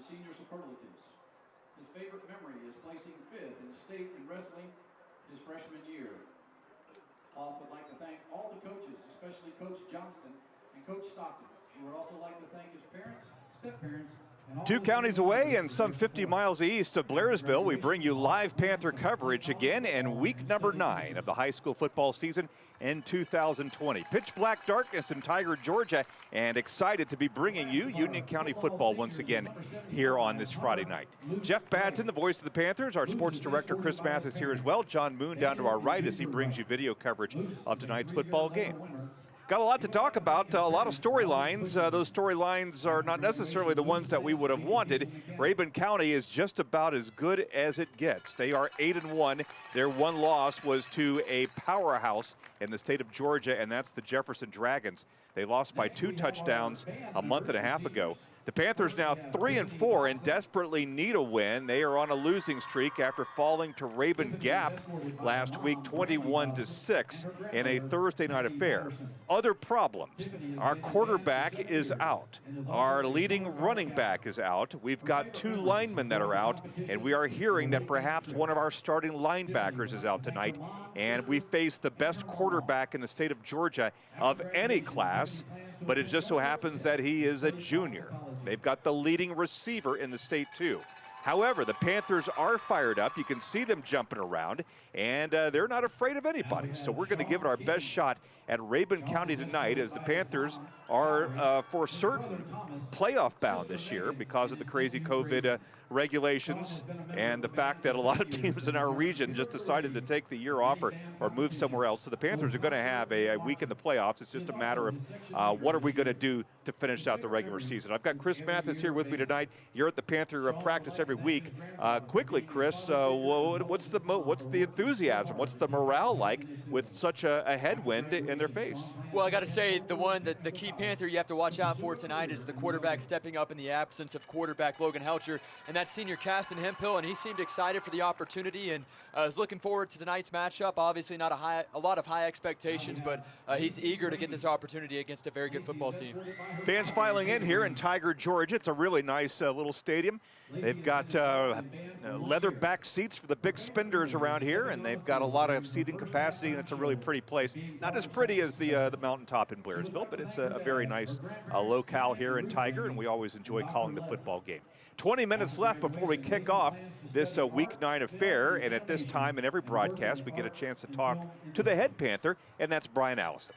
senior superlatives. His favorite memory is placing 5th in state in wrestling his freshman year. Hoff would like to thank all the coaches, especially Coach Johnston and Coach Stockton. He would also like to thank his parents, step-parents, 2 counties away and some 50 miles east of Blairsville, we bring you live Panther coverage again in week number 9 of the high school football season in 2020. Pitch black darkness in Tiger, Georgia, and excited to be bringing you Union County football once again here on this Friday night. Jeff Badson, the voice of the Panthers, our sports director Chris Mathis here as well. John Moon down to our right as he brings you video coverage of tonight's football game. Got a lot to talk about, a lot of storylines. Those storylines are not necessarily the ones that we would have wanted. Rabun County is just about as good as it gets. They are 8-1. Their one loss was to a powerhouse in the state of Georgia, and that's the Jefferson Dragons. They lost by 2 touchdowns a month and a half ago. The Panthers now 3-4 and desperately need a win. They are on a losing streak after falling to Rabun Gap last week 21-6 in a Thursday night affair. Other problems. Our quarterback is out. Our leading running back is out. We've got 2 linemen that are out, and we are hearing that perhaps one of our starting linebackers is out tonight. And we face the best quarterback in the state of Georgia of any class, but it just so happens that he is a junior. They've got the leading receiver in the state, too. However, the Panthers are fired up. You can see them jumping around, and they're not afraid of anybody. So we're going to give it our best shot at Rabun County tonight, as the Panthers are for certain playoff bound this year because of the crazy COVID regulations and the fact that a lot of teams in our region just decided to take the year off or move somewhere else. So the Panthers are going to have a week in the playoffs. It's just a matter of what are we going to do to finish out the regular season. I've got Chris Mathis here with me tonight. You're at the Panther practice every week. Quickly, Chris, what's the enthusiasm? What's the morale like with such a headwind in their face? Well, I got to say, the key Panther you have to watch out for tonight is the quarterback stepping up in the absence of quarterback Logan Helcher, and that's senior Caston Hemphill, and he seemed excited for the opportunity and is looking forward to tonight's matchup. Obviously not a lot of high expectations, but he's eager to get this opportunity against a very good football team. Fans filing in here in Tiger, Georgia. It's a really nice little stadium. They've got leather back seats for the big spenders around here, and they've got a lot of seating capacity, and it's a really pretty place. Not as pretty as the mountaintop in Blairsville, but it's a very nice locale here in Tiger, and we always enjoy calling the football game. 20 minutes left before we kick off this Week 9 affair, and at this time in every broadcast, we get a chance to talk to the head Panther, and that's Brian Allison.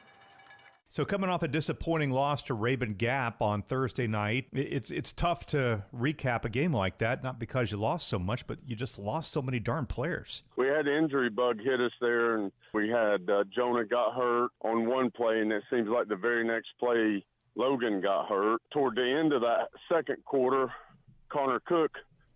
So coming off a disappointing loss to Rabun Gap on Thursday night, it's tough to recap a game like that, not because you lost so much, but you just lost so many darn players. We had an injury bug hit us there, and we had Jonah got hurt on one play, and it seems like the very next play, Logan got hurt. Toward the end of that second quarter, Connor Cook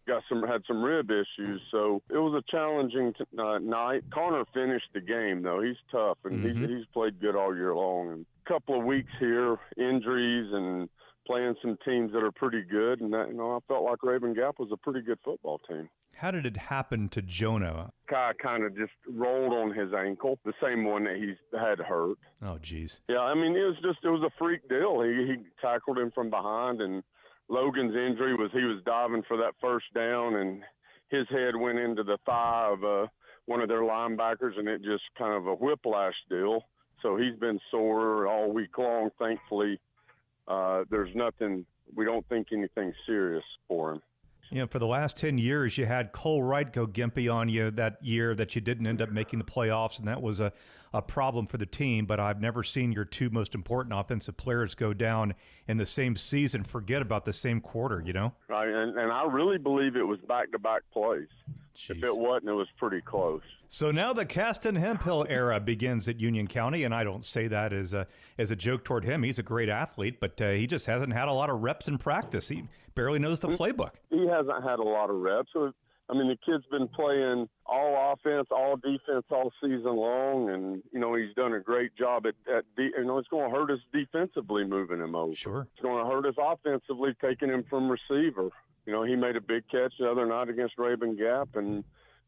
had some rib issues, so it was a challenging night. Connor finished the game, though. He's tough, and he's played good all year long. And a couple of weeks here, injuries and playing some teams that are pretty good, and I felt like Rabun Gap was a pretty good football team. How did it happen to Jonah? Guy kind of just rolled on his ankle, the same one that he's had hurt. Oh, geez. Yeah, I mean, it was a freak deal. He tackled him from behind, and Logan's injury was he was diving for that first down, and his head went into the thigh of one of their linebackers, and it just kind of a whiplash deal. So he's been sore all week long. Thankfully, there's nothing – we don't think anything serious for him. You know, for the last 10 years, you had Cole Wright go gimpy on you that year that you didn't end up making the playoffs, and that was a problem for the team. But I've never seen your 2 most important offensive players go down in the same season. Forget about the same quarter, you know? Right, and I really believe it was back-to-back plays. Jeez. If it wasn't, it was pretty close. So now the Caston Hemphill era begins at Union County, and I don't say that as a joke toward him. He's a great athlete, but he just hasn't had a lot of reps in practice. He barely knows the playbook. He hasn't had a lot of reps. So, I mean, the kid's been playing all offense, all defense all season long, and, he's done a great job at it's going to hurt us defensively moving him over. Sure. It's going to hurt us offensively taking him from receiver. He made a big catch the other night against Rabun Gap, and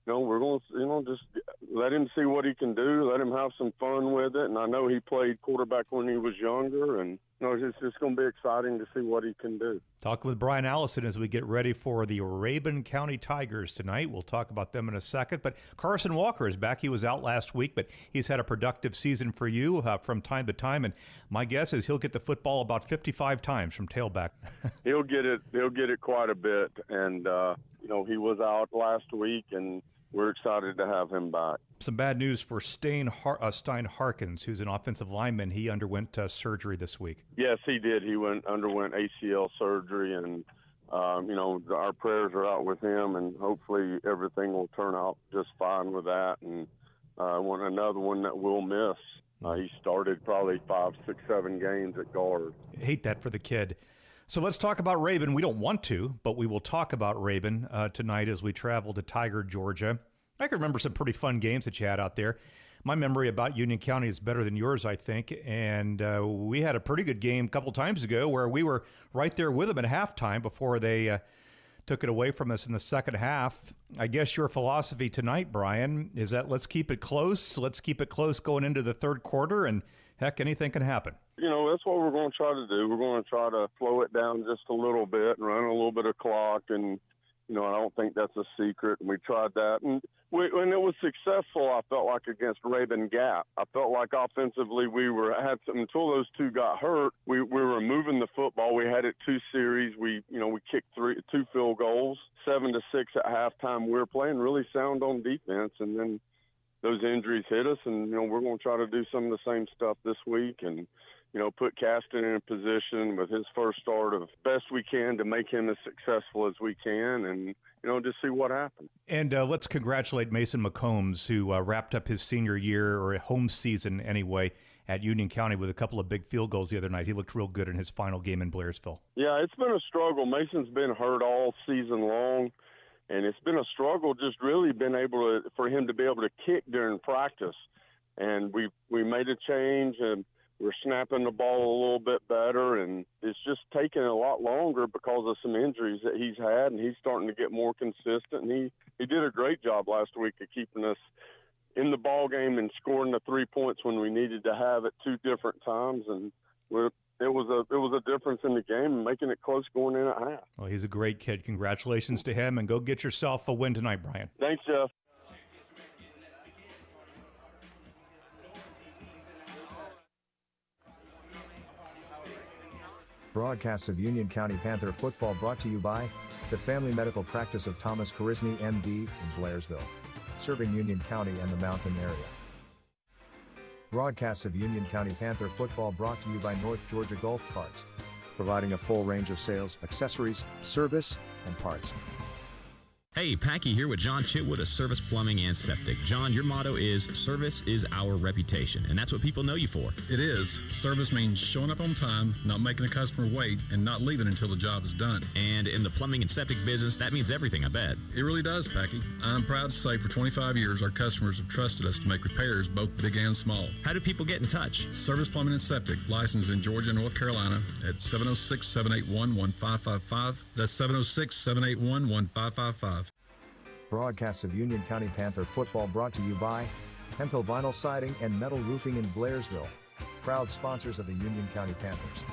we're going to, just let him see what he can do, let him have some fun with it. And I know he played quarterback when he was younger, and it's just going to be exciting to see what he can do. Talking with Brian Allison as we get ready for the Rabun County Tigers tonight. We'll talk about them in a second. But Carson Walker is back. He was out last week, but he's had a productive season for you from time to time. And my guess is he'll get the football about 55 times from tailback. He'll get it quite a bit. And, he was out last week, and we're excited to have him back. Some bad news for Stein Harkins, who's an offensive lineman. He underwent surgery this week. Yes, he did. He underwent ACL surgery, and our prayers are out with him, and hopefully everything will turn out just fine with that. And another one that we'll miss. He started probably 5, 6, 7 games at guard. Hate that for the kid. So let's talk about Rabun. We don't want to, but we will talk about Rabun tonight as we travel to Tiger, Georgia. I can remember some pretty fun games that you had out there. My memory about Union County is better than yours, I think. And we had a pretty good game a couple times ago where we were right there with them at halftime before they took it away from us in the second half. I guess your philosophy tonight, Brian, is that let's keep it close. Let's keep it close going into the third quarter, and heck, anything can happen. That's what we're going to try to do. We're going to try to slow it down just a little bit and run a little bit of clock. And, I don't think that's a secret. And we tried that. And when it was successful, I felt like against Rabun Gap. I felt like offensively until those two got hurt, we were moving the football. We had it 2 series. We kicked 2 field goals, 7-6 at halftime. We were playing really sound on defense. And then those injuries hit us, and, we're going to try to do some of the same stuff this week and, put Caston in a position with his first start of best we can to make him as successful as we can and, just see what happens. And let's congratulate Mason McCombs, who wrapped up his senior year, or home season anyway, at Union County with a couple of big field goals the other night. He looked real good in his final game in Blairsville. Yeah, it's been a struggle. Mason's been hurt all season long. And it's been a struggle just really for him to be able to kick during practice. And we made a change, and we're snapping the ball a little bit better. And it's just taking a lot longer because of some injuries that he's had, and he's starting to get more consistent. And he did a great job last week of keeping us in the ball game and scoring the 3 points when we needed to have it 2 different times. And it was a difference in the game and making it close going in at half. Well, he's a great kid. Congratulations to him, and go get yourself a win tonight, Brian. Thanks, Jeff. Broadcasts of Union County Panther football brought to you by the Family Medical Practice of Thomas Karisny, MD, in Blairsville, serving Union County and the mountain area. Broadcasts of Union County Panther football brought to you by North Georgia Golf Carts, providing a full range of sales, accessories, service, and parts. Hey, Packy here with John Chitwood of Service Plumbing and Septic. John, your motto is service is our reputation, and that's what people know you for. It is. Service means showing up on time, not making a customer wait, and not leaving until the job is done. And in the plumbing and septic business, that means everything, I bet. It really does, Packy. I'm proud to say for 25 years, our customers have trusted us to make repairs, both big and small. How do people get in touch? Service Plumbing and Septic, licensed in Georgia and North Carolina at 706-781-1555. That's 706-781-1555. Broadcasts of Union County Panther football brought to you by Hemphill Vinyl Siding and Metal Roofing in Blairsville, proud sponsors of the Union County Panthers.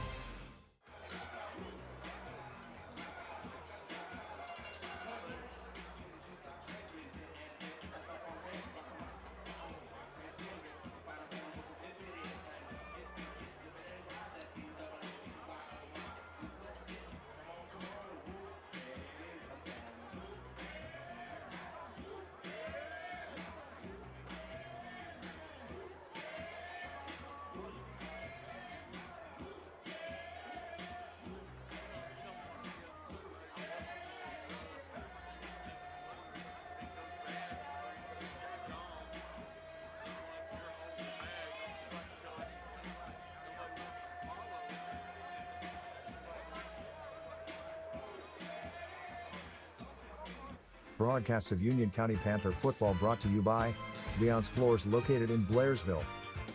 Broadcasts of Union County Panther football brought to you by Leon's Floors, located in Blairsville,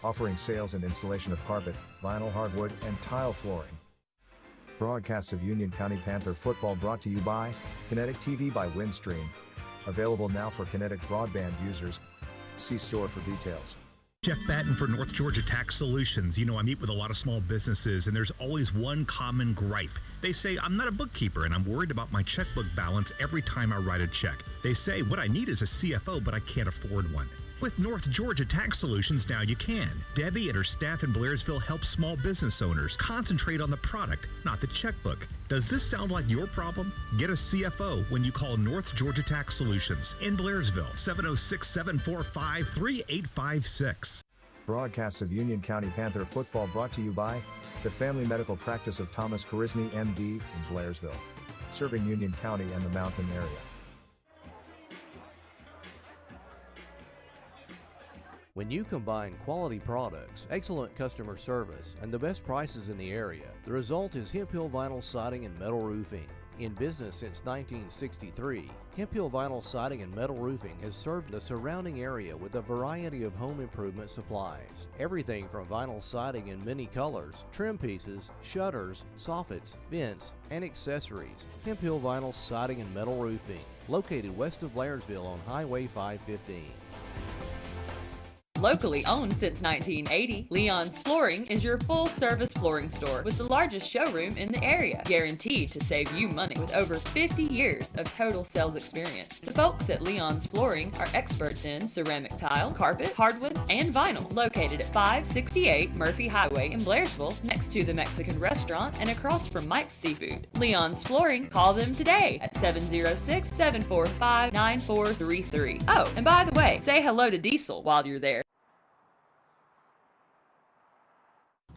offering sales and installation of carpet, vinyl, hardwood, and tile flooring. Broadcasts of Union County Panther football brought to you by Kinetic TV by Windstream, Available now for Kinetic broadband users. See store for details. Jeff Batten for North Georgia Tax Solutions. You know, I meet with a lot of small businesses, and there's always one common gripe. They say, I'm not a bookkeeper, and I'm worried about my checkbook balance every time I write a check. They say, what I need is a CFO, but I can't afford one. With North Georgia Tax Solutions, now you can. Debbie and her staff in Blairsville help small business owners concentrate on the product, not the checkbook. Does this sound like your problem? Get a CFO when you call North Georgia Tax Solutions in Blairsville, 706-745-3856. Broadcasts of Union County Panther football brought to you by the Family Medical Practice of Thomas Charisny, MD, in Blairsville, serving Union County and the mountain area. When you combine quality products, excellent customer service, and the best prices in the area, the result is Hemp Hill Vinyl Siding and Metal Roofing. In business since 1963, Hemp Hill Vinyl Siding and Metal Roofing has served the surrounding area with a variety of home improvement supplies. Everything from vinyl siding in many colors, trim pieces, shutters, soffits, vents, and accessories. Hemp Hill Vinyl Siding and Metal Roofing, located west of Blairsville on Highway 515. Locally owned since 1980, Leon's Flooring is your full-service flooring store with the largest showroom in the area, guaranteed to save you money with over 50 years of total sales experience. The folks at Leon's Flooring are experts in ceramic tile, carpet, hardwoods, and vinyl, located at 568 Murphy Highway in Blairsville, next to the Mexican restaurant and across from Mike's Seafood. Leon's Flooring, call them today at 706-745-9433. Oh, and by the way, say hello to Diesel while you're there.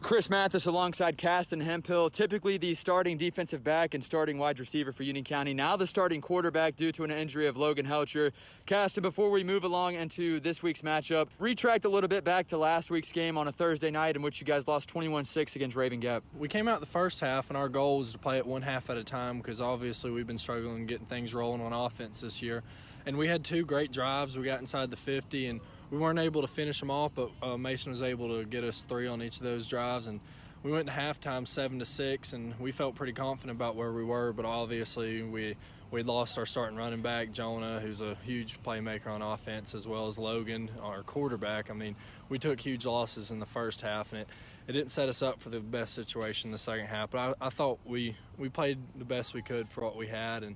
Chris Mathis alongside Caston Hemphill, typically the starting defensive back and starting wide receiver for Union County. Now the starting quarterback due to an injury of Logan Helcher. Caston, before we move along into this week's matchup, retract a little bit back to last week's game on a Thursday night in which you guys lost 21-6 against Raven Gap. We came out the first half, and our goal was to play it one half at a time because obviously we've been struggling getting things rolling on offense this year. And we had two great drives. We got inside the 50, and we weren't able to finish them off, but Mason was able to get us 3 on each of those drives. And we went to halftime 7-6, and we felt pretty confident about where we were. But obviously, we lost our starting running back, Jonah, who's a huge playmaker on offense, as well as Logan, our quarterback. I mean, we took huge losses in the first half, and it didn't set us up for the best situation in the second half. But I thought we played the best we could for what we had. And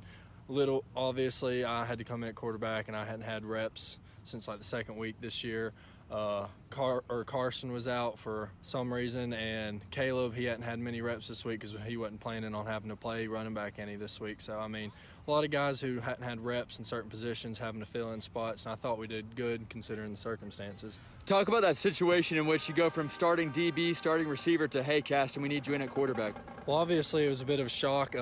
obviously, I had to come in at quarterback, and I hadn't had reps since like the second week this year. Carson was out for some reason, and Caleb, he hadn't had many reps this week because he wasn't planning on having to play running back any this week. So, I mean, a lot of guys who hadn't had reps in certain positions having to fill in spots, and I thought we did good considering the circumstances. Talk about that situation in which you go from starting DB, starting receiver to, hey, Caston, we need you in at quarterback. Well, obviously, it was a bit of a shock.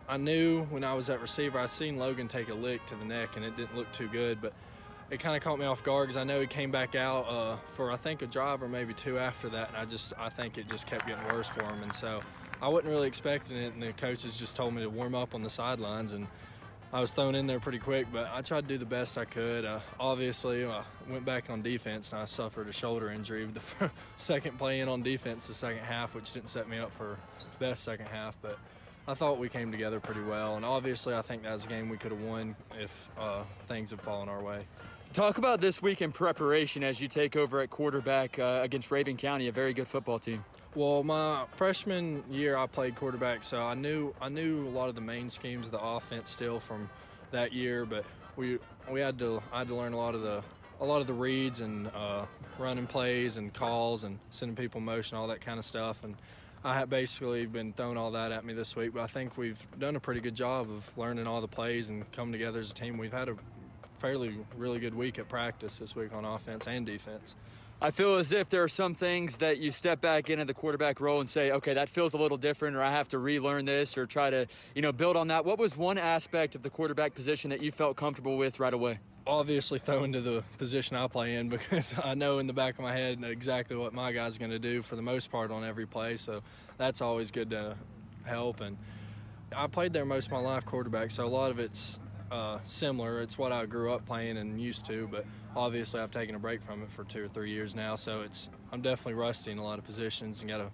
I knew when I was at receiver, I seen Logan take a lick to the neck, and it didn't look too good, but it kind of caught me off guard because I know he came back out for, I think, a drive or maybe 2 after that, and I think it just kept getting worse for him. And so I wasn't really expecting it, and the coaches just told me to warm up on the sidelines, and I was thrown in there pretty quick, but I tried to do the best I could. Obviously, I went back on defense, and I suffered a shoulder injury the second play in on defense the second half, which didn't set me up for the best second half, but I thought we came together pretty well, and obviously I think that was a game we could have won if things had fallen our way. Talk about this week in preparation as you take over at quarterback against Raven County, a very good football team. Well, my freshman year I played quarterback, so I knew a lot of the main schemes of the offense still from that year, but I had to learn a lot of the reads and running plays and calls and sending people in motion, all that kind of stuff. And I have basically been throwing all that at me this week, but I think we've done a pretty good job of learning all the plays and coming together as a team. We've had a really good week at practice this week on offense and defense. I feel as if there are some things that you step back into the quarterback role and say, okay, that feels a little different, or I have to relearn this or try to, build on that. What was one aspect of the quarterback position that you felt comfortable with right away? Obviously throwing to the position I play in, because I know in the back of my head exactly what my guy's going to do for the most part on every play, so that's always good to help. And I played there most of my life quarterback, so a lot of it's similar. It's what I grew up playing and used to, but obviously I've taken a break from it for 2 or 3 years now, so I'm definitely rusty in a lot of positions and got to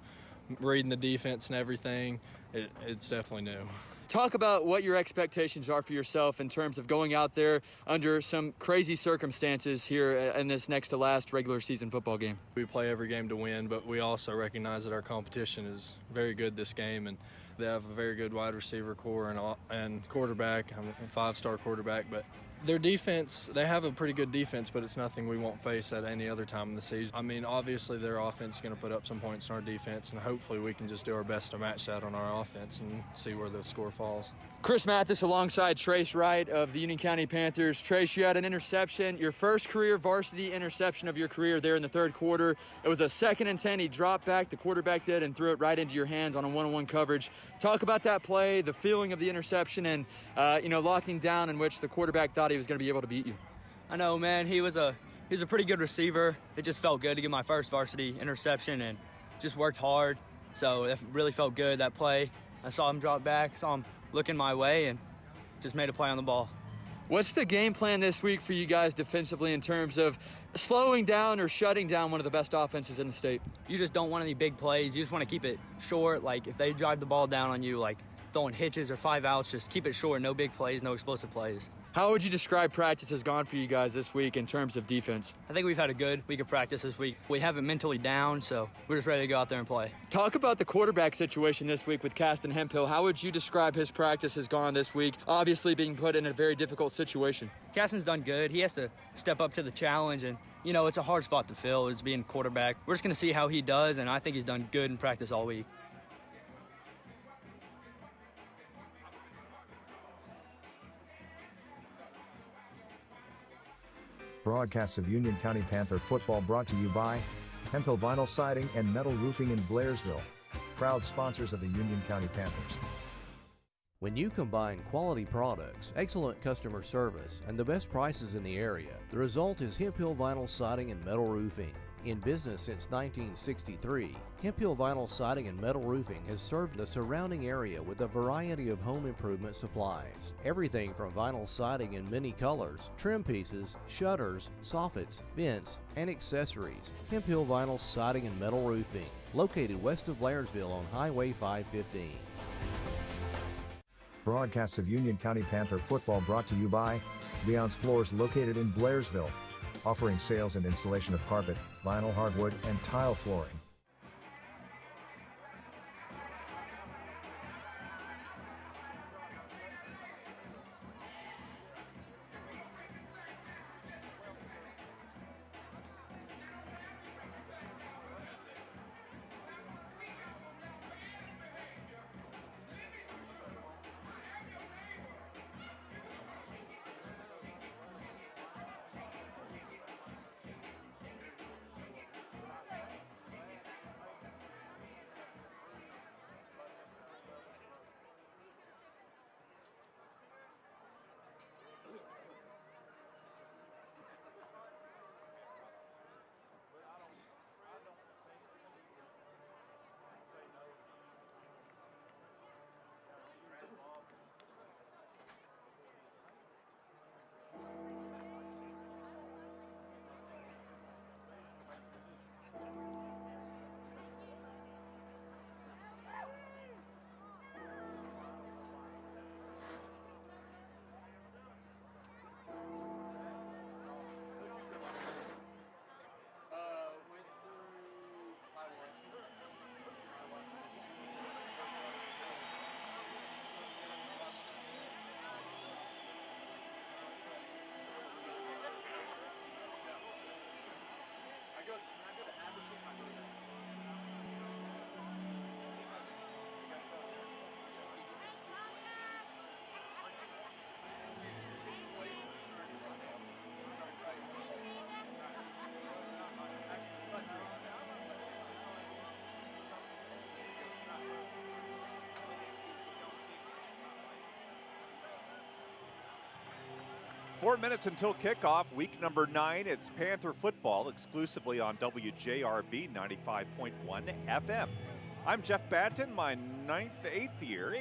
reading the defense and everything. It's definitely new. Talk about what your expectations are for yourself in terms of going out there under some crazy circumstances here in this next to last regular season football game. We play every game to win, but we also recognize that our competition is very good this game, and they have a very good wide receiver core and quarterback. I'm a 5-star quarterback, but their defense, they have a pretty good defense, but it's nothing we won't face at any other time in the season. I mean, obviously their offense is going to put up some points in our defense, and hopefully we can just do our best to match that on our offense and see where the score falls. Chris Mathis alongside Trace Wright of the Union County Panthers. Trace, you had an interception, your first career varsity interception of your career there in the third quarter. It was a 2nd and 10. He dropped back, the quarterback did, and threw it right into your hands on a one-on-one coverage. Talk about that play, the feeling of the interception, and locking down in which the quarterback thought he was going to be able to beat you. I know, man. He was a pretty good receiver. It just felt good to get my first varsity interception, and just worked hard. So it really felt good, that play. I saw him drop back, saw him looking my way, and just made a play on the ball. What's the game plan this week for you guys defensively in terms of slowing down or shutting down one of the best offenses in the state? You just don't want any big plays. You just want to keep it short. Like, if they drive the ball down on you, like throwing hitches or 5 outs, just keep it short. No big plays, no explosive plays. How would you describe practice has gone for you guys this week in terms of defense? I think we've had a good week of practice this week. We haven't mentally down, so we're just ready to go out there and play. Talk about the quarterback situation this week with Caston Hemphill. How would you describe his practice has gone this week, obviously being put in a very difficult situation? Caston's done good. He has to step up to the challenge, and, it's a hard spot to fill, is being quarterback. We're just going to see how he does, and I think he's done good in practice all week. Broadcasts of Union County Panther football brought to you by Hemphill Vinyl Siding and Metal Roofing in Blairsville, proud sponsors of the Union County Panthers. When you combine quality products, excellent customer service, and the best prices in the area, the result is Hemphill Vinyl Siding and Metal Roofing. In business since 1963, Hemphill Vinyl Siding and Metal Roofing has served the surrounding area with a variety of home improvement supplies. Everything from vinyl siding in many colors, trim pieces, shutters, soffits, vents, and accessories. Hemphill Vinyl Siding and Metal Roofing, located west of Blairsville on Highway 515. Broadcasts of Union County Panther football brought to you by Leon's Floors, located in Blairsville, offering sales and installation of carpet, vinyl, hardwood, and tile flooring. Four minutes until kickoff, week number 9. It's Panther football exclusively on WJRB 95.1 FM. I'm Jeff Batten, my eighth year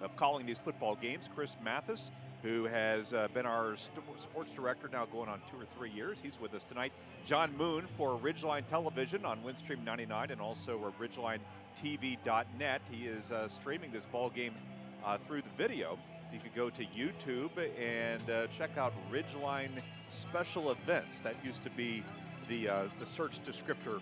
of calling these football games. Chris Mathis, who has been our sports director now going on 2 or 3 years. He's with us tonight. John Moon for Ridgeline Television on Windstream 99 and also RidgelineTV.net. He is streaming this ball game through the video. You could go to YouTube and check out Ridgeline Special Events. That used to be the search descriptor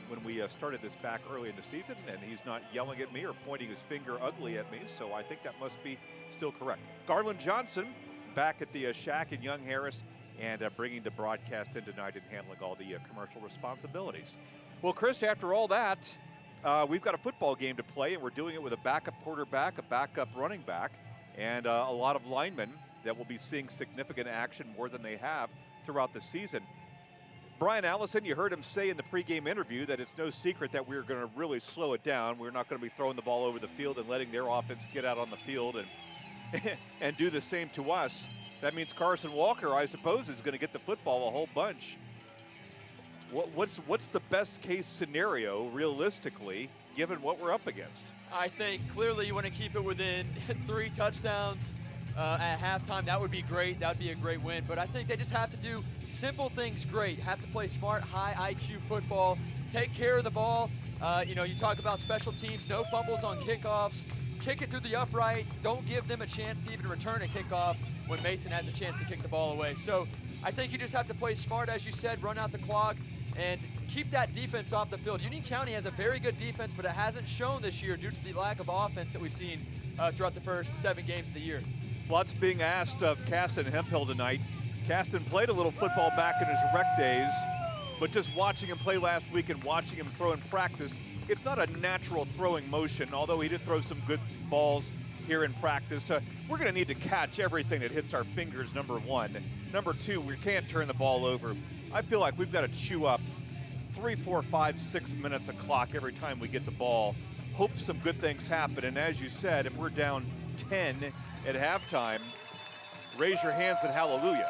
when we started this back early in the season, and he's not yelling at me or pointing his finger ugly at me, so I think that must be still correct. Garland Johnson back at the Shack in Young Harris, and bringing the broadcast in tonight and handling all the commercial responsibilities. Well, Chris, after all that, we've got a football game to play, and we're doing it with a backup quarterback, a backup running back, and a lot of linemen that will be seeing significant action more than they have throughout the season. Brian Allison, you heard him say in the pregame interview that it's no secret that we're going to really slow it down. We're not going to be throwing the ball over the field and letting their offense get out on the field and do the same to us. That means Carson Walker, I suppose, is going to get the football a whole bunch. What's the best case scenario, realistically, given what we're up against? I think clearly you want to keep it within 3 touchdowns at halftime. That would be great. That would be a great win. But I think they just have to do simple things great. Have to play smart, high IQ football. Take care of the ball. You talk about special teams, no fumbles on kickoffs. Kick it through the upright. Don't give them a chance to even return a kickoff when Mason has a chance to kick the ball away. So I think you just have to play smart, as you said, run out the clock, and keep that defense off the field. Union County has a very good defense, but it hasn't shown this year due to the lack of offense that we've seen throughout the first 7 games of the year. Lots being asked of Caston Hemphill tonight. Caston played a little football back in his rec days, but just watching him play last week and watching him throw in practice, it's not a natural throwing motion, although he did throw some good balls here in practice. We're going to need to catch everything that hits our fingers, number one. Number two, we can't turn the ball over. I feel like we've got to chew up 3, 4, 5, 6 minutes of clock every time we get the ball. Hope some good things happen. And as you said, if we're down 10 at halftime, raise your hands and hallelujah.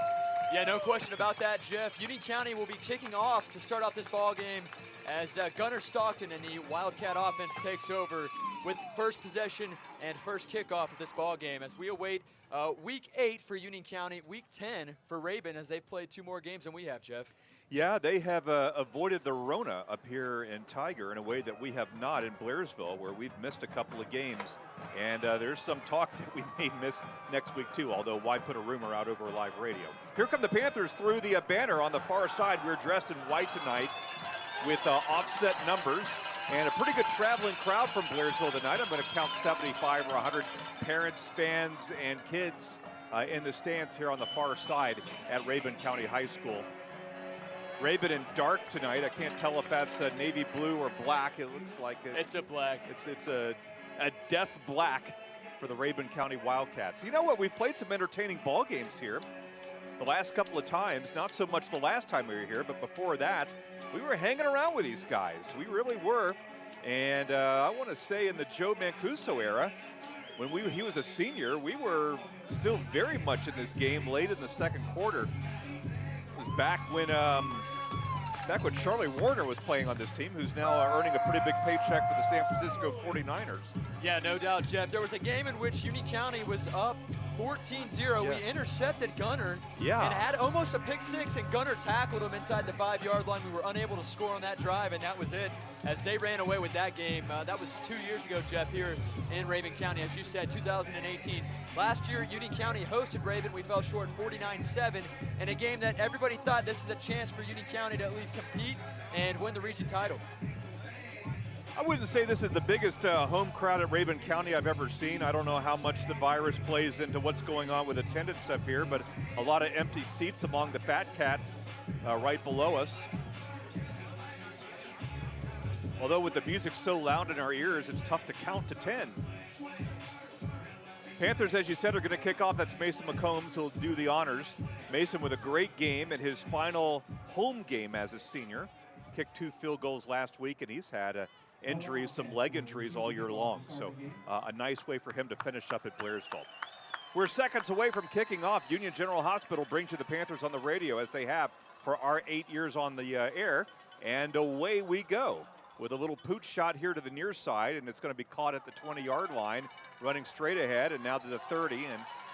Yeah, no question about that, Jeff. Union County will be kicking off to start off this ball game as Gunnar Stockton and the Wildcat offense takes over with first possession and first kickoff of this ball game as we await Week 8 for Union County, Week 10 for Rabun as they've played 2 more games than we have, Jeff. Yeah, they have avoided the Rona up here in Tiger in a way that we have not in Blairsville, where we've missed a couple of games. And there's some talk that we may miss next week, too, although why put a rumor out over live radio? Here come the Panthers through the banner on the far side. We're dressed in white tonight with offset numbers. And a pretty good traveling crowd from Blairsville tonight. I'm going to count 75 or 100 parents, fans, and kids in the stands here on the far side at Rabun County High School. Rabun in dark tonight. I can't tell if that's navy blue or black. It looks like it's a black. It's a death black for the Rabun County Wildcats. You know what? We've played some entertaining ball games here the last couple of times. Not so much the last time we were here, but before that, we were hanging around with these guys. We really were. And I want to say in the Joe Mancuso era, when he was a senior, we were still very much in this game late in the second quarter. It was back when Charlie Warner was playing on this team, who's now earning a pretty big paycheck for the San Francisco 49ers. Yeah, no doubt, Jeff. There was a game in which Union County was up 14-0. Yeah. We intercepted Gunnar and had almost a pick six, and Gunnar tackled him inside the 5-yard line. We were unable to score on that drive, and that was it as they ran away with that game. That was 2 years ago, Jeff, here in Rabun County. As you said, 2018. Last year, Union County hosted Rabun. We fell short 49-7 in a game that everybody thought this is a chance for Union County to at least compete and win the region title. I wouldn't say this is the biggest home crowd at Rabun County I've ever seen. I don't know how much the virus plays into what's going on with attendance up here, but a lot of empty seats among the Fat Cats right below us. Although with the music so loud in our ears, it's tough to count to 10. Panthers, as you said, are going to kick off. That's Mason McCombs who'll do the honors. Mason with a great game in his final home game as a senior. Kicked 2 field goals last week, and he's had injuries, some leg injuries all year long. So a nice way for him to finish up at Blairsville. We're seconds away from kicking off. Union General Hospital brings you the Panthers on the radio, as they have for our 8 years on the air. And away we go with a little pooch shot here to the near side, and it's going to be caught at the 20-yard line, running straight ahead and now to the 30.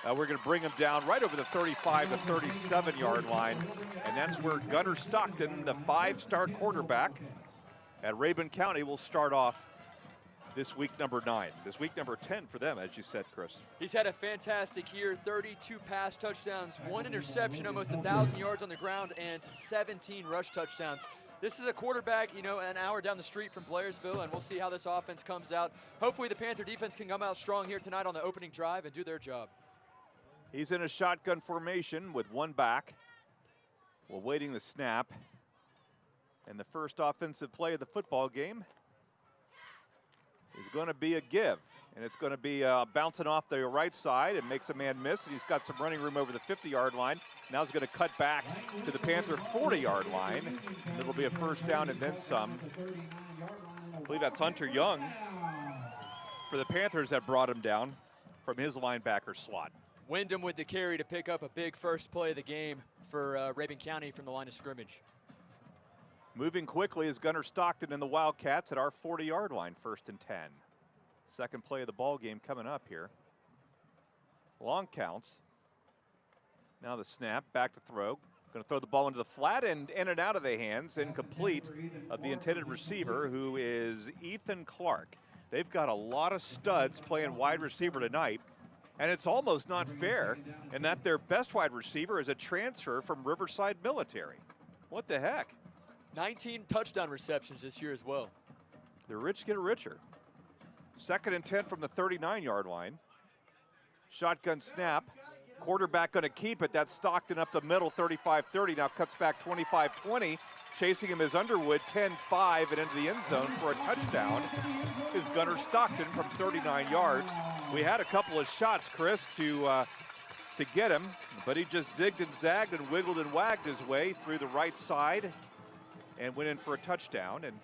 And we're going to bring him down right over the 35 to 37-yard line. And that's where Gunnar Stockton, the 5-star quarterback at Rabun County, will start off this week number 9. This week number 10 for them, as you said, Chris. He's had a fantastic year, 32 pass touchdowns, 1 interception, almost 1,000 yards on the ground, and 17 rush touchdowns. This is a quarterback, you know, an hour down the street from Blairsville, and we'll see how this offense comes out. Hopefully the Panther defense can come out strong here tonight on the opening drive and do their job. He's in a shotgun formation with one back. We're waiting the snap. And the first offensive play of the football game is going to be a give. And it's going to be bouncing off the right side and makes a man miss. And he's got some running room over the 50-yard line. Now he's going to cut back to the Panther 40-yard line. It'll be a first down and then some. I believe that's Hunter Young for the Panthers that brought him down from his linebacker slot. Wyndham with the carry to pick up a big first play of the game for Rabun County from the line of scrimmage. Moving quickly is Gunnar Stockton and the Wildcats at our 40-yard line, 1st and 10. Second play of the ball game coming up here. Long counts. Now the snap, back to throw. Going to throw the ball into the flat and in and out of the hands, incomplete of the intended receiver, who is Ethan Clark. They've got a lot of studs playing wide receiver tonight, and it's almost not fair in that their best wide receiver is a transfer from Riverside Military. What the heck? 19 touchdown receptions this year as well. The rich get richer. 2nd and 10 from the 39-yard line. Shotgun snap. Quarterback going to keep it. That's Stockton up the middle, 35-30. Now cuts back 25-20. Chasing him is Underwood, 10-5 and into the end zone for a touchdown is Gunnar Stockton from 39 yards. We had a couple of shots, Chris, to get him, but he just zigged and zagged and wiggled and wagged his way through the right side and went in for a touchdown. And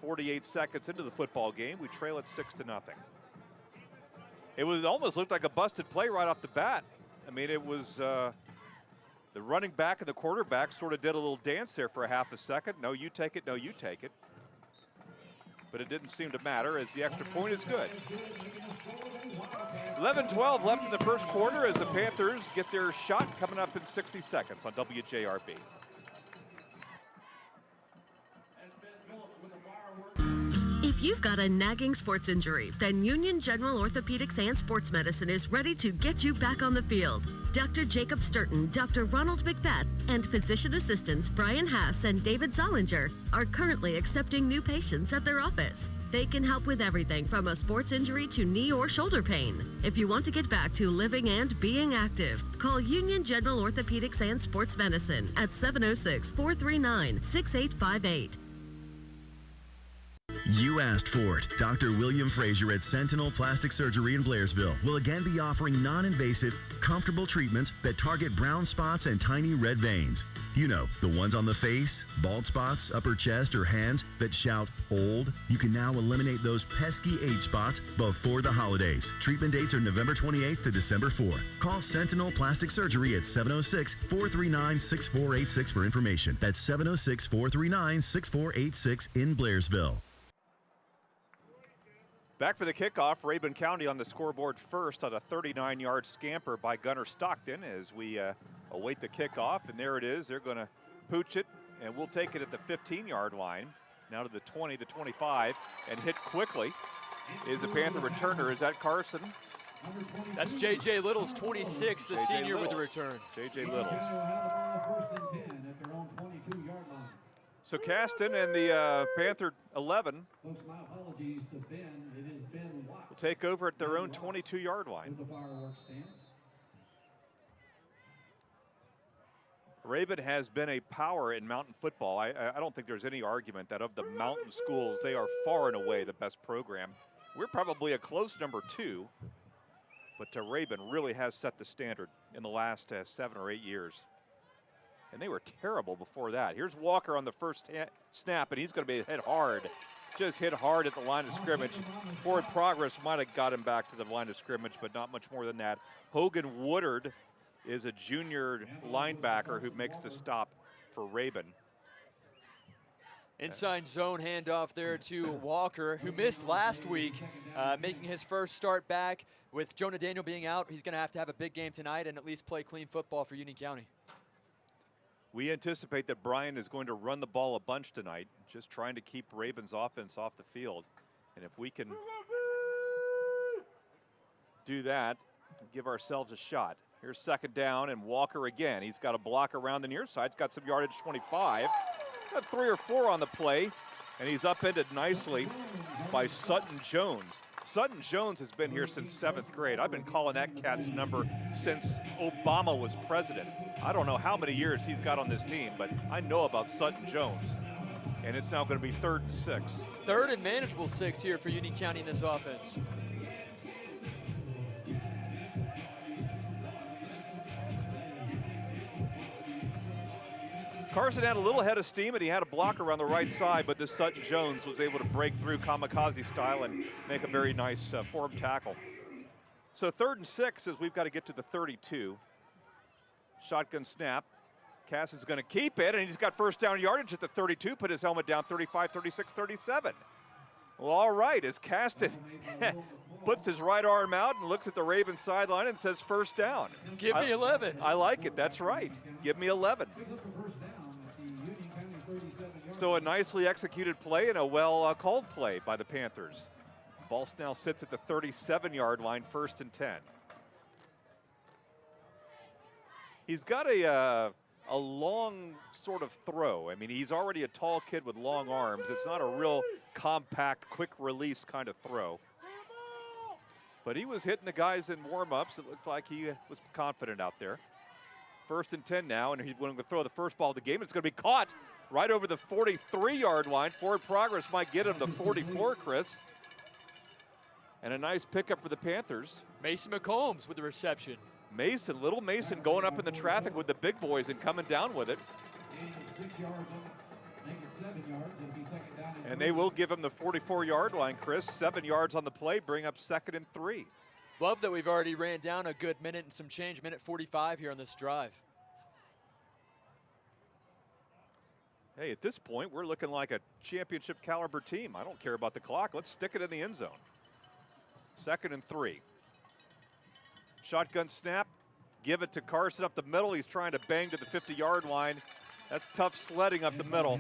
48 seconds into the football game, we trail it 6-0. It almost looked like a busted play right off the bat. I mean, it was the running back and the quarterback sort of did a little dance there for a half a second. No, you take it. No, you take it. But it didn't seem to matter as the extra point is good. 11-12 left in the first quarter as the Panthers get their shot coming up in 60 seconds on WJRB. If you've got a nagging sports injury, then Union General Orthopedics and Sports Medicine is ready to get you back on the field. Dr. Jacob Sturton, Dr. Ronald McBeth, and physician assistants Brian Haas and David Zollinger are currently accepting new patients at their office. They can help with everything from a sports injury to knee or shoulder pain. If you want to get back to living and being active, call Union General Orthopedics and Sports Medicine at 706-439-6858. You asked for it. Dr. William Frazier at Sentinel Plastic Surgery in Blairsville will again be offering non-invasive, comfortable treatments that target brown spots and tiny red veins. You know, the ones on the face, bald spots, upper chest, or hands that shout old. You can now eliminate those pesky age spots before the holidays. Treatment dates are November 28th to December 4th. Call Sentinel Plastic Surgery at 706-439-6486 for information. That's 706-439-6486 in Blairsville. Back for the kickoff, Rabun County on the scoreboard first on a 39-yard scamper by Gunnar Stockton as we await the kickoff. And there it is. They're going to pooch it, and we'll take it at the 15-yard line. Now to the 20, the 25, and hit quickly is the Panther returner. Is that Carson? That's J.J. Littles, 26, the senior with the return. J.J. Littles. So Caston and the Panther 11 will take over at their own 22-yard line. Rabun has been a power in mountain football. I don't think there's any argument that of the mountain schools, they are far and away the best program. We're probably a close number 2, but Rabun really has set the standard in the last 7 or 8 years. And they were terrible before that. Here's Walker on the first snap, and he's going to be hit hard. Just hit hard at the line of scrimmage. Forward progress might have got him back to the line of scrimmage, but not much more than that. Hogan Woodard is a junior linebacker who makes the stop for Rabun. Inside zone handoff there to Walker, who missed last week, making his first start back. With Jonah Daniel being out, he's going to have a big game tonight and at least play clean football for Union County. We anticipate that Brian is going to run the ball a bunch tonight, just trying to keep Rabun's offense off the field. And if we can do that, give ourselves a shot. Here's second down, and Walker again. He's got a block around the near side. He's got some yardage, 25. Got 3 or 4 on the play, and he's upended nicely by Sutton Jones. Sutton Jones has been here since 7th grade. I've been calling that cat's number since Obama was president. I don't know how many years he's got on this team, but I know about Sutton Jones. And it's now going to be 3rd and 6. 3rd and manageable 6 here for Union County in this offense. Carson had a little head of steam, and he had a block around the right side, but this Sutton Jones was able to break through kamikaze style and make a very nice form tackle. So 3rd and 6 as we've got to get to the 32. Shotgun snap. Caston's going to keep it, and he's got first down yardage at the 32, put his helmet down, 35, 36, 37. Well, all right, as Caston puts his right arm out and looks at the Ravens sideline and says first down. Give me 11. I like it, that's right. Give me 11. So a nicely executed play and a well-called play by the Panthers. Ball now sits at the 37-yard line, 1st and 10. He's got a long sort of throw. I mean, he's already a tall kid with long arms. It's not a real compact, quick release kind of throw. But he was hitting the guys in warm-ups. It looked like he was confident out there. 1st and 10 now, and he's going to throw the first ball of the game. It's going to be caught right over the 43-yard line. Forward progress might get him to 44, Chris. And a nice pickup for the Panthers. Mason McCombs with the reception. Little Mason going up in the traffic with the big boys and coming down with it. And they will give him the 44-yard line, Chris. 7 yards on the play, bring up 2nd and 3. Love that we've already ran down a good minute and some change, minute 45 here on this drive. Hey, at this point, we're looking like a championship caliber team. I don't care about the clock. Let's stick it in the end zone. 2nd and 3. Shotgun snap. Give it to Carson up the middle. He's trying to bang to the 50-yard line. That's tough sledding up the middle.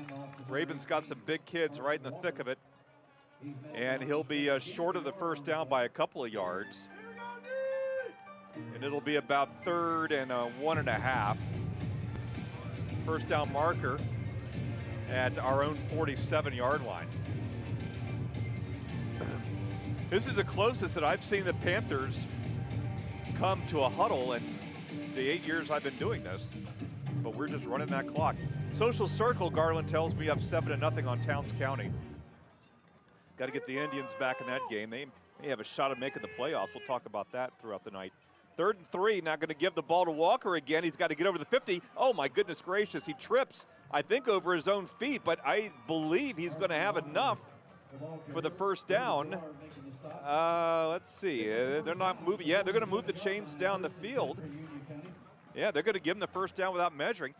Ravens got some big kids right in the thick of it. And he'll be short of the first down by a couple of yards. And it'll be about 3rd and 1.5. First down marker at our own 47-yard line. This is the closest that I've seen the Panthers come to a huddle in the 8 years I've been doing this. But we're just running that clock. Social Circle, Garland tells me, up 7-0 on Towns County. Got to get the Indians back in that game. They may have a shot at making the playoffs. We'll talk about that throughout the night. 3rd and 3, not going to give the ball to Walker again. He's got to get over the 50. Oh, my goodness gracious. He trips, I think, over his own feet, but I believe he's going to have enough for the first down. Let's see. They're not moving. Yeah, they're going to move the chains down the field. Yeah, they're going to give him the first down without measuring.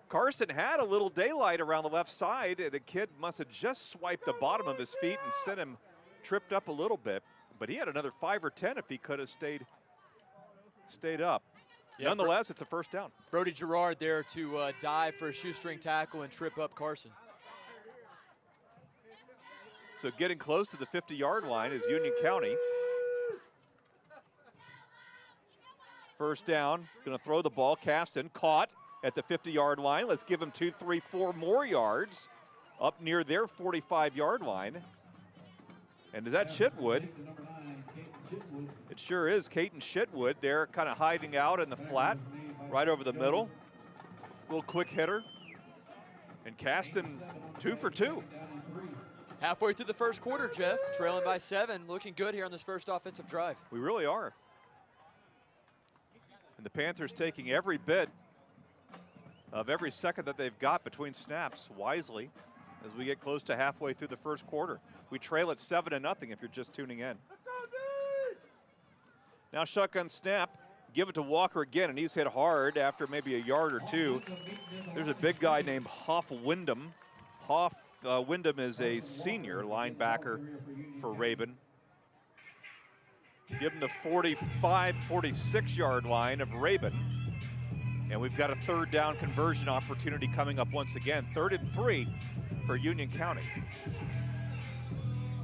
Carson had a little daylight around the left side, and the kid must have just swiped the bottom of his feet and sent him tripped up a little bit. But he had another 5 or 10 if he could have stayed up. Yeah, nonetheless, it's a first down. Brody Gerard there to dive for a shoestring tackle and trip up Carson. So getting close to the 50-yard line is Union County. First down, going to throw the ball. Caston caught at the 50-yard line. Let's give him 2, 3, 4 more yards up near their 45-yard line. And is that Chitwood? It sure is Caton Chitwood. They're kind of hiding out in the flat right over the middle. Little quick hitter. And Caston 2 for 2. Halfway through the first quarter, Jeff, trailing by 7, looking good here on this first offensive drive. We really are. And the Panthers taking every bit of every second that they've got between snaps wisely as we get close to halfway through the first quarter. We trail at 7-0 if you're just tuning in. Now shotgun snap, give it to Walker again, and he's hit hard after maybe a yard or two. There's a big guy named Hoff Wyndham. Hoff Wyndham is a senior linebacker for Rabun. Give him the 45, 46-yard line of Rabun. And we've got a third down conversion opportunity coming up once again. 3rd and 3 for Union County.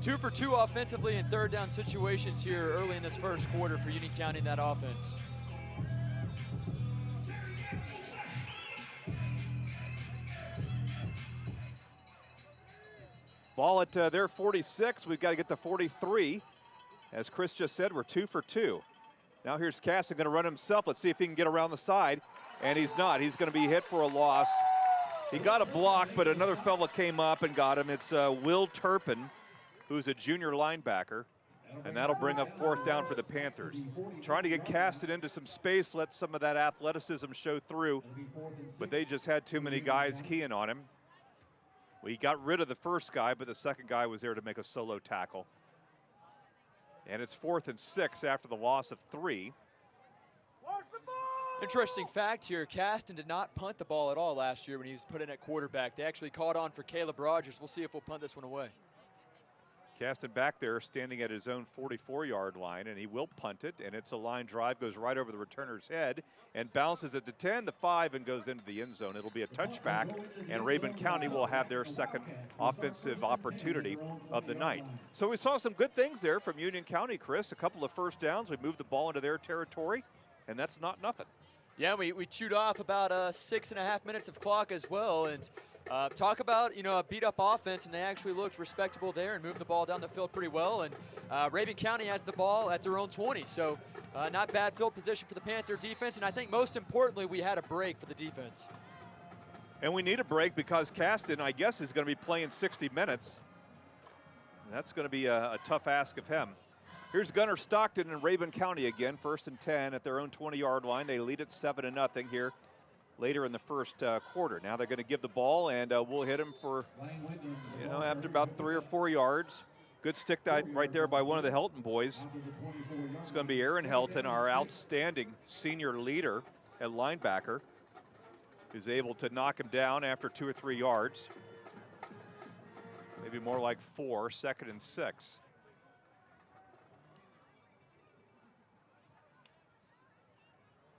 2 for 2 offensively in third down situations here early in this first quarter for Union County in that offense. Ball at their 46. We've got to get to 43. As Chris just said, we're 2 for 2. Now here's Caston going to run himself. Let's see if he can get around the side. And he's not. He's going to be hit for a loss. He got a block, but another fella came up and got him. It's Will Turpin, who's a junior linebacker. And that'll bring up fourth down for the Panthers. Trying to get Caston into some space, let some of that athleticism show through. But they just had too many guys keying on him. We got rid of the first guy, but the second guy was there to make a solo tackle. And it's 4th and 6 after the loss of 3. Interesting fact here, Caston did not punt the ball at all last year when he was put in at quarterback. They actually caught on for Caleb Rogers. We'll see if we'll punt this one away. Caston back there standing at his own 44-yard line, and he will punt it, and it's a line drive, goes right over the returner's head and bounces at the 10, the 5, and goes into the end zone. It'll be a touchback, and Rabun County will have their second offensive opportunity of the night. So we saw some good things there from Union County, Chris. A couple of first downs. We moved the ball into their territory, and that's not nothing. Yeah, we chewed off about 6.5 minutes of clock as well, and talk about, a beat-up offense, and they actually looked respectable there and moved the ball down the field pretty well. And Rabun County has the ball at their own 20, so not bad field position for the Panther defense. And I think most importantly, we had a break for the defense. And we need a break because Caston, I guess, is going to be playing 60 minutes. And that's going to be a tough ask of him. Here's Gunnar Stockton and Rabun County again, 1st and 10 at their own 20-yard line. They lead it 7-0 here later in the first quarter. Now they're going to give the ball, and we'll hit him for, after about 3 or 4 yards. Good stick right there by one of the Helton boys. It's going to be Aaron Helton, our outstanding senior leader at linebacker, who's able to knock him down after 2 or 3 yards. Maybe more like 4, 2nd and 6.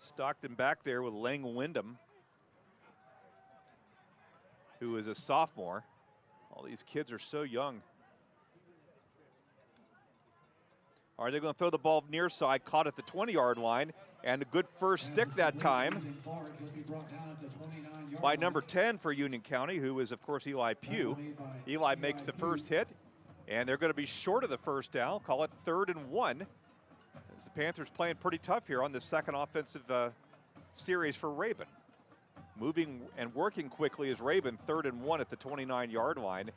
Stockton back there with Lang Wyndham, who is a sophomore. All these kids are so young. All right, they're going to throw the ball near side, caught at the 20-yard line, and a good first stick that time by number 10 for Union County, who is, of course, Eli Pugh. Eli makes the first hit, and they're going to be short of the first down. Call it 3rd and 1. As the Panthers playing pretty tough here on this second offensive series for Rabun. Moving and working quickly is Rabun, 3rd and 1 at the 29-yard line.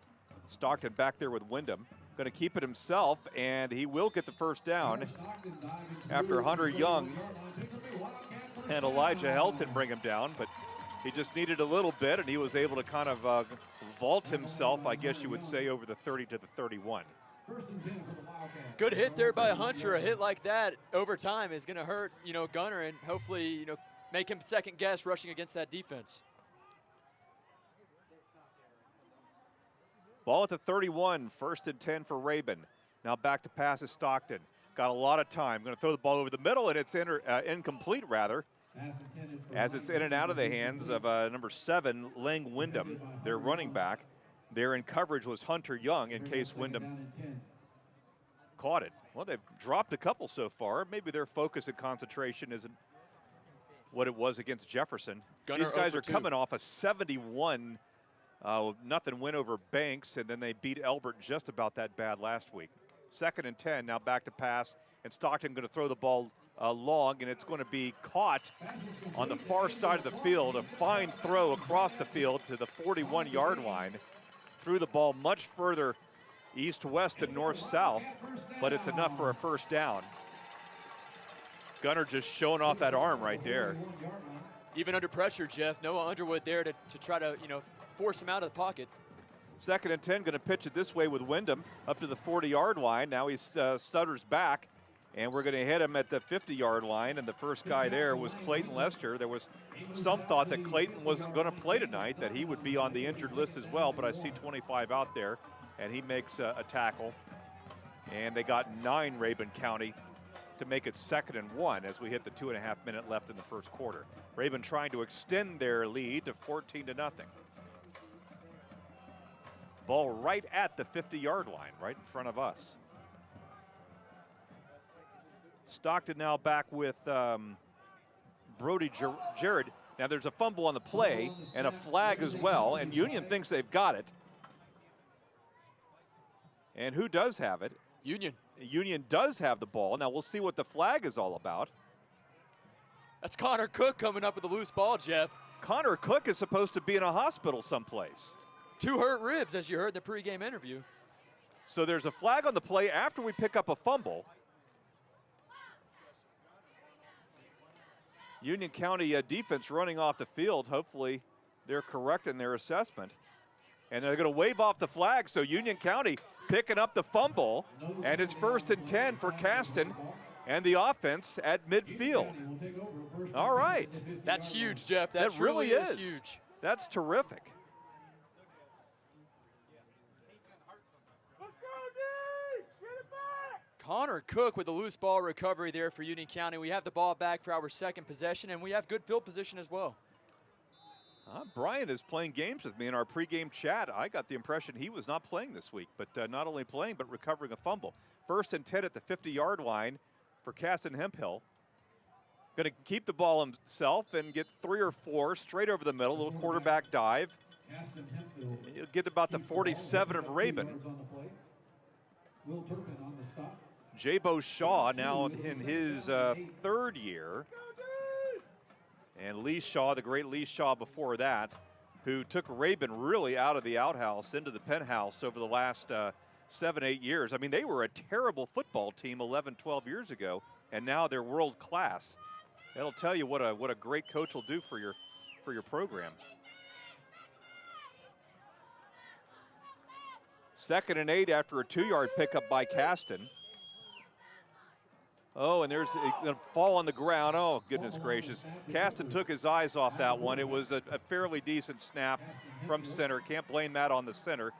Stockton back there with Wyndham. Going to keep it himself, and he will get the first down after Hunter Young and Elijah Helton bring him down, but he just needed a little bit, and he was able to kind of vault himself, I guess you would say, over the 30 to the 31. Good hit there by Hunter. A hit like that over time is going to hurt, Gunner, and hopefully, make him second guess rushing against that defense. Ball at the 31, 1st and 10 for Rabun. Now back to pass is Stockton. Got a lot of time. Going to throw the ball over the middle, and it's incomplete, rather, as it's in and out of the hands of number 7, Lang Wyndham, their running back. There in coverage was Hunter Young in case Wyndham caught it. Well, they've dropped a couple so far. Maybe their focus and concentration isn't what it was against Jefferson. Gunner These guys are 2. coming off a 71 nothing win over Banks, and then they beat Elbert just about that bad last week. 2nd and 10, now back to pass, and Stockton going to throw the ball long, and it's going to be caught on the far side of the field. A fine throw across the field to the 41-yard line. Threw the ball much further east-west and north-south, but it's enough for a first down. Gunner just showing off that arm right there. Even under pressure, Jeff, Noah Underwood there to try to, force him out of the pocket. 2nd and 10, going to pitch it this way with Wyndham up to the 40-yard line. Now he stutters back, and we're going to hit him at the 50-yard line, and the first guy there was Clayton Lester. There was some thought that Clayton wasn't going to play tonight, that he would be on the injured list as well, but I see 25 out there, and he makes a tackle. And they got 9, Rabun County, to make it 2nd and 1 as we hit the 2.5-minute left in the first quarter. Rabun trying to extend their lead to 14-0. Ball right at the 50-yard line, right in front of us. Stockton now back with Brody Jared. Now there's a fumble on the play and a flag as well, and Union thinks they've got it. And who does have it? Union. Union does have the ball. Now we'll see what the flag is all about. That's Connor Cook coming up with a loose ball, Jeff. Connor Cook is supposed to be in a hospital someplace. 2 hurt ribs, as you heard in the pregame interview. So there's a flag on the play after we pick up a fumble. Union County defense running off the field. Hopefully they're correct in their assessment. And they're going to wave off the flag, so Union County picking up the fumble, and it's 1st and 10 for Caston and the offense at midfield. All right. That's huge, Jeff. That really is is huge. That's terrific. Connor Cook with a loose ball recovery there for Union County. We have the ball back for our second possession, and we have good field position as well. Brian is playing games with me in our pregame chat. I got the impression he was not playing this week, but not only playing, but recovering a fumble. 1st and 10 at the 50-yard line for Caston Hemphill. Going to keep the ball himself and get 3 or 4 straight over the middle, a little quarterback dive. He'll get about the 47 of Rabun. Jabo Shaw now in his 3rd year. And Lee Shaw, the great Lee Shaw before that, who took Rabun really out of the outhouse into the penthouse over the last 7-8 years. I mean, they were a terrible football team 11, 12 years ago, and now they're world class. That'll tell you what a great coach will do for your program. 2nd and 8 after a 2-yard pickup by Caston. Oh, and there's a fall on the ground. Oh, goodness gracious. Caston took his eyes off that one. It was a fairly decent snap from center. Can't blame that on the center.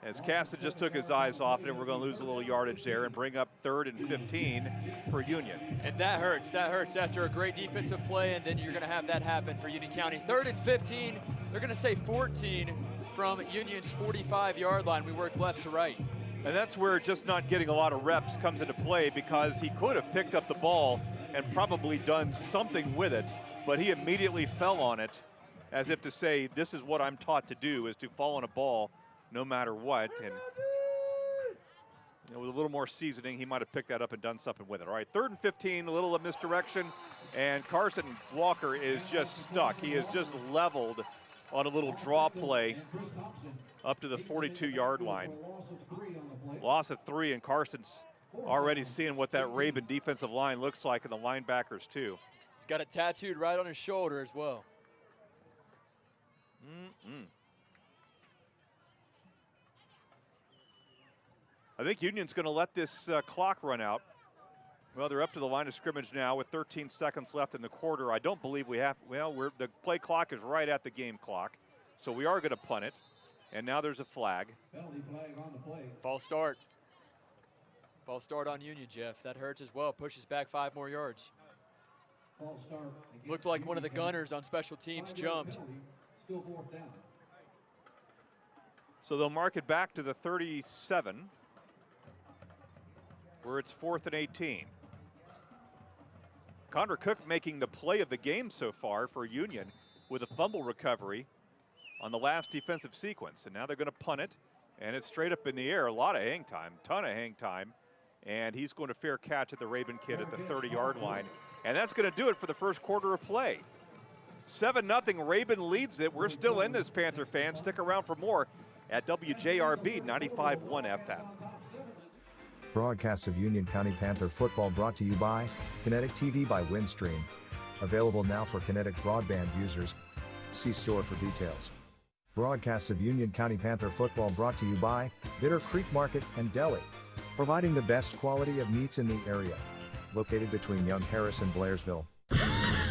As Caston just took his eyes off it, we're going to lose a little yardage there and bring up 3rd and 15 for Union. And that hurts. That hurts after a great defensive play, and then you're going to have that happen for Union County. 3rd and 15. They're going to say 14 from Union's 45-yard line. We work left to right. And that's where just not getting a lot of reps comes into play, because he could have picked up the ball and probably done something with it, but he immediately fell on it as if to say, this is what I'm taught to do, is to fall on a ball no matter what. And with a little more seasoning, he might have picked that up and done something with it. All right, 3rd and 15, a little of misdirection, and Carson Walker is just stuck. He is just leveled on a little draw play up to the 42-yard line. Loss of 3, and Carson's already seeing what that Rabun defensive line looks like, and the linebackers too. He's got it tattooed right on his shoulder as well. I think Union's going to let this clock run out. Well, they're up to the line of scrimmage now with 13 seconds left in the quarter. I don't believe we have, the play clock is right at the game clock, so we are going to punt it. And now there's a flag. Penalty flag on the play. False start. False start on Union, Jeff. That hurts as well. Pushes back 5 more yards. False start. Looked like one of the gunners on special teams jumped. Still 4th down. So they'll mark it back to the 37, where it's 4th and 18. Connor Cook making the play of the game so far for Union with a fumble recovery on the last defensive sequence. And now they're going to punt it, and it's straight up in the air. A lot of hang time, ton of hang time. And he's going to fair catch at the Rabun kid at the 30-yard line. And that's going to do it for the first quarter of play. 7-0, Rabun leads it. We're still in this, Panther fans. Stick around for more at WJRB 95.1 FM. Broadcasts of Union County Panther football brought to you by Kinetic TV by Windstream. Available now for Kinetic broadband users. See store for details. Broadcasts of Union County Panther football brought to you by Bitter Creek Market and Deli. Providing the best quality of meats in the area. Located between Young Harris and Blairsville.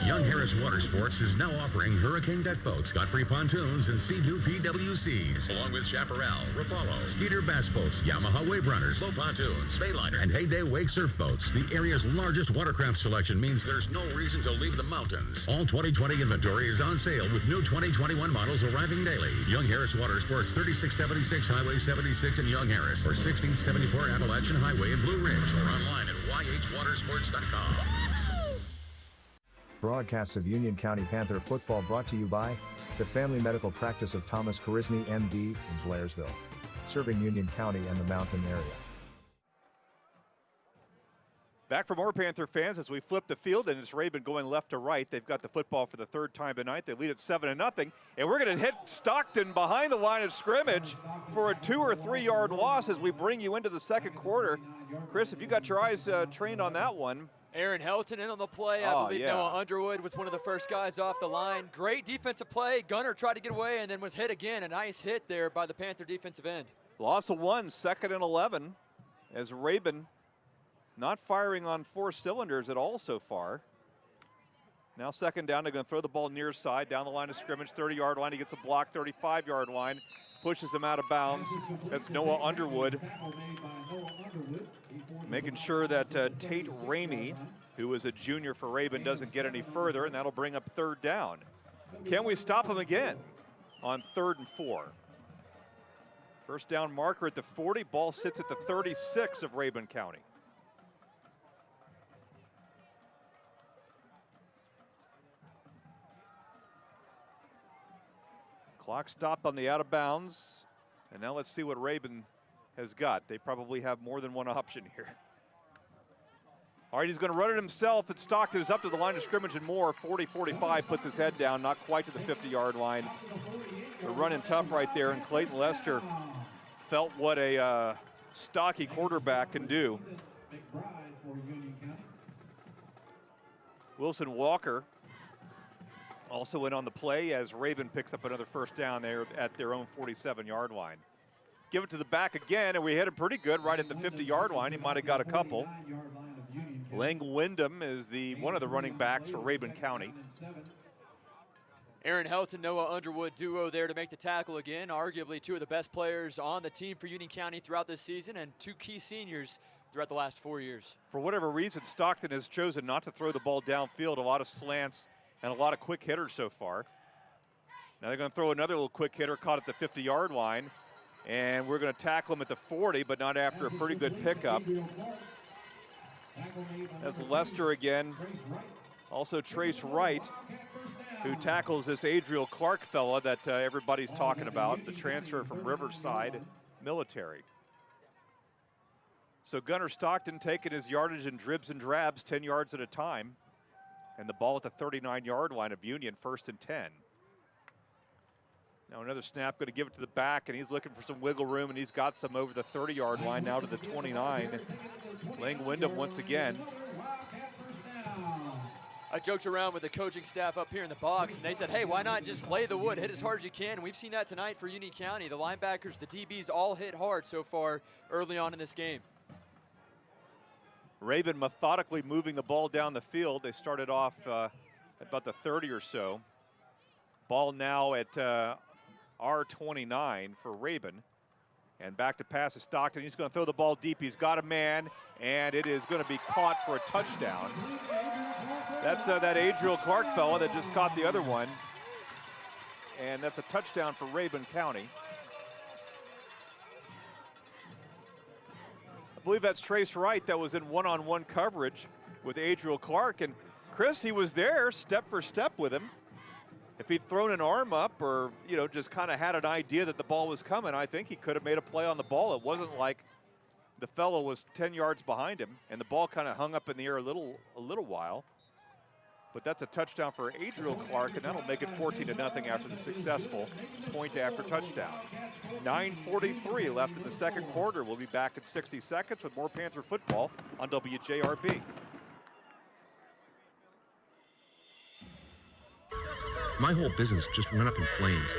Young Harris Water Sports is now offering Hurricane deck boats, Godfrey pontoons, and Sea-Doo PWCs, along with Chaparral, Rapallo, Skeeter bass boats, Yamaha wave runners, slow pontoons, Bayliner, and Heyday wake surf boats. The area's largest watercraft selection means there's no reason to leave the mountains. All 2020 inventory is on sale with new 2021 models arriving daily. Young Harris Water Sports, 3676 Highway 76 in Young Harris, or 1674 Appalachian Highway in Blue Ridge, or online at yhwatersports.com. Broadcasts of Union County Panther football brought to you by the Family Medical Practice of Thomas Charisny, MD, in Blairsville, serving Union County and the mountain area. Back for more Panther fans as we flip the field, and it's Rabun going left to right. They've got the football for the third time tonight. They lead at 7-0, and we're going to hit Stockton behind the line of scrimmage for a 2 or 3 yard loss as we bring you into the second quarter. Chris, if you got your eyes trained on that one. Aaron Helton in on the play. I believe Noah Underwood was one of the first guys off the line. Great defensive play. Gunner tried to get away and then was hit again. A nice hit there by the Panther defensive end. Loss of 1, 2nd and 11, as Rabun not firing on 4 cylinders at all so far. Now 2nd down, they're going to throw the ball near side, down the line of scrimmage, 30-yard line. He gets a block, 35-yard line, pushes him out of bounds. That's Noah Underwood, making sure that Tate Ramey, who is a junior for Rabun, doesn't get any further, and that'll bring up 3rd down. Can we stop him again on 3rd and 4? First down marker at the 40. Ball sits at the 36 of Rabun County. Clock stopped on the out of bounds. And now let's see what Rabun has got. They probably have more than one option here. All right, he's going to run it himself. It's Stockton is up to the line of scrimmage and more. 40-45, puts his head down, not quite to the 50-yard line. They're running tough right there, and Clayton Lester felt what a stocky quarterback can do. Wilson Walker also in on the play as Rabun picks up another first down there at their own 47-yard line. Give it to the back again, and we hit him pretty good right at the 50-yard line. He might have got a couple. Lang Wyndham is one of the running backs for Rabun County. Aaron Helton, Noah Underwood duo there to make the tackle again. Arguably 2 of the best players on the team for Union County throughout this season, and 2 key seniors throughout the last 4 years. For whatever reason, Stockton has chosen not to throw the ball downfield. A lot of slants and a lot of quick hitters so far. Now they're going to throw another little quick hitter caught at the 50-yard line, and we're going to tackle him at the 40, but not after a pretty good pickup. That's Lester again. Also Trace Wright, who tackles this Adriel Clark fella that everybody's talking about, the transfer from Riverside Military. So Gunnar Stockton taking his yardage in dribs and drabs, 10 yards at a time. And the ball at the 39-yard line of Union, 1st and 10. Now another snap, going to give it to the back, and he's looking for some wiggle room, and he's got some over the 30-yard line, now to the 29. Lang Wyndham once again. I joked around with the coaching staff up here in the box, and they said, hey, why not just lay the wood, hit as hard as you can? And we've seen that tonight for Union County. The linebackers, the DBs all hit hard so far early on in this game. Rabun methodically moving the ball down the field. They started off at about the 30 or so. Ball now at R29 for Rabun. And back to pass to Stockton. He's going to throw the ball deep. He's got a man, and it is going to be caught for a touchdown. That's that Adriel Clark fella that just caught the other one. And that's a touchdown for Rabun County. I believe that's Trace Wright that was in one-on-one coverage with Adriel Clark. And Chris, he was there step for step with him. If he'd thrown an arm up or, just kind of had an idea that the ball was coming, I think he could have made a play on the ball. It wasn't like the fellow was 10 yards behind him, and the ball kind of hung up in the air a little while. But that's a touchdown for Adriel Clark, and that'll make it 14-0 after the successful point after touchdown. 9:43 left in the second quarter. We'll be back in 60 seconds with more Panther football on WJRP. My whole business just went up in flames,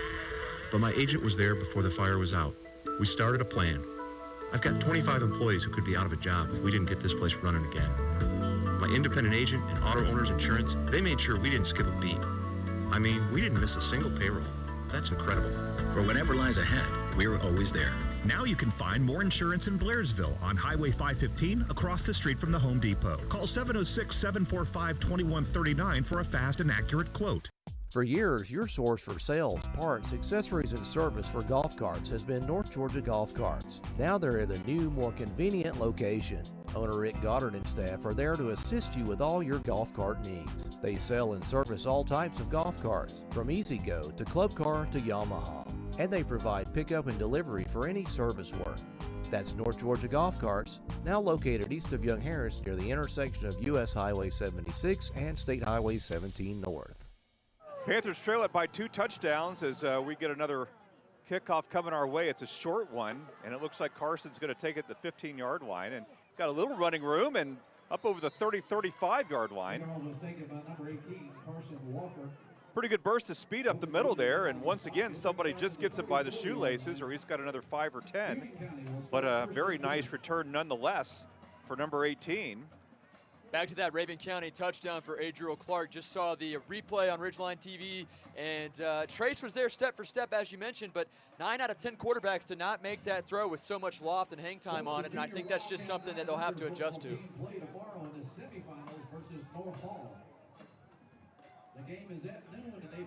but my agent was there before the fire was out. We started a plan. I've got 25 employees who could be out of a job if we didn't get this place running again. My independent agent and auto owner's insurance, they made sure we didn't skip a beat. I mean, we didn't miss a single payroll. That's incredible. For whatever lies ahead, we're always there. Now you can find more insurance in Blairsville on Highway 515 across the street from the Home Depot. Call 706-745-2139 for a fast and accurate quote. For years, your source for sales, parts, accessories, and service for golf carts has been North Georgia Golf Carts. Now they're at a new, more convenient location. Owner Rick Goddard and staff are there to assist you with all your golf cart needs. They sell and service all types of golf carts, from E-Z-Go to Club Car to Yamaha. And they provide pickup and delivery for any service work. That's North Georgia Golf Carts, now located east of Young Harris near the intersection of U.S. Highway 76 and State Highway 17 North. Panthers trail it by 2 touchdowns as we get another kickoff coming our way. It's a short one, and it looks like Carson's going to take it to the 15-yard line and got a little running room and up over the 35-yard line. Pretty good burst of speed up the middle there, and once again, somebody just gets him by the shoelaces, or he's got another 5 or 10. But a very nice return nonetheless for number 18. Back to that Rabun County touchdown for Adriel Clark. Just saw the replay on Ridgeline TV, and Trace was there step for step, as you mentioned, but 9 out of 10 quarterbacks did not make that throw with so much loft and hang time on it, and I think that's just something that they'll have to adjust to.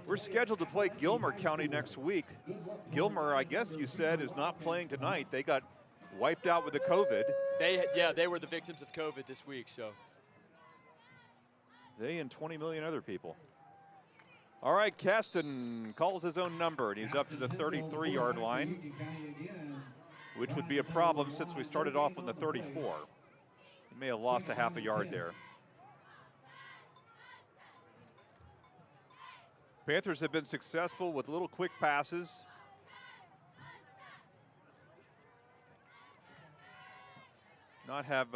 We're scheduled to play Gilmer County next week. Gilmer, I guess you said, is not playing tonight. They got wiped out with the COVID. They were the victims of COVID this week, so. They and 20 million other people. All right, Caston calls his own number, and he's up to the 33-yard line, which would be a problem since we started off on the 34. He may have lost a half a yard there. Panthers have been successful with little quick passes. Not have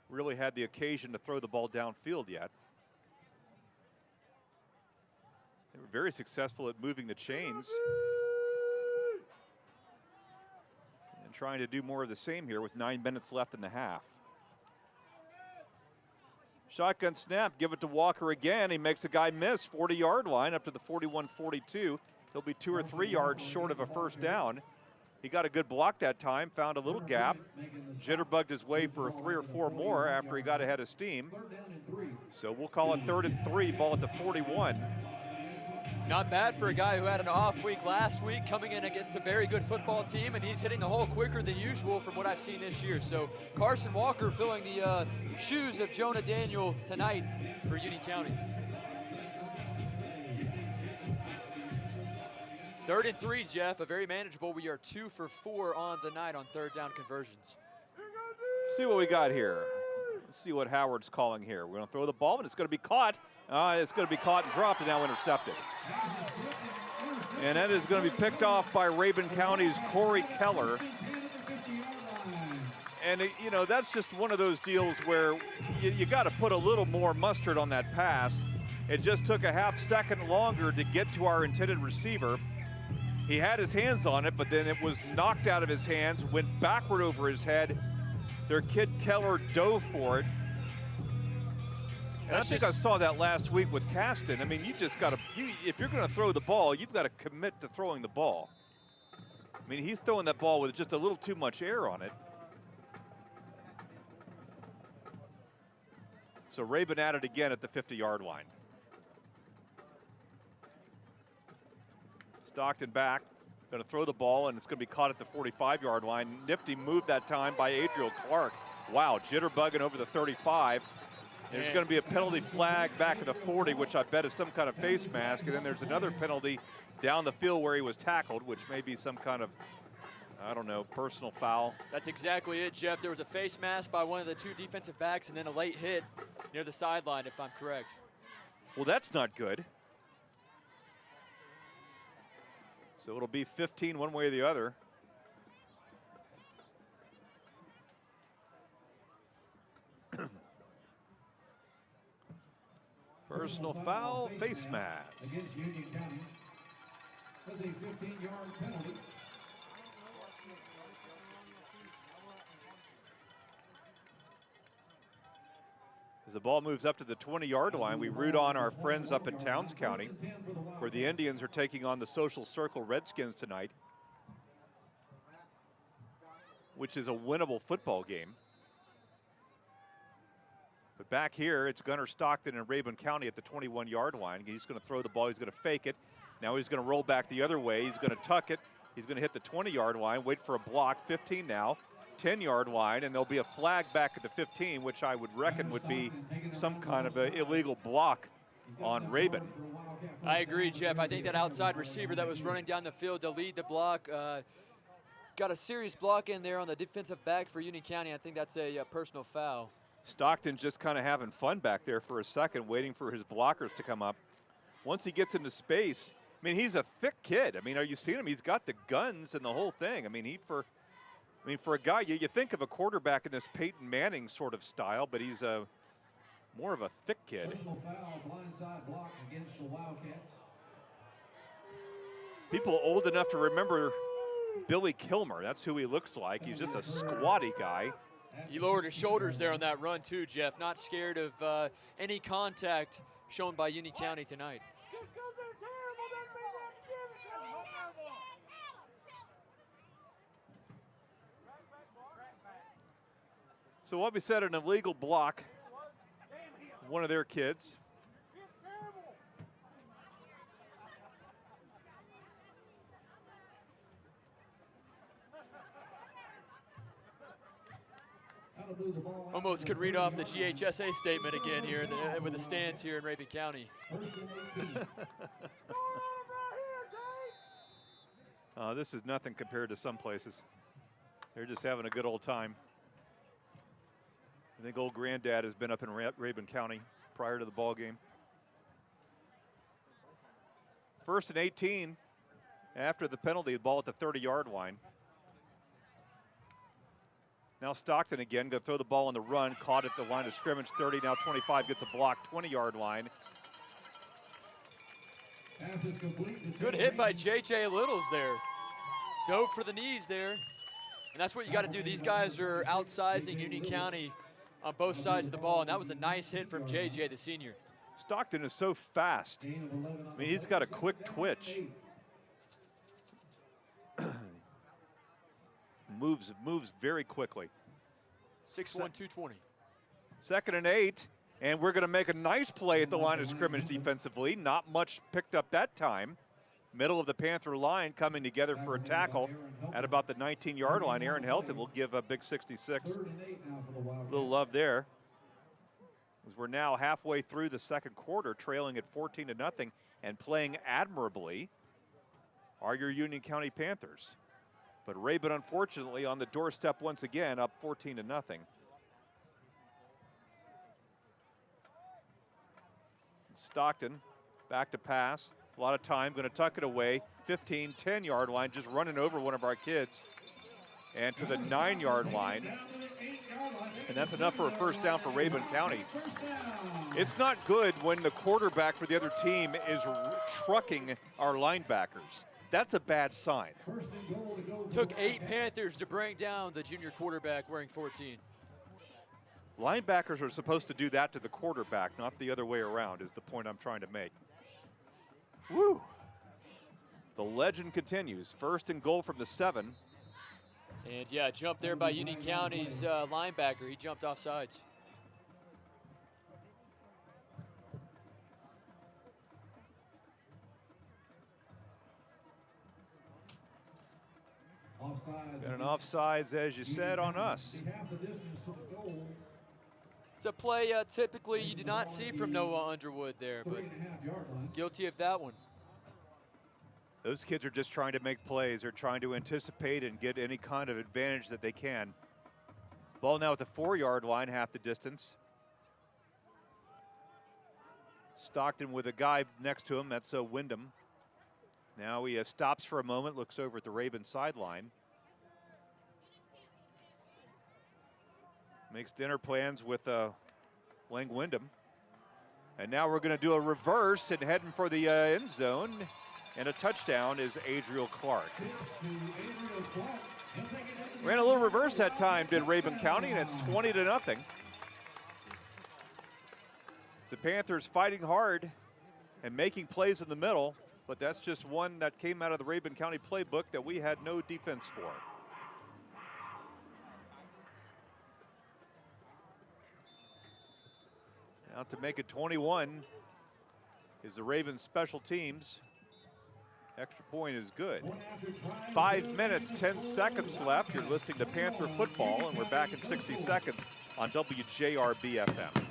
really had the occasion to throw the ball downfield yet. They were very successful at moving the chains. And trying to do more of the same here with 9 minutes left in the half. Shotgun snap, give it to Walker again. He makes a guy miss, 40-yard line up to the 41-42. He'll be 2 or 3 yards short of a first down. He got a good block that time, found a little gap, jitterbugged his way for 3 or 4 more after he got ahead of steam. So we'll call it 3rd and 3, ball at the 41. Not bad for a guy who had an off week last week, coming in against a very good football team, and he's hitting the hole quicker than usual from what I've seen this year. So Carson Walker filling the shoes of Jonah Daniel tonight for Union County. 3rd and 3, Jeff, a very manageable. We are 2 for 4 on the night on 3rd down conversions. Let's see what we got here. Let's see what Howard's calling here. We're going to throw the ball, and it's going to be caught. It's going to be caught and dropped and now intercepted. And that is going to be picked off by Rabun County's Corey Keller. And, you know, that's just one of those deals where you got to put a little more mustard on that pass. It just took a half second longer to get to our intended receiver. He had his hands on it, but then it was knocked out of his hands, went backward over his head. Their kid Keller dove for it. And I think I saw that last week with Caston. I mean, you just got to, if you're going to throw the ball, you've got to commit to throwing the ball. I mean, he's throwing that ball with just a little too much air on it. So Rabun at it again at the 50-yard line. Stockton back, going to throw the ball, and it's going to be caught at the 45-yard line. Nifty move that time by Adriel Clark. Wow, jitterbugging over the 35. There's going to be a penalty flag back at the 40, which I bet is some kind of face mask. And then there's another penalty down the field where he was tackled, which may be some kind of, I don't know, personal foul. That's exactly it, Jeff. There was a face mask by one of the 2 defensive backs and then a late hit near the sideline, if I'm correct. Well, that's not good. So it'll be 15 one way or the other. Personal foul, face mask. Against Union County. That's a 15-yard penalty. As the ball moves up to the 20-yard line, we root on our friends up in Towns County, where the Indians are taking on the Social Circle Redskins tonight, which is a winnable football game. But back here, it's Gunnar Stockton and Rabun County at the 21-yard line. He's going to throw the ball. He's going to fake it. Now he's going to roll back the other way. He's going to tuck it. He's going to hit the 20-yard line, wait for a block, 15 now, 10-yard line, and there'll be a flag back at the 15, which I would reckon would be some kind of an illegal block on Rabun. I agree, Jeff. I think that outside receiver that was running down the field to lead the block got a serious block in there on the defensive back for Union County. I think that's a personal foul. Stockton just kind of having fun back there for a second, waiting for his blockers to come up. Once he gets into space, I mean, he's a thick kid. I mean, are you seeing him? He's got the guns and the whole thing. I mean, for a guy, you think of a quarterback in this Peyton Manning sort of style, but he's more of a thick kid. Personal foul, blindside block against the Wildcats. People old enough to remember Billy Kilmer. That's who he looks like. He's just a squatty guy. He lowered his shoulders there on that run too, Jeff. Not scared of any contact shown by Union County tonight. So what we said, an illegal block, one of their kids. Almost could read off the GHSA statement again here with the stands here in Rabun County. This is nothing compared to some places. They're just having a good old time. I think old granddad has been up in Rabun County prior to the ball game. 1st and 18 after the penalty, the ball at the 30-yard line. Now Stockton again, going to throw the ball on the run, caught at the line of scrimmage, 30, now 25, gets a block, 20-yard line. Good hit by J.J. Littles there. Dove for the knees there. And that's what you got to do. These guys are outsizing Union County on both sides of the ball, and that was a nice hit from J.J., the senior. Stockton is so fast. I mean, he's got a quick twitch. moves very quickly. 6'1", 220. 2nd and 8, and we're going to make a nice play at the line of scrimmage defensively. Not much picked up that time. Middle of the Panther line coming together for a tackle at about the 19-yard line. Aaron Helton will give a big 66. A little love there. As we're now halfway through the second quarter, trailing at 14-0 and playing admirably are your Union County Panthers. But Rabun, unfortunately, on the doorstep once again, up 14-0. Stockton back to pass. A lot of time, going to tuck it away. 15, 10-yard line, just running over one of our kids. And to the 9-yard line. And that's enough for a first down for Rabun County. It's not good when the quarterback for the other team is trucking our linebackers. That's a bad sign. Took 8 Panthers to bring down the junior quarterback wearing 14. Linebackers are supposed to do that to the quarterback, not the other way around, is the point I'm trying to make. Woo! The legend continues. 1st and goal from the 7. And yeah, jump there by Union County's linebacker. He jumped off sides. Got an offsides, as you said, on us. It's a play typically you do not see from Noah Underwood there, but guilty of that one. Those kids are just trying to make plays. They're trying to anticipate and get any kind of advantage that they can. Ball now at the 4-yard line, half the distance. Stockton with a guy next to him, that's Wyndham. Now he stops for a moment, looks over at the Rabun sideline. Makes dinner plans with Lang Wyndham. And now we're going to do a reverse and heading for the end zone. And a touchdown is Adriel Clark. Ran a little reverse that time, did Rabun County, and it's 20-0. The Panthers fighting hard and making plays in the middle, but that's just one that came out of the Rabun County playbook that we had no defense for. Now to make it 21 is the Ravens special teams. Extra point is good. 5 minutes, 10 seconds left. You're listening to Panther Football, and we're back in 60 seconds on WJRB FM.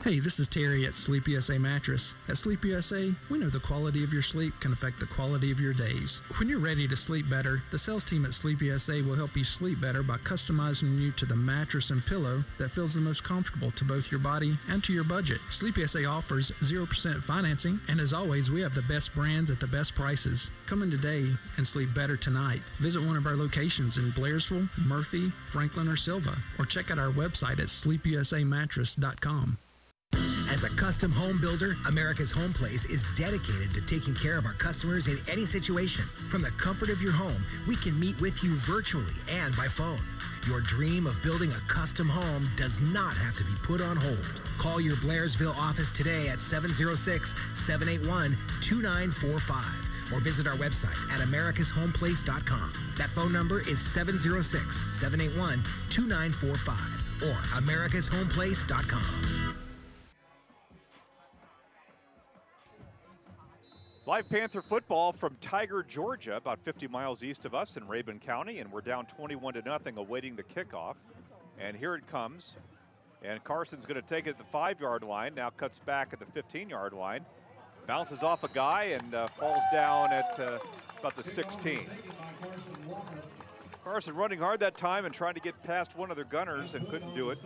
Hey, this is Terry at Sleep USA Mattress. At Sleep USA, we know the quality of your sleep can affect the quality of your days. When you're ready to sleep better, the sales team at Sleep USA will help you sleep better by customizing you to the mattress and pillow that feels the most comfortable to both your body and to your budget. Sleep USA offers 0% financing, and as always, we have the best brands at the best prices. Come in today and sleep better tonight. Visit one of our locations in Blairsville, Murphy, Franklin, or Silva, or check out our website at sleepusamattress.com. As a custom home builder, America's Home Place is dedicated to taking care of our customers in any situation. From the comfort of your home, we can meet with you virtually and by phone. Your dream of building a custom home does not have to be put on hold. Call your Blairsville office today at 706-781-2945 or visit our website at americashomeplace.com. That phone number is 706-781-2945 or americashomeplace.com. Live Panther football from Tiger, Georgia, about 50 miles east of us in Rabun County, and we're down 21-0 awaiting the kickoff. And here it comes. And Carson's going to take it at the 5-yard line, now cuts back at the 15-yard line. Bounces off a guy and falls down at about the 16. Carson running hard that time and trying to get past one of their gunners and couldn't do it.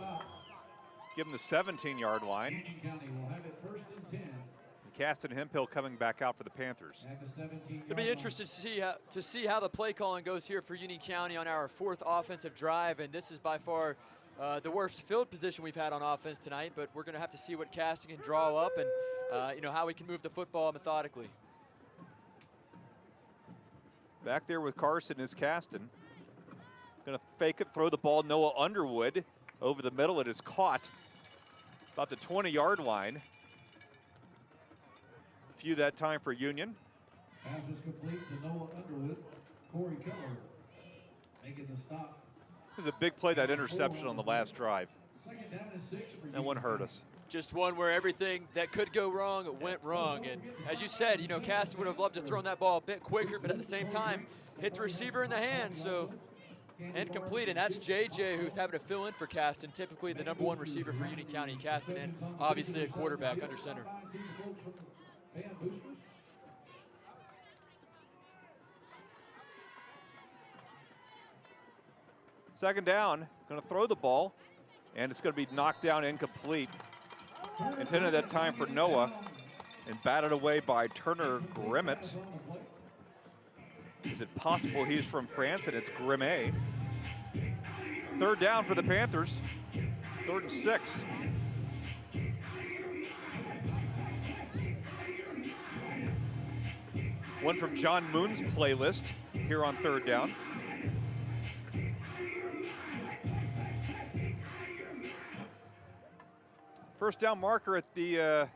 Give him the 17-yard line. Caston Hemphill coming back out for the Panthers. It'll be interesting to see how the play calling goes here for Union County on our 4th offensive drive, and this is by far the worst field position we've had on offense tonight, but we're going to have to see what Caston can draw up and how we can move the football methodically. Back there with Carson is Caston. Going to fake it, throw the ball. Noah Underwood over the middle. It is caught about the 20-yard line. Few that time for Union. Pass was complete to Noah Underwood. Corey Keller making the stop. It was a big play, that interception on the last drive. Second down and 6 for that one hurt us. Just one where everything that could go wrong went wrong. And as you said, Caston would have loved to throw that ball a bit quicker, but at the same time, hit the receiver in the hand. So incomplete, and that's JJ who's having to fill in for Caston, typically the #1 receiver for Union County. Caston and obviously a quarterback under center. Second down, going to throw the ball, and it's going to be knocked down incomplete. Intended that time for Noah, and batted away by Turner Grimmett. Is it possible he's from France and it's Grimet? Third down for the Panthers, 3rd and 6. One from John Moon's playlist here on 3rd down. First down marker at the,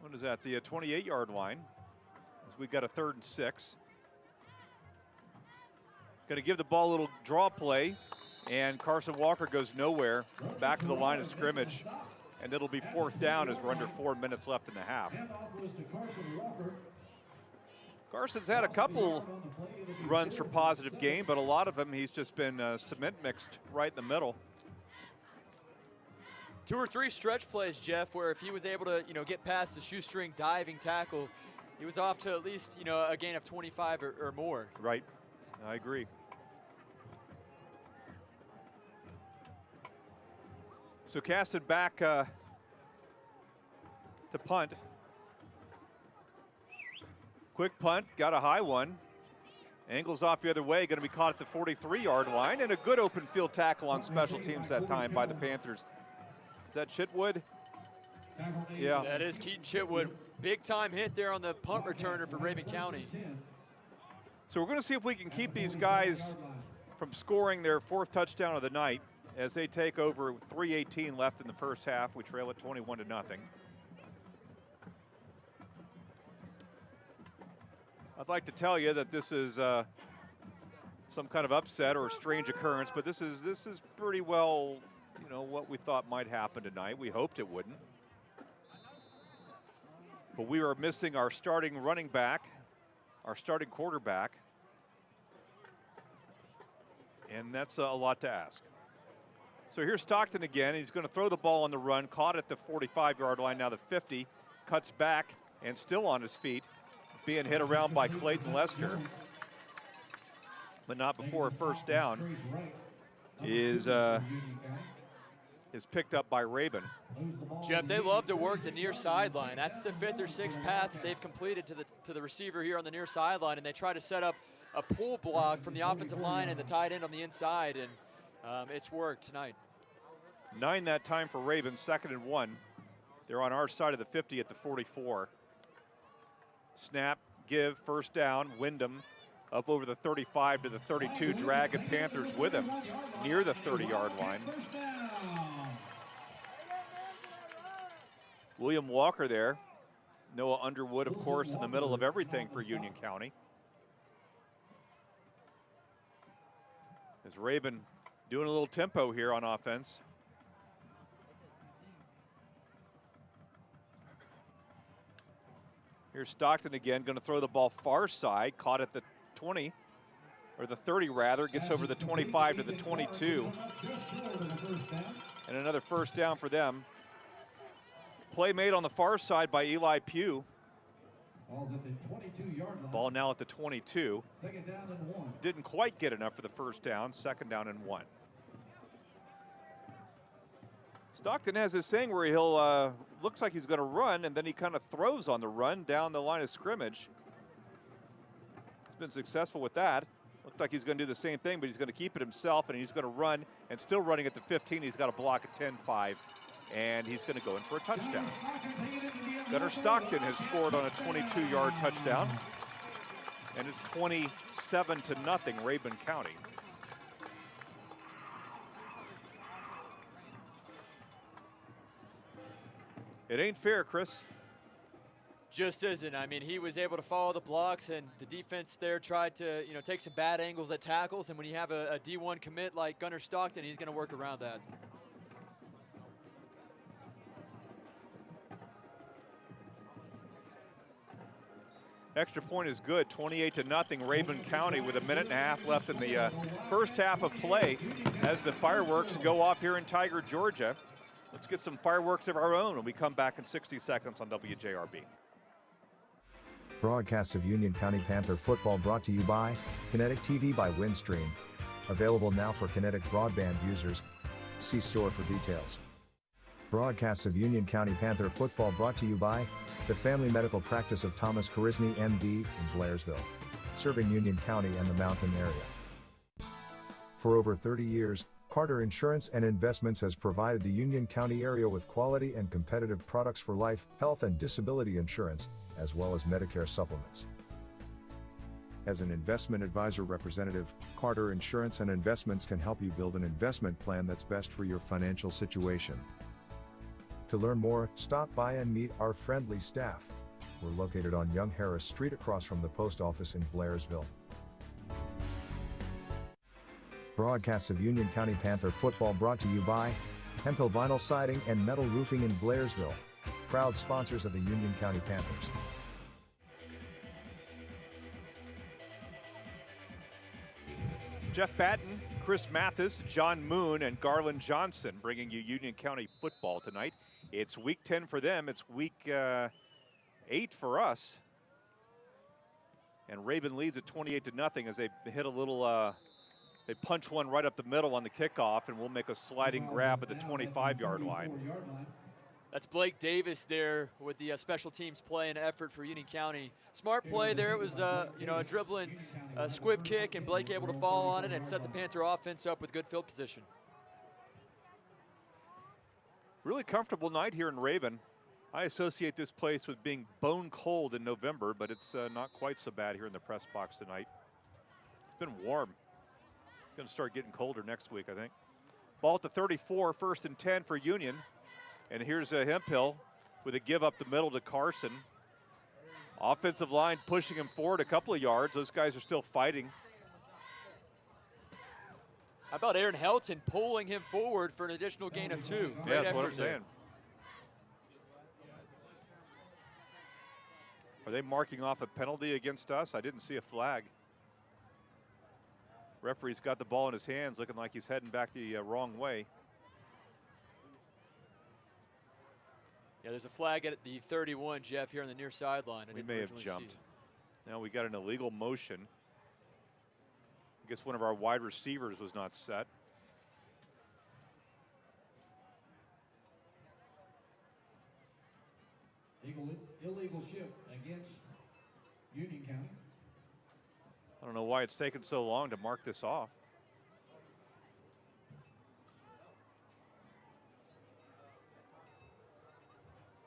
what is that, the 28-yard line, as we got a 3rd and 6. Going to give the ball a little draw play, and Carson Walker goes nowhere, back to the line of scrimmage, and it'll be 4th down as we're under 4 minutes left in the half. Carson's had a couple runs for positive gain, but a lot of them he's just been cement mixed right in the middle. 2 or 3 stretch plays, Jeff, where if he was able to, get past the shoestring diving tackle, he was off to at least, a gain of 25 or more. Right, I agree. So Caston back to punt. Quick punt, got a high one. Angles off the other way, going to be caught at the 43-yard line, and a good open field tackle on special teams that time by the Panthers. Is that Chitwood? Yeah. That is Keaton Chitwood. Big time hit there on the punt returner for Rabun County. So we're going to see if we can keep these guys from scoring their 4th touchdown of the night. as they take over 3:18 left in the first half. We trail at 21-0. I'd like to tell you that this is some kind of upset or a strange occurrence, but this is pretty well, what we thought might happen tonight. We hoped it wouldn't. But we are missing our starting running back, our starting quarterback, and that's a lot to ask. So here's Stockton again. He's going to throw the ball on the run, caught at the 45-yard line, now the 50, cuts back and still on his feet, being hit around by Clayton Lester, but not before a first down is picked up by Rabun. Jeff, they love to work the near sideline. That's the 5th or 6th pass that they've completed to the receiver here on the near sideline, and they try to set up a pull block from the offensive line and the tight end on the inside, and it's worked tonight. 9 that time for Rabun, 2nd and 1. They're on our side of the 50 at the 44. Snap, give, first down. Wyndham up over the 35 to the 32, dragging Panthers with him near the 30-yard line. William Walker there. Noah Underwood, of course, in the middle of everything for Union County. As Rabun doing a little tempo here on offense. Here's Stockton again, going to throw the ball far side, caught at the 20, or the 30 rather, gets over the 25 to the 22. And another first down for them. Play made on the far side by Eli Pugh. Ball now at the 22. Didn't quite get enough for the first down, 2nd down and 1. Stockton has this thing where he'll, looks like he's going to run, and then he kind of throws on the run down the line of scrimmage. He's been successful with that. Looks like he's going to do the same thing, but he's going to keep it himself, and he's going to run, and still running at the 15. He's got a block at 10-5, and he's going to go in for a touchdown. Gunnar Stockton has scored on a 22-yard touchdown, and it's 27-0 Rabun County. It ain't fair, Chris. Just isn't. I mean, he was able to follow the blocks, and the defense there tried to, take some bad angles at tackles. And when you have a D1 commit like Gunnar Stockton, he's going to work around that. Extra point is good, 28-0 Rabun County with a minute and a half left in the first half of play as the fireworks go off here in Tiger, Georgia. Let's get some fireworks of our own when we come back in 60 seconds on WJRB. Broadcasts of Union County Panther football brought to you by Kinetic TV by Windstream. Available now for Kinetic broadband users. See store for details. Broadcasts of Union County Panther football brought to you by the Family Medical Practice of Thomas Karisny, MD, in Blairsville, serving Union County and the mountain area. For over 30 years, Carter Insurance and Investments has provided the Union County area with quality and competitive products for life, health, and disability insurance, as well as Medicare supplements. As an investment advisor representative, Carter Insurance and Investments can help you build an investment plan that's best for your financial situation. To learn more, stop by and meet our friendly staff. We're located on Young Harris Street across from the post office in Blairsville. Broadcasts of Union County Panther football brought to you by Hemphill Vinyl Siding and Metal Roofing in Blairsville, proud sponsors of the Union County Panthers. Jeff Batten, Chris Mathis, John Moon, and Garland Johnson bringing you Union County football tonight. It's week 10 for them. It's week 8 for us. And Rabun leads at 28-0 as they hit a little, they punch one right up the middle on the kickoff, and we'll make a sliding grab at the 25-yard line. That's Blake Davis there with the special teams play and effort for Union County. Smart play there. It was a dribbling squib kick, and Blake able to fall on it and set the Panther offense up with good field position. Really comfortable night here in Rabun. I associate this place with being bone cold in November, but it's not quite so bad here in the press box tonight. It's been warm. It's going to start getting colder next week, I think. Ball at the 34, 1st and 10 for Union. And here's Hemphill with a give up the middle to Carson. Offensive line pushing him forward a couple of yards. Those guys are still fighting. How about Aaron Helton pulling him forward for an additional gain of 2? Yeah, that's what I'm saying. Are they marking off a penalty against us? I didn't see a flag. Referee's got the ball in his hands, looking like he's heading back the wrong way. Yeah, there's a flag at the 31, Jeff, here on the near sideline. We may have jumped. Now we got an illegal motion. I guess one of our wide receivers was not set. Illegal shift against Union County. I don't know why it's taken so long to mark this off.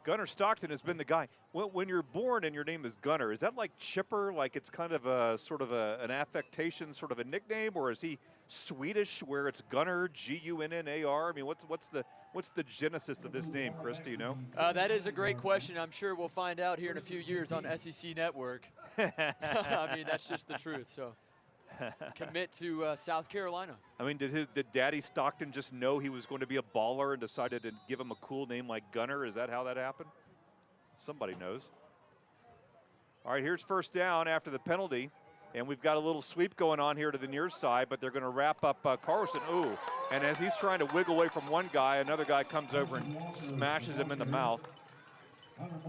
Gunnar Stockton has been the guy. When you're born and your name is Gunnar, is that like Chipper, like it's kind of a sort of an affectation, sort of a nickname, or is he Swedish where it's Gunnar, G-U-N-N-A-R? I mean, what's the genesis of this name, Chris? Do you know? That is a great question. I'm sure we'll find out here in a few years on SEC Network. I mean, that's just the truth. So commit to South Carolina. I mean, did Daddy Stockton just know he was going to be a baller and decided to give him a cool name like Gunnar? Is that how that happened? Somebody knows. All right, here's 1st down after the penalty. And we've got a little sweep going on here to the near side, but they're going to wrap up Carlson. Ooh, and as he's trying to wiggle away from one guy, another guy comes over and smashes him in the mouth.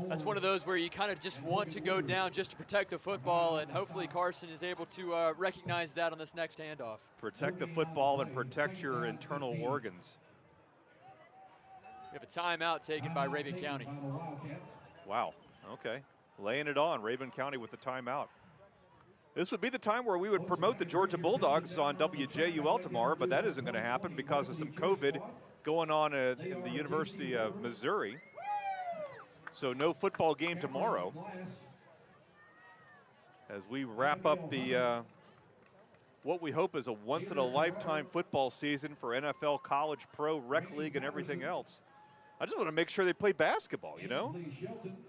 That's one of those where you kind of just want to go down just to protect the football, and hopefully Carson is able to recognize that on this next handoff. Protect the football and protect your internal organs. We have a timeout taken by Rabun County. Wow, okay. Laying it on, Rabun County with the timeout. This would be the time where we would promote the Georgia Bulldogs on WJUL tomorrow, but that isn't going to happen because of some COVID going on at the University of Missouri. So no football game tomorrow. As we wrap up the what we hope is a once-in-a-lifetime football season for NFL, college, pro, rec league, and everything else. I just want to make sure they play basketball, you know?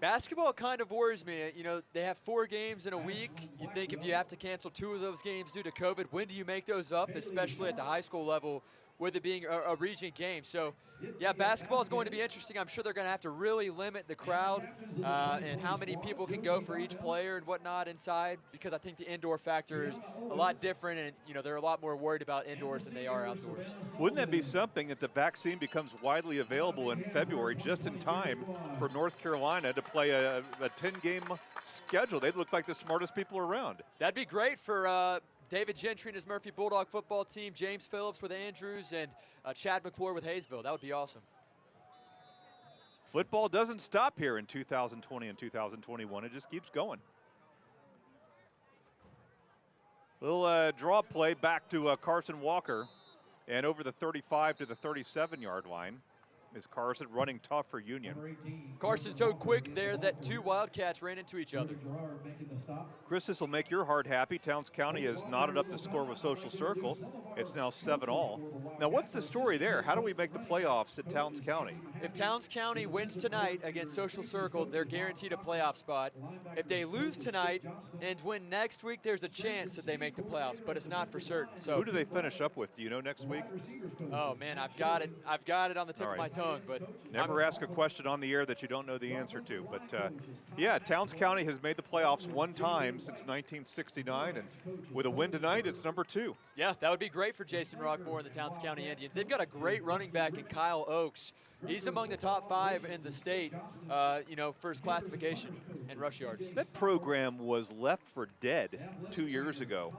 Basketball kind of worries me. You know, they have 4 games in a week. You think if you have to cancel 2 of those games due to COVID, when do you make those up, especially at the high school level, with it being a region game? So, yeah, basketball is going to be interesting. I'm sure they're going to have to really limit the crowd and how many people can go for each player and whatnot inside, because I think the indoor factor is a lot different, and, you know, they're a lot more worried about indoors than they are outdoors. Wouldn't that be something if the vaccine becomes widely available in February, just in time for North Carolina to play a 10-game schedule? They'd look like the smartest people around. That'd be great for David Gentry and his Murphy Bulldog football team, James Phillips with Andrews, and Chad McClure with Hayesville. That would be awesome. Football doesn't stop here in 2020 and 2021. It just keeps going. Little draw play back to Carson Walker, and over the 35 to the 37-yard line is Carson, running tough for Union. Carson so quick there that 2 Wildcats ran into each other. Chris, this will make your heart happy. Towns County has knotted up the score with Social Circle. It's now 7-all. Now, what's the story there? How do we make the playoffs at Towns County? If Towns County wins tonight against Social Circle, they're guaranteed a playoff spot. If they lose tonight and win next week, there's a chance that they make the playoffs, but it's not for certain. So who do they finish up with? Do you know next week? Oh man, I've got it on the tip of my tongue. But never ask a question on the air that you don't know the answer to. But yeah, Towns County has made the playoffs 1 time since 1969, and with a win tonight, it's number 2. Yeah, that would be great for Jason Rockmore and the Towns County Indians. They've got a great running back in Kyle Oakes. He's among the top 5 in the state, you know, for his classification and rush yards. That program was left for dead 2 years ago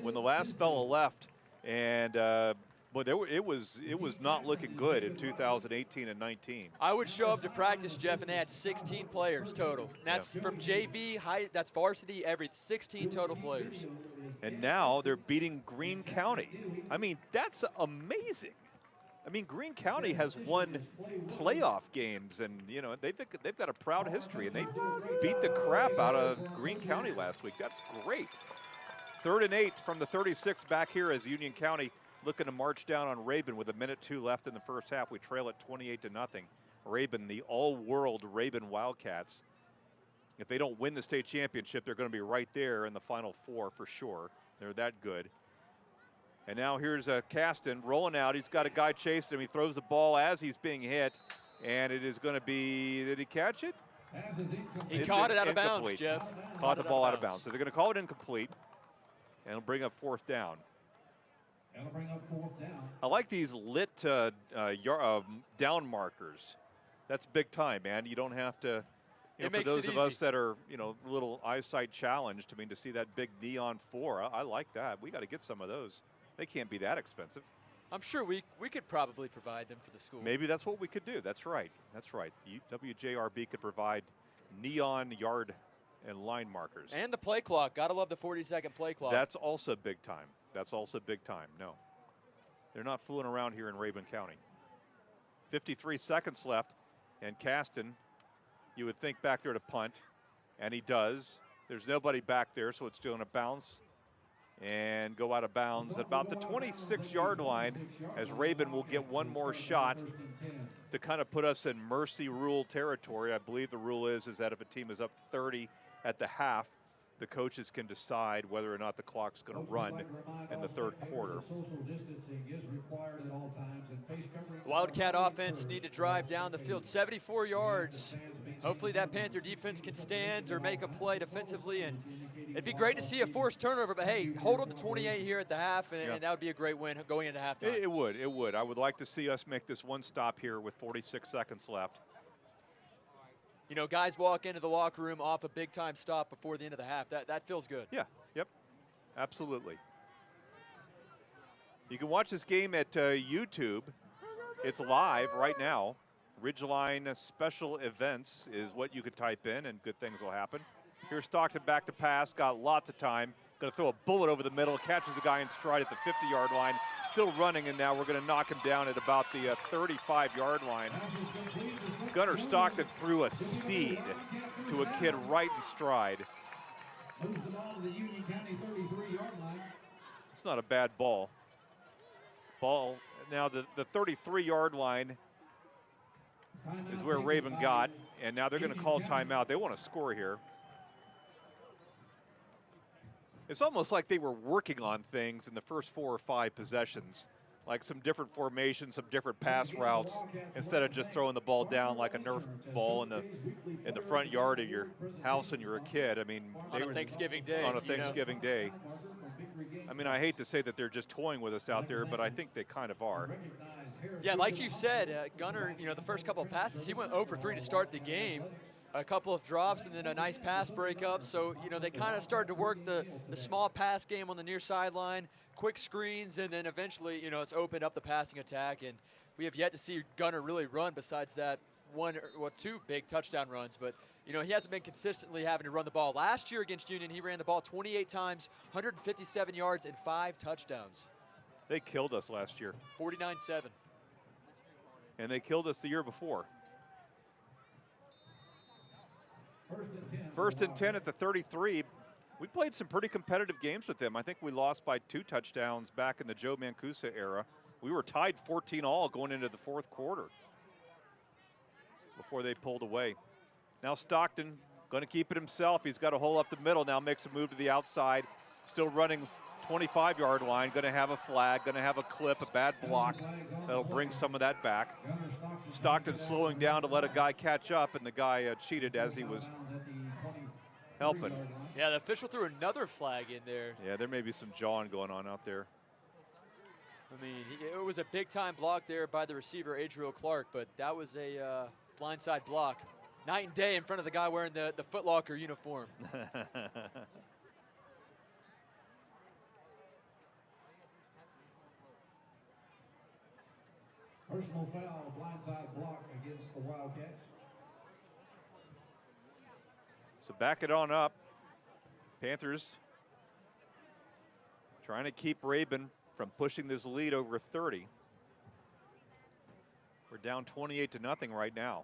when the last fellow left, and but it was not looking good in 2018 and 19. I would show up to practice, Jeff, and they had 16 players total. And that's from JV, that's varsity, 16 total players. And now they're beating Greene County. I mean, that's amazing. I mean, Greene County has won playoff games, and you know they've got a proud history, and they beat the crap out of Greene County last week. That's great. 3rd and 8 from the 36 back here as Union County looking to march down on Rabun with 1:02 left in the first half. We trail at 28-0. Rabun, the all-world Rabun Wildcats. If they don't win the state championship, they're going to be right there in the Final Four for sure. They're that good. And now here's Caston rolling out. He's got a guy chasing him. He throws the ball as he's being hit, and it is going to be, did he catch it? He caught it out of bounds, Jeff. Caught the ball out of bounds. So they're going to call it incomplete, and it'll bring up 4th down. That'll bring up 4th down. I like these lit down markers. That's big time, man. You don't have to, you know, for those of us that are, you know, a little eyesight challenged, I mean, to see that big neon 4, I like that. We got to get some of those. They can't be that expensive. I'm sure we could probably provide them for the school. Maybe that's what we could do. That's right. That's right. WJRB could provide neon yard and line markers. And the play clock. Gotta love the 40-second play clock. That's also big time. That's also big time. No. They're not fooling around here in Rabun County. 53 seconds left, and Caston, you would think back there to punt, and he does. There's nobody back there, so it's still going to bounce and go out of bounds at about the 26-yard line, as Rabun will get one more shot to kind of put us in mercy rule territory. I believe the rule is that if a team is up 30 at the half, the coaches can decide whether or not the clock's going to run in the 3rd quarter. The Wildcat offense need to drive down the field 74 yards. Hopefully that Panther defense can stand or make a play defensively, and it'd be great to see a forced turnover, but hey, hold on to 28 here at the half, and that would be a great win going into halftime. It would, it would. I would like to see us make this one stop here with 46 seconds left. You know, guys walk into the locker room off a big-time stop before the end of the half. That feels good. Yeah, yep, absolutely. You can watch this game at YouTube. It's live right now. Ridgeline special events is what you could type in, and good things will happen. Here's Stockton back to pass, got lots of time. Going to throw a bullet over the middle, catches the guy in stride at the 50-yard line. Still running, and now we're going to knock him down at about the 35-yard line. Gunnar Stockton threw a seed to a kid right in stride. It's not a bad ball. Now the 33-yard line is where Rabun got, and now they're going to call timeout. They want to score here. It's almost like they were working on things in the first 4 or 5 possessions, like some different formations, some different pass routes, instead of just throwing the ball down like a Nerf ball in the front yard of your house when you're a kid. I mean, on a Thanksgiving day. On a Thanksgiving day. I mean, I hate to say that they're just toying with us out there, but I think they kind of are. Yeah, like you said, Gunnar, you know, the first couple of passes, he went 0 for 3 to start the game. A couple of drops and then a nice pass breakup. So, you know, they kind of started to work the small pass game on the near sideline, quick screens, and then eventually, you know, it's opened up the passing attack. And we have yet to see Gunnar really run besides that 2 big touchdown runs. But, you know, he hasn't been consistently having to run the ball. Last year against Union, he ran the ball 28 times, 157 yards, and 5 touchdowns. They killed us last year. 49-7. And they killed us the year before. First and 10 at the 33. We played some pretty competitive games with them. I think we lost by 2 touchdowns back in the Joe Mancuso era. We were tied 14-all going into the 4th quarter before they pulled away. Now Stockton going to keep it himself. He's got a hole up the middle now, makes a move to the outside. Still running 25-yard line, going to have a flag, going to have a clip, a bad block. That'll bring some of that back. Stockton slowing down to let a guy catch up, and the guy cheated as he was helping. Yeah, the official threw another flag in there. Yeah, there may be some jawing going on out there. I mean, it was a big-time block there by the receiver, Adriel Clark, but that was a blindside block. Night and day in front of the guy wearing the Foot Locker uniform. Personal foul, blindside block against the Wildcats. So back it on up. Panthers trying to keep Rabun from pushing this lead over 30. We're down 28-0 right now.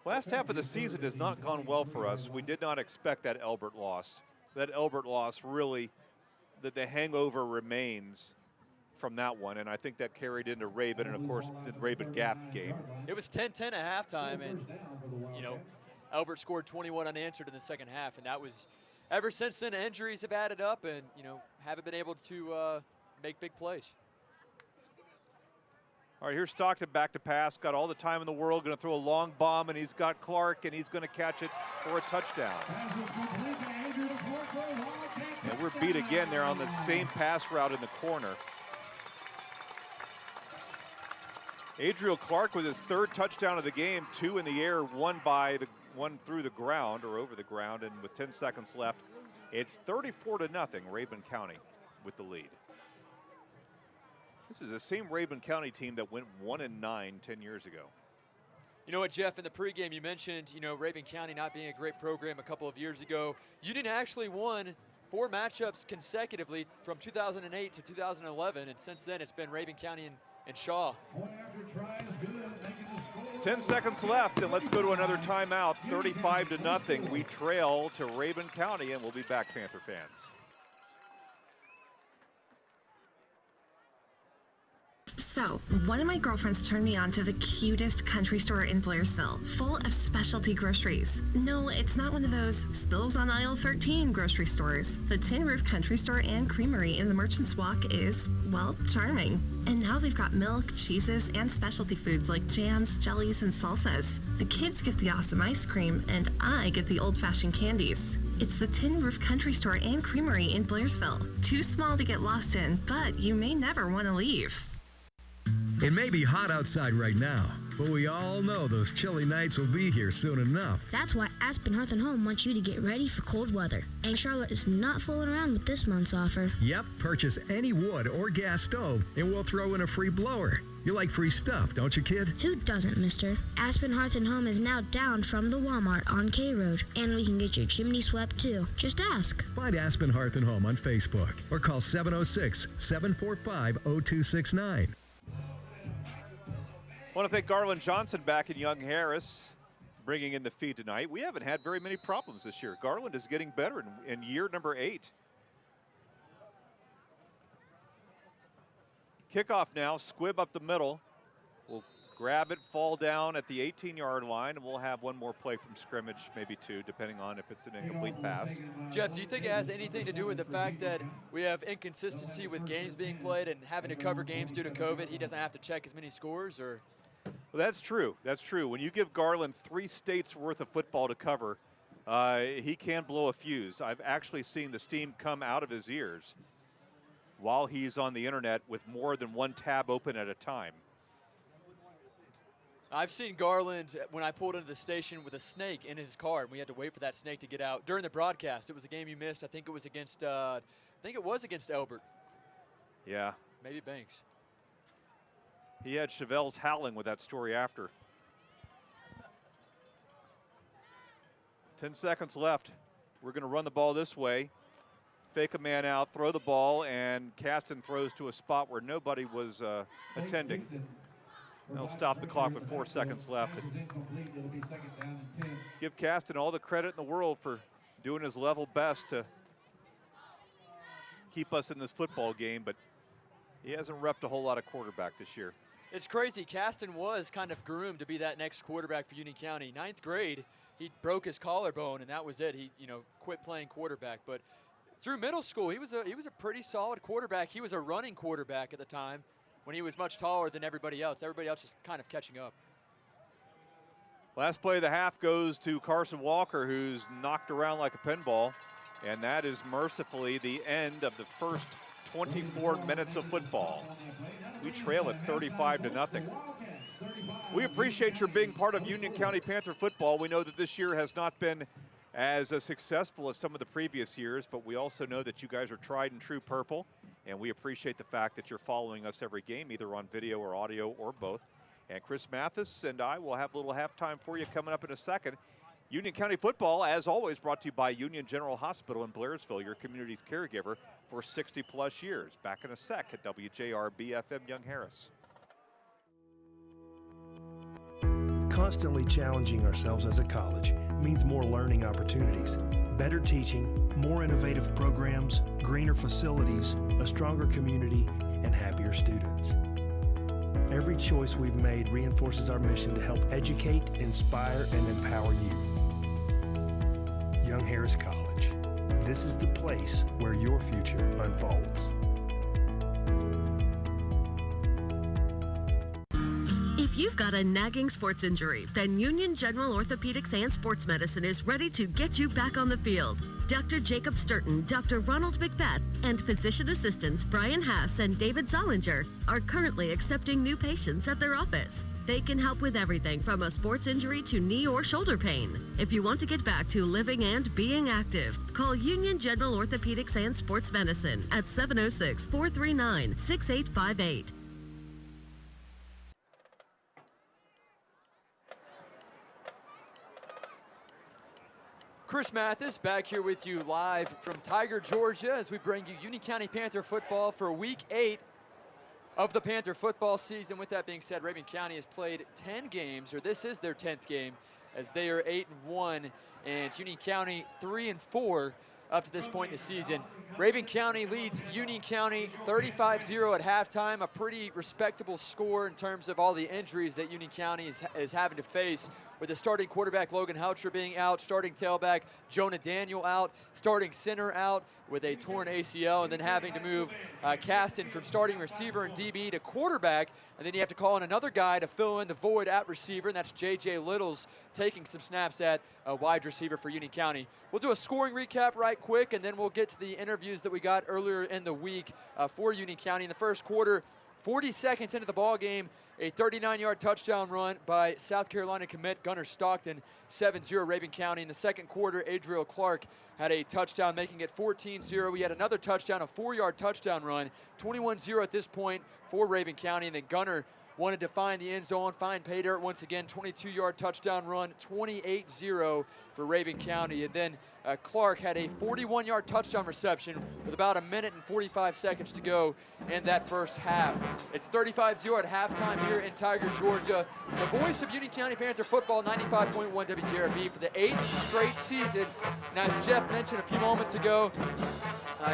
Last half of the season has not gone well for us. We did not expect that Elbert loss. that Elbert loss really, that the hangover remains from that one, and I think that carried into Rabun, and of course the Rabun Gap game. It was 10-10 at halftime, and Elbert scored 21 unanswered in the second half, and that was, ever since then, injuries have added up, and haven't been able to make big plays. All right, here's Stockton back to pass, got all the time in the world, going to throw a long bomb, and he's got Clark, and he's going to catch it for a touchdown. And we're beat again there on the same pass route in the corner. Adriel Clark with his third touchdown of the game, 2 in the air, one through the ground or over the ground, and with 10 seconds left, it's 34-0, Rabun County with the lead. This is the same Rabun County team that went 1-9 10 years ago. You know what, Jeff, in the pregame you mentioned, Rabun County not being a great program a couple of years ago. Union actually won 4 matchups consecutively from 2008 to 2011, and since then it's been Rabun County and Shaw. 10 seconds left, and let's go to another timeout. 35-0. We trail to Rabun County, and we'll be back, Panther fans. So, one of my girlfriends turned me on to the cutest country store in Blairsville, full of specialty groceries. No, it's not one of those spills on aisle 13 grocery stores. The Tin Roof Country Store and Creamery in the Merchants Walk is, well, charming. And now they've got milk, cheeses, and specialty foods like jams, jellies, and salsas. The kids get the awesome ice cream, and I get the old-fashioned candies. It's the Tin Roof Country Store and Creamery in Blairsville. Too small to get lost in, but you may never want to leave. It may be hot outside right now, but we all know those chilly nights will be here soon enough. That's why Aspen Hearth & Home wants you to get ready for cold weather. And Charlotte is not fooling around with this month's offer. Yep, purchase any wood or gas stove, and we'll throw in a free blower. You like free stuff, don't you, kid? Who doesn't, mister? Aspen Hearth & Home is now down from the Walmart on K Road, and we can get your chimney swept, too. Just ask. Find Aspen Hearth & Home on Facebook or call 706-745-0269. I want to thank Garland Johnson back in Young Harris, bringing in the feed tonight. We haven't had very many problems this year. Garland is getting better in year number 8. Kickoff now, squib up the middle. We'll grab it, fall down at the 18-yard line, and we'll have one more play from scrimmage, maybe 2, depending on if it's an incomplete pass. Jeff, do you think it has anything to do with the fact that we have inconsistency with games being played and having to cover games due to COVID? He doesn't have to check as many scores, or? Well, that's true. That's true. When you give Garland 3 states worth of football to cover, he can blow a fuse. I've actually seen the steam come out of his ears while he's on the internet with more than one tab open at a time. I've seen Garland when I pulled into the station with a snake in his car, and we had to wait for that snake to get out during the broadcast. It was a game you missed. I think it was against Elbert. Yeah. Maybe Banks. He had Chevelle's howling with that story after. 10 seconds left. We're going to run the ball this way. Fake a man out, throw the ball, and Caston throws to a spot where nobody was attending. They'll stop the clock with 4 seconds left. Give Caston all the credit in the world for doing his level best to keep us in this football game, but he hasn't repped a whole lot of quarterback this year. It's crazy. Caston was kind of groomed to be that next quarterback for Union County. 9th grade, he broke his collarbone, and that was it. He, quit playing quarterback. But through middle school, he was a pretty solid quarterback. He was a running quarterback at the time when he was much taller than everybody else. Everybody else just kind of catching up. Last play of the half goes to Carson Walker, who's knocked around like a pinball, and that is mercifully the end of the first 24 minutes of football. We trail at 35-0. We appreciate your being part of Union County Panther football. We know that this year has not been as successful as some of the previous years, but we also know that you guys are tried and true purple, and we appreciate the fact that you're following us every game, either on video or audio or both. And Chris Mathis and I will have a little halftime for you coming up in a second. Union County football, as always, brought to you by Union General Hospital in Blairsville, your community's caregiver for 60-plus years. Back in a sec at WJRB-FM Young Harris. Constantly challenging ourselves as a college means more learning opportunities. better teaching, more innovative programs, greener facilities, a stronger community, and happier students. Every choice we've made reinforces our mission to help educate, inspire, and empower you. Young Harris College. This is the place where your future unfolds. If you've got a nagging sports injury, then Union General Orthopedics and Sports Medicine is ready to get you back on the field. Dr. Jacob Sturton, Dr. Ronald McBeth, and physician assistants Brian Hass and David Zollinger are currently accepting new patients at their office. They can help with everything from a sports injury to knee or shoulder pain. If you want to get back to living and being active, call Union General Orthopedics and Sports Medicine at 706-439-6858. Chris Mathis back here with you live from Tiger, Georgia, as we bring you Union County Panther football for Week 8 of the Panther football season. With that being said, Rabun County has played 10 games, or this is their 10th game, as they are 8-1, and Union County 3-4 up to this point in the season. Rabun County leads Union County 35-0 at halftime, a pretty respectable score in terms of all the injuries that Union County is having to face, with the starting quarterback Logan Houcher being out, starting tailback Jonah Daniel out, starting center out with a torn ACL, and then having to move Caston from starting receiver and DB to quarterback, and then you have to call in another guy to fill in the void at receiver, and that's J.J. Littles taking some snaps at wide receiver for Union County. We'll do a scoring recap right quick, and then we'll get to the interviews that we got earlier in the week for Union County. In the first quarter, 40 seconds into the ball game, a 39-yard touchdown run by South Carolina commit Gunnar Stockton, 7-0 Rabun County. In the second quarter, Adriel Clark had a touchdown, making it 14-0. We had another touchdown, a 4-yard touchdown run, 21-0 at this point for Rabun County. And then Gunnar wanted to find the end zone, find pay dirt once again, 22-yard touchdown run, 28-0 for Rabun County. And then Clark had a 41-yard touchdown reception with about a minute and 45 seconds to go in that first half. It's 35-0 at halftime here in Tiger, Georgia. The voice of Union County Panther football, 95.1 WJRB for the 8th straight season. And as Jeff mentioned a few moments ago,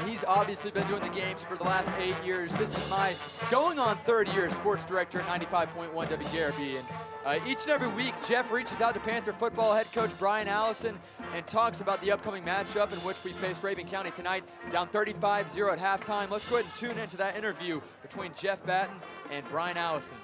he's obviously been doing the games for the last 8 years. This is my going on third year as sports director at 95.1 WJRB. And each and every week, Jeff reaches out to Panther football head coach Brian Allison and talks about the upcoming matchup in which we face Rabun County tonight, down 35-0 at halftime. Let's go ahead and tune into that interview between Jeff Batten and Brian Allison.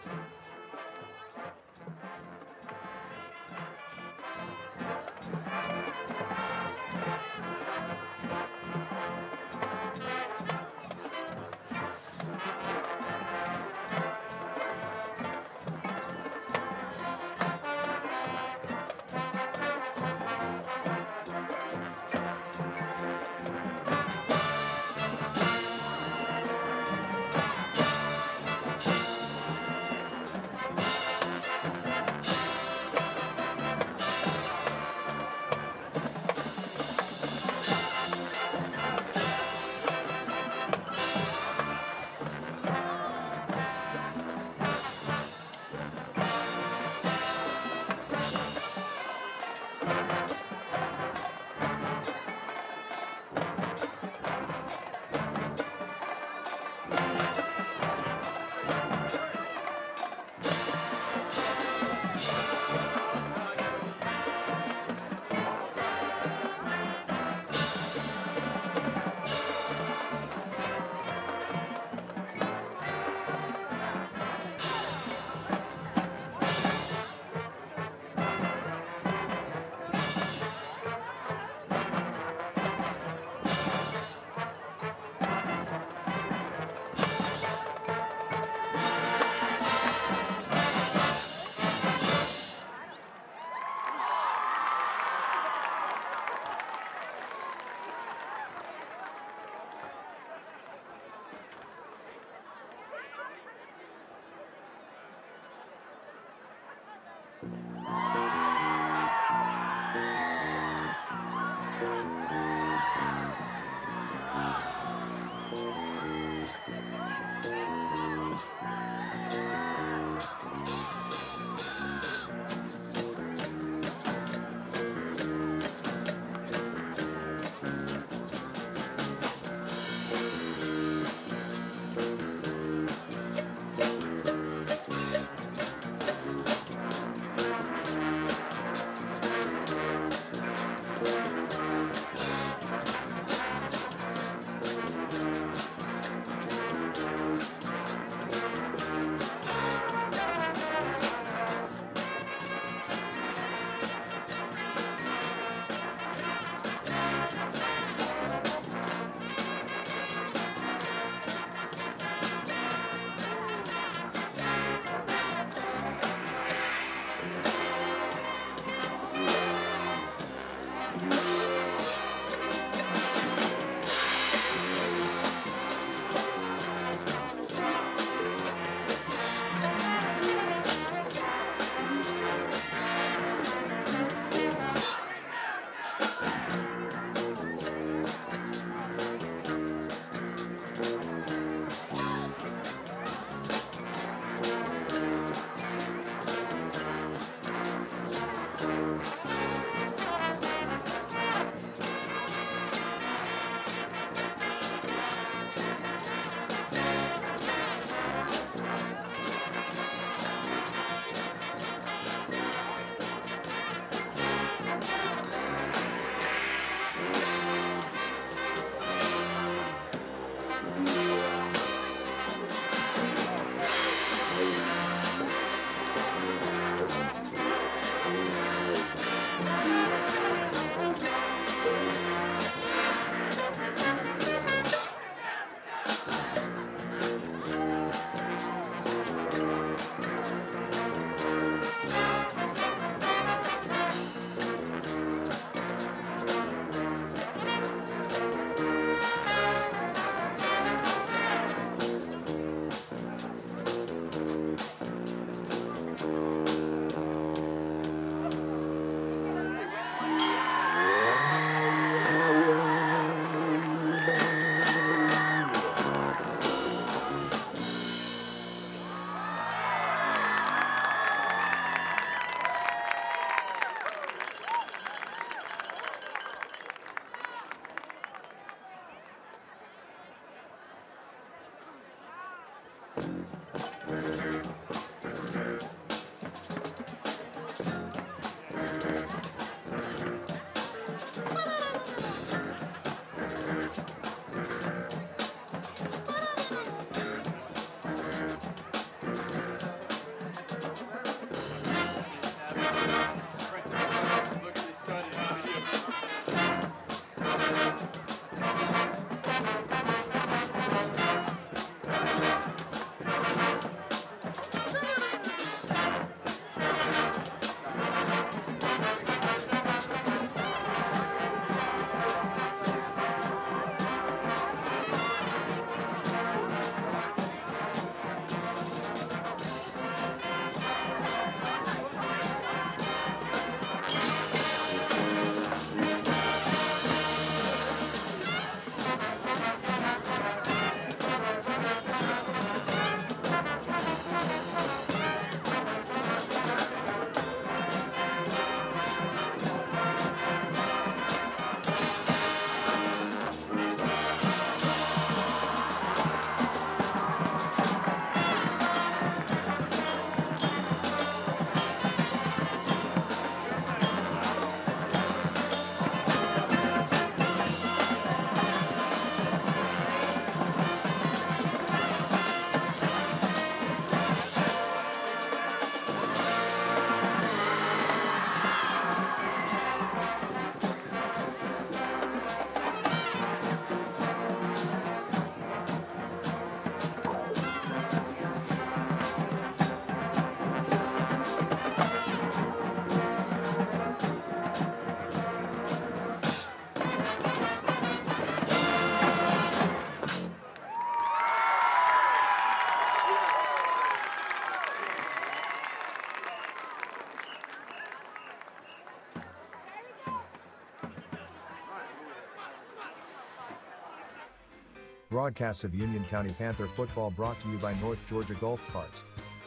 Broadcasts of Union County Panther football brought to you by North Georgia Golf Carts,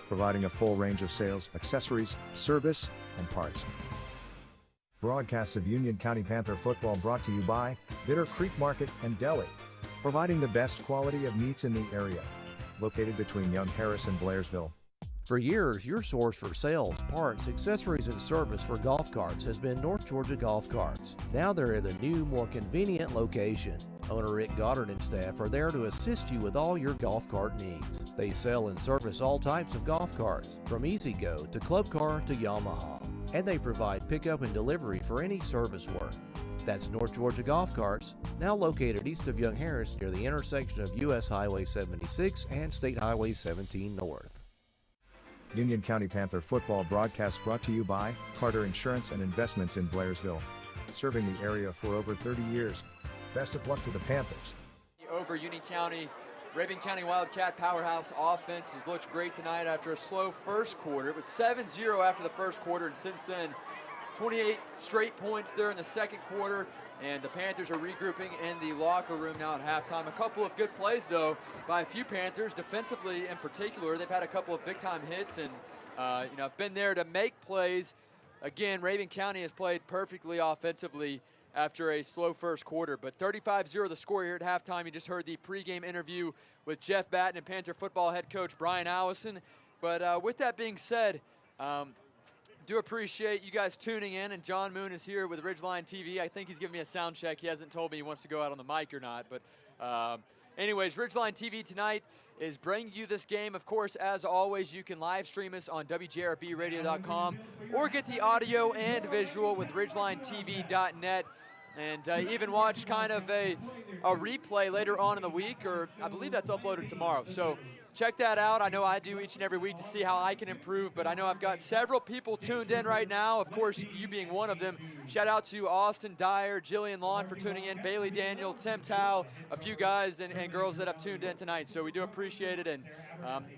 providing a full range of sales, accessories, service, and parts. Broadcasts of Union County Panther football brought to you by Bitter Creek Market and Deli, providing the best quality of meats in the area. Located between Young Harris and Blairsville. For years, your source for sales, parts, accessories, and service for golf carts has been North Georgia Golf Carts. Now they're at a new, more convenient location. Owner Rick Goddard and staff are there to assist you with all your golf cart needs. They sell and service all types of golf carts, from E-Z-Go to Club Car to Yamaha. And they provide pickup and delivery for any service work. That's North Georgia Golf Carts, now located east of Young Harris near the intersection of U.S. Highway 76 and State Highway 17 North. Union County Panther football broadcast brought to you by Carter Insurance and Investments in Blairsville. Serving the area for over 30 years. Best of luck to the Panthers. Over Union County, Rabun County Wildcat powerhouse offense has looked great tonight after a slow first quarter. It was 7-0 after the first quarter, and since then, 28 straight points there in the second quarter, and the Panthers are regrouping in the locker room now at halftime. A couple of good plays, though, by a few Panthers. Defensively, in particular, they've had a couple of big-time hits, and have been there to make plays. Again, Rabun County has played perfectly offensively after a slow first quarter, but 35-0 the score here at halftime. You just heard the pregame interview with Jeff Batten and Panther football head coach Brian Allison. But with that being said, do appreciate you guys tuning in, and John Moon is here with Ridgeline TV. I think he's giving me a sound check. He hasn't told me he wants to go out on the mic or not, but anyways, Ridgeline TV tonight is bringing you this game. Of course, as always, you can live stream us on WJRBradio.com or get the audio and visual with RidgelineTV.net, and even watch kind of a replay later on in the week, or I believe that's uploaded tomorrow. So check that out. I know I do each and every week to see how I can improve, but I know I've got several people tuned in right now, of course, you being one of them. Shout out to Austin Dyer, Jillian Lawn for tuning in, Bailey Daniel, Tim Tao, a few guys and girls that have tuned in tonight, so we do appreciate it, and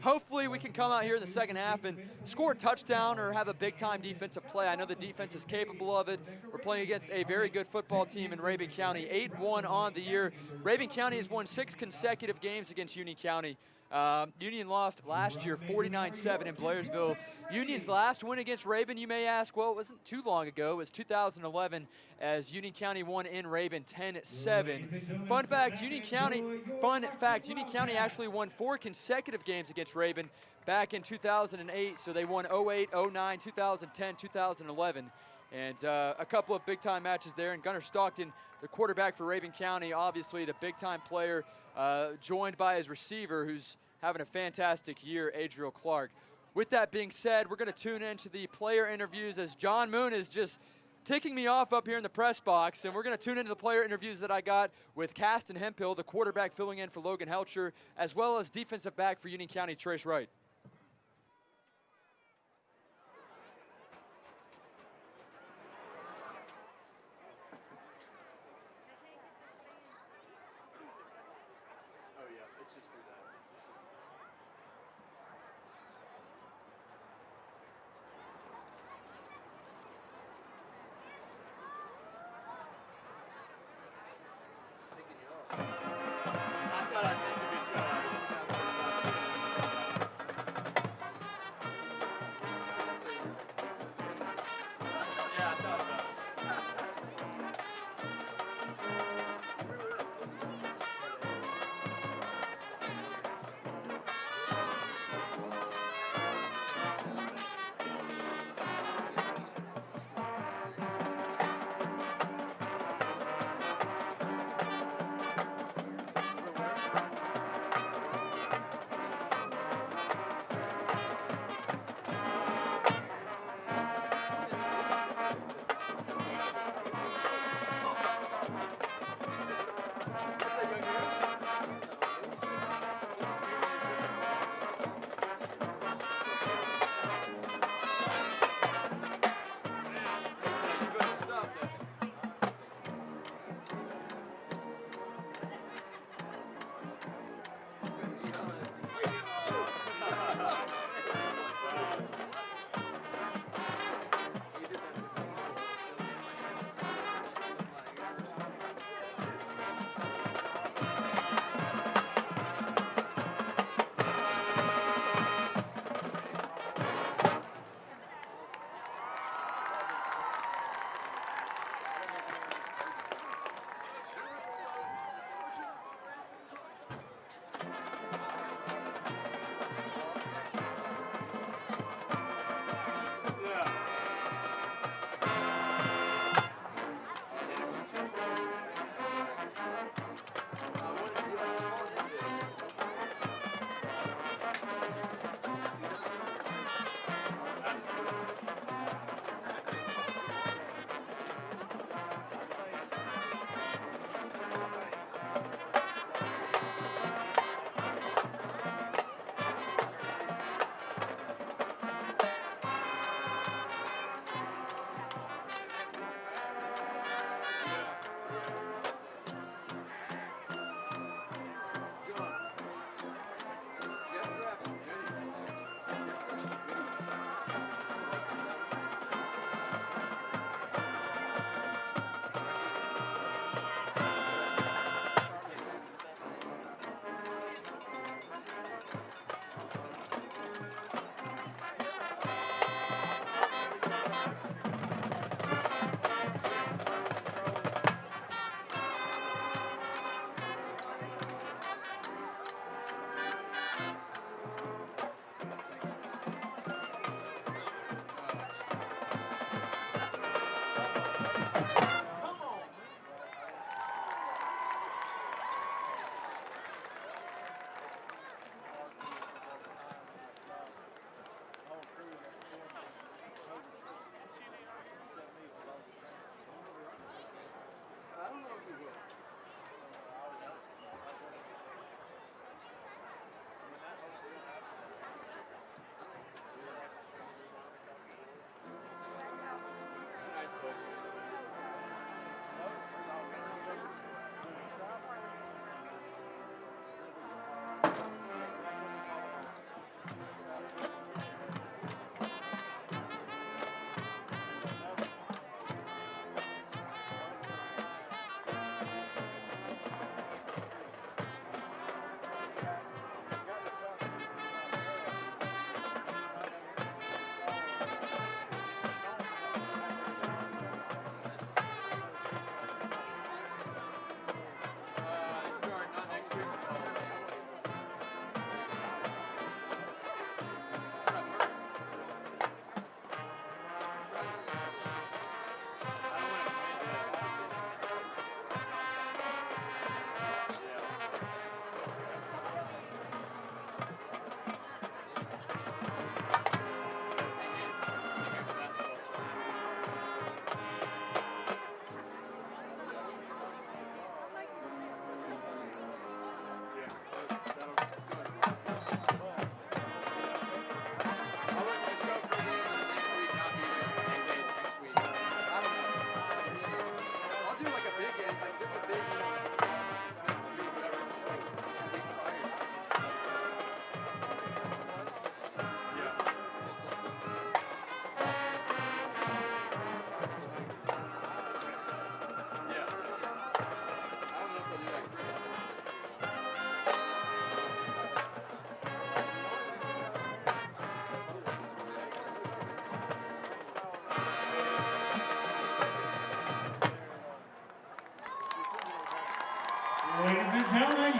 hopefully we can come out here in the second half and score a touchdown or have a big-time defensive play. I know the defense is capable of it. We're playing against a very good football team in Rabun County, 8-1 on the year. Rabun County has won 6 consecutive games against Union County. Union lost last year 49-7 in Blairsville. Union's last win against Rabun, you may ask, well, it wasn't too long ago. It was 2011 as Union County won in Rabun 10-7. Fun fact, Union County actually won 4 consecutive games against Rabun back in 2008. So they won 08, 09, 2010, 2011. And a couple of big-time matches there. And Gunnar Stockton, the quarterback for Rabun County, obviously the big-time player, joined by his receiver, who's having a fantastic year, Adriel Clark. With that being said, we're going to tune into the player interviews as John Moon is just ticking me off up here in the press box. And we're going to tune into the player interviews that I got with Caston Hemphill, the quarterback filling in for Logan Helcher, as well as defensive back for Union County, Trace Wright.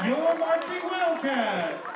your marching Wildcats.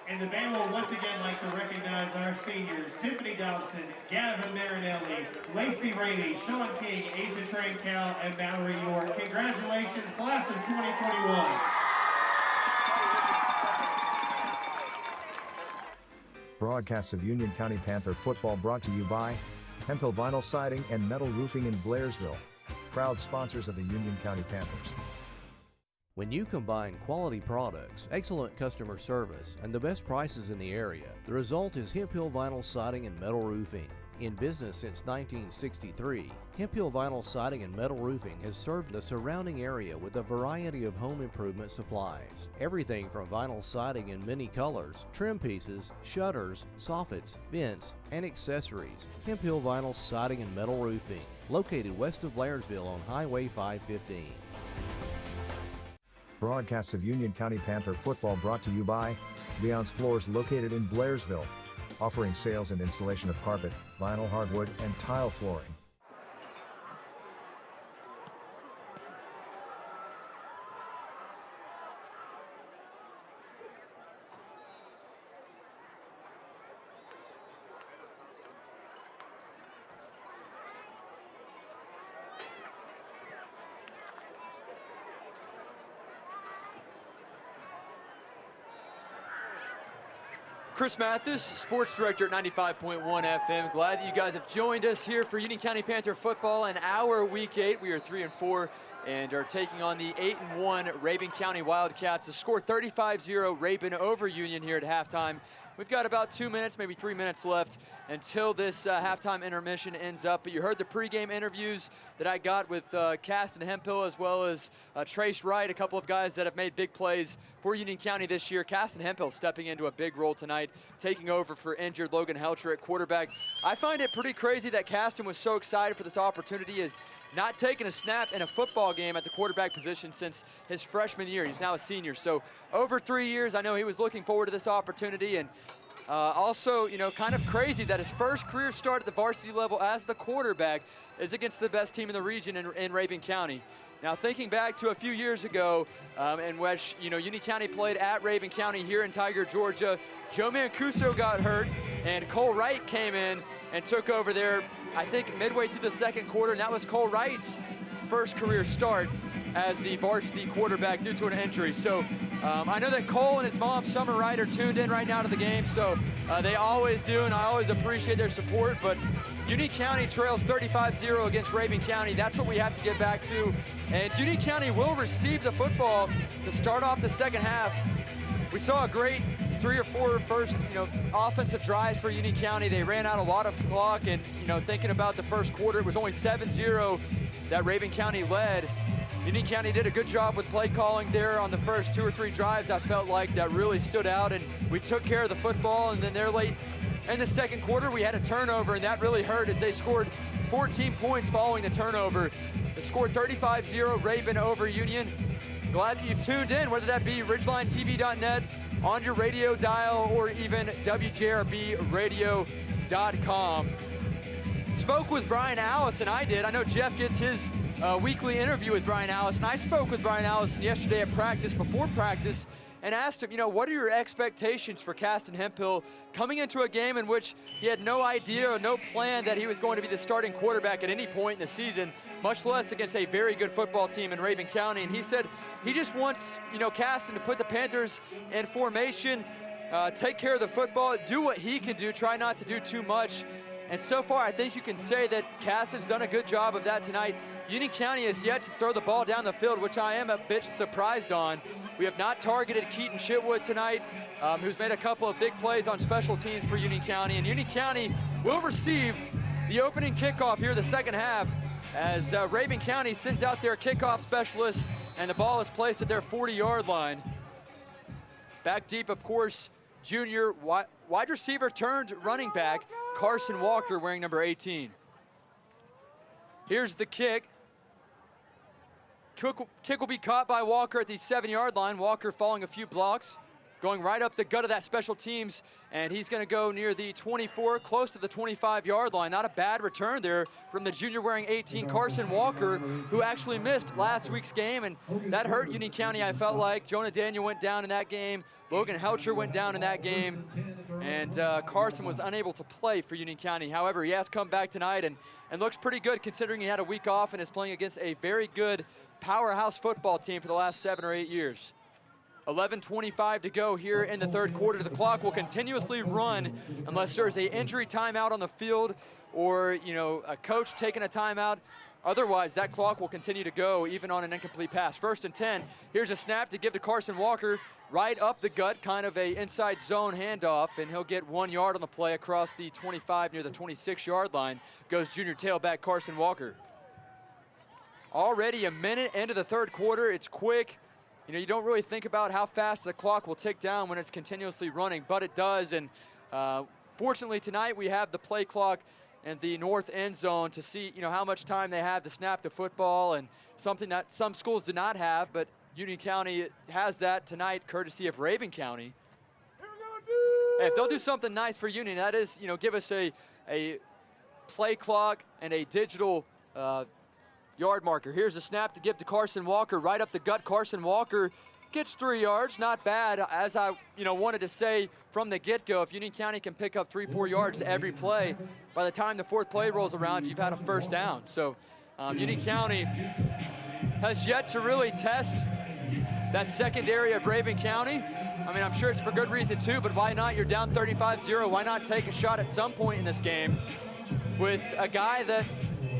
And the band will once again like to recognize our seniors, Tiffany Dobson, Gavin Marinelli, Lacey Raley, Sean King, Asia Trancal, and Mallory York. Congratulations, class of 2021. Broadcasts of Union County Panther football brought to you by Hemphill Vinyl Siding and Metal Roofing in Blairsville, proud sponsors of the Union County Panthers. When you combine quality products, excellent customer service, and the best prices in the area, the result is Hemphill Vinyl Siding and Metal Roofing. In business since 1963, Hemphill Vinyl Siding and Metal Roofing has served the surrounding area with a variety of home improvement supplies. Everything from vinyl siding in many colors, trim pieces, shutters, soffits, vents, and accessories. Hemphill Vinyl Siding and Metal Roofing, located west of Blairsville on Highway 515. Broadcasts of Union County Panther football brought to you by Leon's Floors, located in Blairsville, offering sales and installation of carpet, vinyl, hardwood, and tile flooring. Chris Mathis, Sports Director at 95.1 FM. Glad that you guys have joined us here for Union County Panther football in our Week 8. We are 3-4 and are taking on the 8-1 Rabun County Wildcats. The score 35-0 Rabun over Union here at halftime. We've got about 2 minutes, maybe 3 minutes left until this halftime intermission ends up. But you heard the pregame interviews that I got with Caston Hemphill as well as Trace Wright, a couple of guys that have made big plays for Union County this year. Caston Hemphill stepping into a big role tonight, taking over for injured Logan Helcher at quarterback. I find it pretty crazy that Caston was so excited for this opportunity, is not taking a snap in a football game at the quarterback position since his freshman year. He's now a senior. So over 3 years, I know he was looking forward to this opportunity. And also, you know, kind of crazy that his first career start at the varsity level as the quarterback is against the best team in the region in Rabun County. Now, thinking back to a few years ago in which, you know, Union County played at Rabun County here in Tiger, Georgia, Joe Mancuso got hurt, and Cole Wright came in and took over there, I think, midway through the second quarter, and that was Cole Wright's first career start as the varsity quarterback due to an injury. So I know that Cole and his mom, Summer Wright, are tuned in right now to the game, so they always do, and I always appreciate their support. But Union County trails 35-0 against Rabun County. That's what we have to get back to. And Union County will receive the football to start off the second half. We saw a great 3 or 4 first, offensive drives for Union County. They ran out a lot of clock, and, thinking about the first quarter, it was only 7-0 that Rabun County led. Union County did a good job with play calling there on the first 2 or 3 drives. I felt like that really stood out, and we took care of the football. And then there late in the second quarter, we had a turnover, and that really hurt as they scored 14 points following the turnover. They scored 35-0 Rabun over Union. Glad that you've tuned in, whether that be RidgelineTV.net, on your radio dial, or even WJRBradio.com. Spoke with Brian Allison. I did. I know Jeff gets his weekly interview with Brian Allison. I spoke with Brian Allison yesterday at practice, before practice, and asked him, what are your expectations for Caston Hemphill coming into a game in which he had no idea or no plan that he was going to be the starting quarterback at any point in the season, much less against a very good football team in Rabun County. And he said he just wants, Caston to put the Panthers in formation, take care of the football, do what he can do, try not to do too much. And so far, I think you can say that Caston's done a good job of that tonight. Union County has yet to throw the ball down the field, which I am a bit surprised on. We have not targeted Keaton Shitwood tonight, who's made a couple of big plays on special teams for Union County. And Union County will receive the opening kickoff here, the second half, as Rabun County sends out their kickoff specialists, and the ball is placed at their 40-yard line. Back deep, of course, junior wide receiver turned running back, Carson Walker, wearing number 18. Here's the kick. Kick will be caught by Walker at the 7-yard line. Walker following a few blocks, going right up the gut of that special teams, and he's going to go near the 24, close to the 25-yard line. Not a bad return there from the junior wearing 18, Carson Walker, who actually missed last week's game, and that hurt Union County, I felt like. Jonah Daniel went down in that game. Logan Helcher went down in that game, and Carson was unable to play for Union County. However, he has come back tonight and looks pretty good considering he had a week off and is playing against a very good powerhouse football team for the last 7 or 8 years. 11:25 to go here in the third quarter. The clock will continuously run unless there's an injury timeout on the field or, a coach taking a timeout. Otherwise, that clock will continue to go even on an incomplete pass. 1st and 10. Here's a snap to give to Carson Walker. Right up the gut, kind of a inside zone handoff, and he'll get 1 yard on the play across the 25 near the 26-yard line. Goes junior tailback Carson Walker. Already a minute into the third quarter. It's quick. You don't really think about how fast the clock will tick down when it's continuously running, but it does. And fortunately tonight we have the play clock in the north end zone to see, how much time they have to snap the football, and something that some schools do not have, but Union County has that tonight, courtesy of Rabun County. And if they'll do something nice for Union, that is, give us a play clock and a digital yard marker. Here's a snap to give to Carson Walker, right up the gut. Carson Walker gets 3 yards, not bad. As I, wanted to say from the get-go, if Union County can pick up 3-4 yards every play, by the time the fourth play rolls around, you've had a first down. So Union County has yet to really test that secondary of Rabun County. I mean, I'm sure it's for good reason too, but why not? You're down 35-0. Why not take a shot at some point in this game with a guy that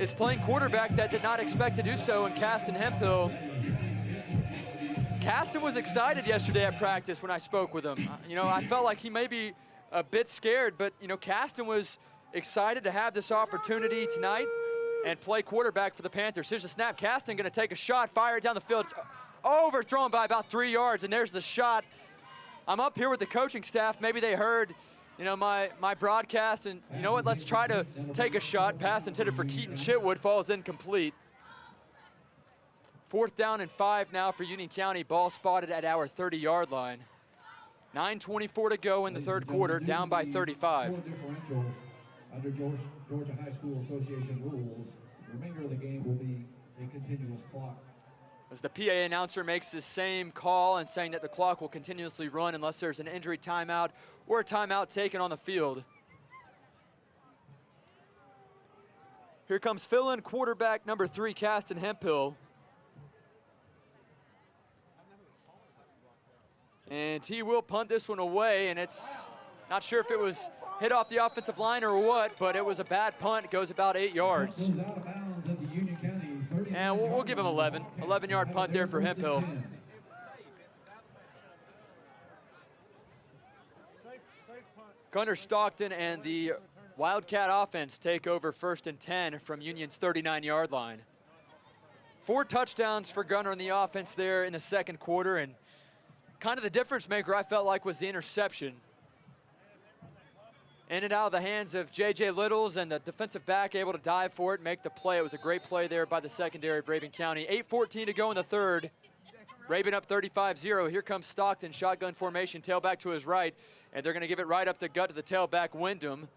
is playing quarterback that did not expect to do so in Caston Hemphill. Caston was excited yesterday at practice when I spoke with him. I felt like he may be a bit scared, but, Caston was excited to have this opportunity tonight and play quarterback for the Panthers. Here's a snap. Caston going to take a shot, fire it down the field. It's overthrown by about 3 yards, and there's the shot. I'm up here with the coaching staff. Maybe they heard, my broadcast, and you know what? Let's try to take a shot. Pass intended for Keaton Chitwood falls incomplete. 4th down and 5 now for Union County. Ball spotted at our 30-yard line. 9:24 to go in the third quarter, down by 35. Under Georgia High School Association rules, the remainder of the game will be a continuous clock. As the PA announcer makes the same call and saying that the clock will continuously run unless there's an injury timeout or a timeout taken on the field. Here comes fill-in quarterback number 3, Caston Hemphill. And he will punt this one away, and it's not sure if it was hit off the offensive line or what, but it was a bad punt. It goes about 8 yards. And we'll give him 11. 11-yard punt there for Hemphill. Gunnar Stockton and the Wildcat offense take over 1st and 10 from Union's 39-yard line. 4 touchdowns for Gunnar in the offense there in the second quarter, and kind of the difference maker I felt like was the interception. In and out of the hands of J.J. Littles, and the defensive back able to dive for it, make the play. It was a great play there by the secondary of Rabun County. 8:14 to go in the third. Rabun up 35-0. Here comes Stockton, shotgun formation, tailback to his right, and they're going to give it right up the gut to the tailback, Wyndham.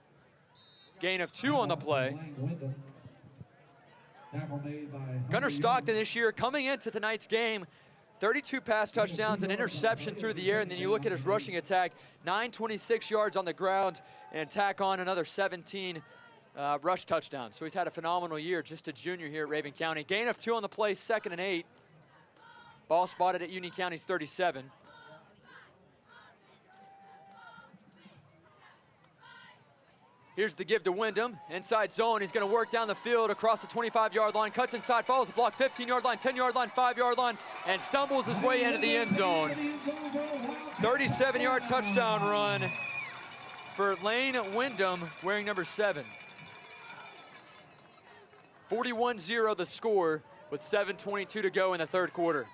Gain of 2 on the play. Gunnar Stockton this year coming into tonight's game, 32 pass touchdowns, an interception through the air, and then you look at his rushing attack, 926 yards on the ground, and tack on another 17 rush touchdowns. So he's had a phenomenal year, just a junior here at Rabun County. Gain of 2 on the play, 2nd and 8. Ball spotted at Union County's 37. Here's the give to Wyndham. Inside zone, he's going to work down the field across the 25-yard line, cuts inside, follows the block, 15-yard line, 10-yard line, 5-yard line, and stumbles his way into the end zone. 37-yard touchdown run for Lane Wyndham, wearing number 7. 41-0 the score with 7:22 to go in the third quarter.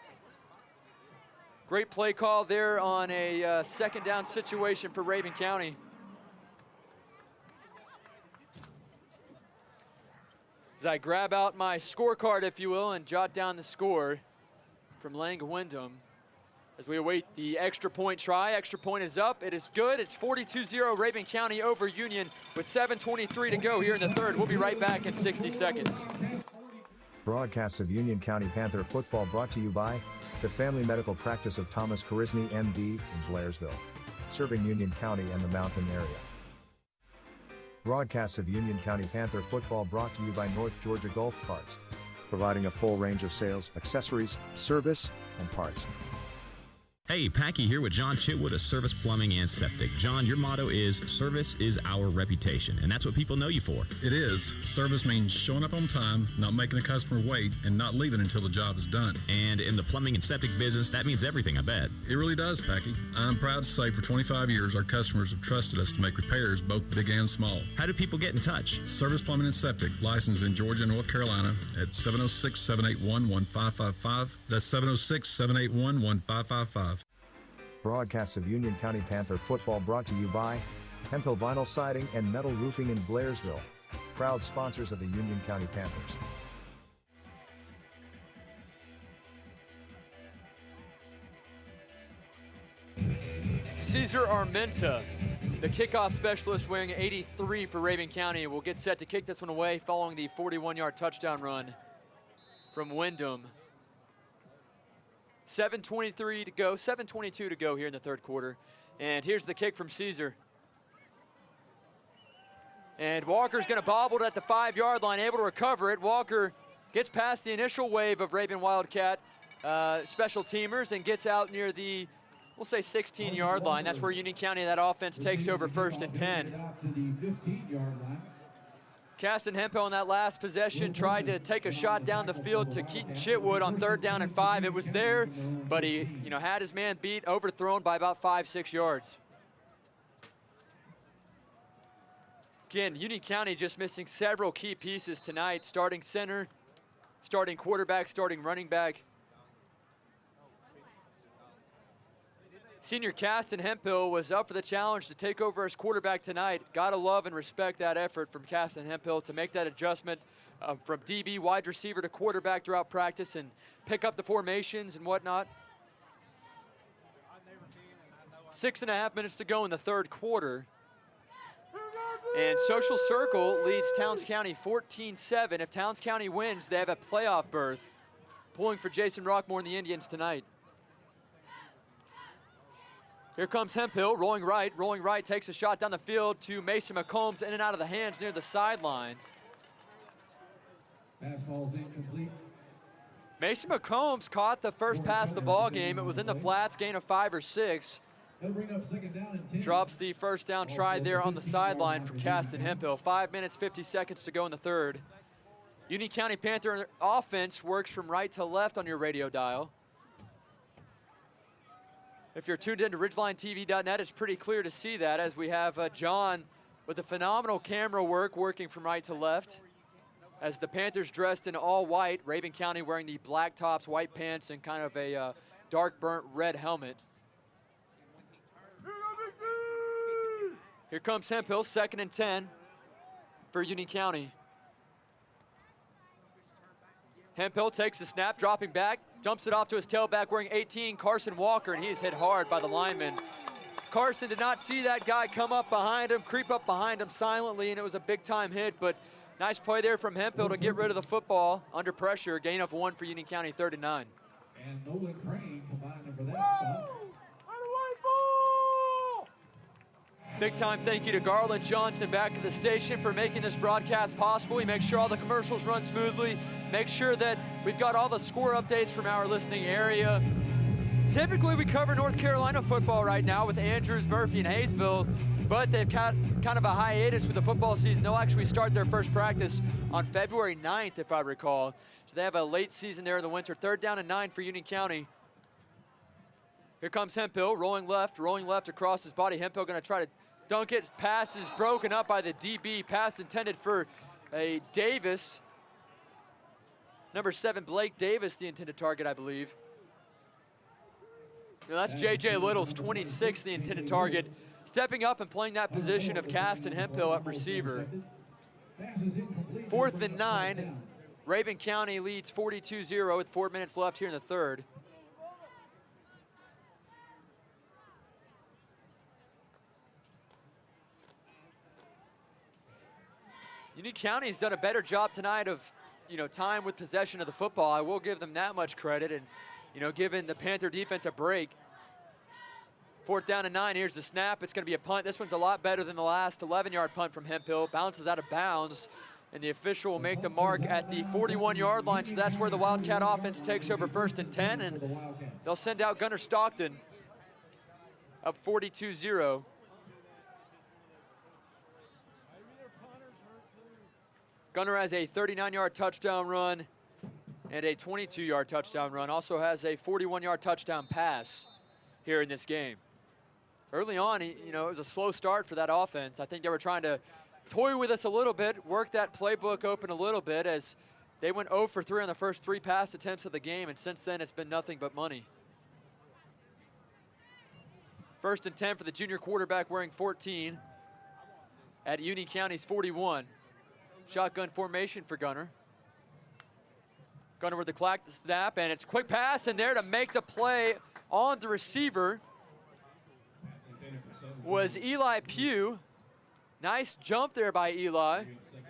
Great play call there on a second down situation for Rabun County. As I grab out my scorecard, if you will, and jot down the score from Lang Wyndham as we await the extra point try. Extra point is up. It is good. It's 42-0 Rabun County over Union with 7:23 to go here in the third. We'll be right back in 60 seconds. Broadcasts of Union County Panther football brought to you by the Family Medical Practice of Thomas Karisny, MD, in Blairsville, serving Union County and the mountain area. Broadcasts of Union County Panther football brought to you by North Georgia Golf Carts, providing a full range of sales, accessories, service, and parts. Hey, Packy here with John Chitwood of Service Plumbing and Septic. John, your motto is service is our reputation, and that's what people know you for. It is. Service means showing up on time, not making a customer wait, and not leaving until the job is done. And in the plumbing and septic business, that means everything, I bet. It really does, Packy. I'm proud to say for 25 years, our customers have trusted us to make repairs, both big and small. How do people get in touch? Service Plumbing and Septic, licensed in Georgia and North Carolina at 706-781-1555. That's 706-781-1555. Broadcasts of Union County Panther football brought to you by Hemphill Vinyl Siding and Metal Roofing in Blairsville, proud sponsors of the Union County Panthers. Caesar Armenta, the kickoff specialist, wearing 83 for Rabun County, will get set to kick this one away following the 41-yard touchdown run from Wyndham. 7:23 to go, 7:22 to go here in the third quarter. And here's the kick from Caesar. And Walker's going to bobble it at the 5-yard line, able to recover it. Walker gets past the initial wave of Rabun Wildcat special teamers and gets out near the, we'll say, 16-yard line. That's where Union County, that offense, takes over 1st and 10. To the 15-yard line. Caston Hemphill on that last possession tried to take a shot down the field to Keaton Chitwood on 3rd down and 5. It was there, but he had his man beat, overthrown by about 5-6 yards. Again, Union County just missing several key pieces tonight. Starting center, starting quarterback, starting running back. Senior Caston Hemphill was up for the challenge to take over as quarterback tonight. Gotta love and respect that effort from Caston Hemphill to make that adjustment from DB, wide receiver to quarterback throughout practice and pick up the formations and whatnot. 6.5 minutes to go in the third quarter. And Social Circle leads Towns County 14-7. If Towns County wins, they have a playoff berth. Pulling for Jason Rockmore and the Indians tonight. Here comes Hemphill, rolling right, takes a shot down the field to Mason McCombs, in and out of the hands near the sideline. Pass falls incomplete. Mason McCombs caught the first pass of the ball game. It was in the flats, gain of 5 or 6. They'll bring up 2nd down and 10. Drops the first down try there on the sideline from Caston Hemphill. 5 minutes, 50 seconds to go in the third. Union County Panther offense works from right to left on your radio dial. If you're tuned into RidgelineTV.net, it's pretty clear to see that as we have John with the phenomenal camera work working from right to left. As the Panthers dressed in all white, Rabun County wearing the black tops, white pants, and kind of a dark burnt red helmet. Here comes Hemphill, 2nd and 10 for Union County. Hemphill takes the snap, dropping back, dumps it off to his tailback wearing 18, Carson Walker, and he's hit hard by the lineman. Carson did not see that guy come up behind him, creep up behind him silently, and it was a big-time hit, but nice play there from Hemphill to get rid of the football under pressure. Gain of 1 for Union County, 3rd and 9. And Nolan Crane combining for that spot. Big time thank you to Garland Johnson back at the station for making this broadcast possible. He makes sure all the commercials run smoothly, make sure that we've got all the score updates from our listening area. Typically we cover North Carolina football right now with Andrews, Murphy, and Hayesville, but they've got kind of a hiatus for the football season. They'll actually start their first practice on February 9th, if I recall. So they have a late season there in the winter. 3rd down and 9 for Union County. Here comes Hemphill, rolling left across his body. Hemphill going to try to Duncan's pass is broken up by the DB. Pass intended for a Davis. Number 7, Blake Davis, the intended target, I believe. No, that's J.J. Little's 26, the intended target. Stepping up and playing that position of Caston Hemphill at receiver. 4th and 9. Rabun County leads 42-0 with 4 minutes left here in the third. Union County has done a better job tonight of, time with possession of the football. I will give them that much credit, and, giving the Panther defense a break. 4th down and 9, here's the snap. It's gonna be a punt. This one's a lot better than the last 11-yard punt from Hemphill. Bounces out of bounds, and the official will make the mark at the 41-yard line, so that's where the Wildcat offense takes over 1st and 10, and they'll send out Gunnar Stockton up 42-0. Gunnar has a 39-yard touchdown run and a 22-yard touchdown run. Also has a 41-yard touchdown pass here in this game. Early on, it was a slow start for that offense. I think they were trying to toy with us a little bit, work that playbook open a little bit, as they went 0 for 3 on the first 3 pass attempts of the game, and since then it's been nothing but money. 1st and 10 for the junior quarterback wearing 14 at Union County's 41. Shotgun formation for Gunnar. Gunnar with the snap, and it's a quick pass, and there to make the play on the receiver was Eli Pugh. Nice jump there by Eli.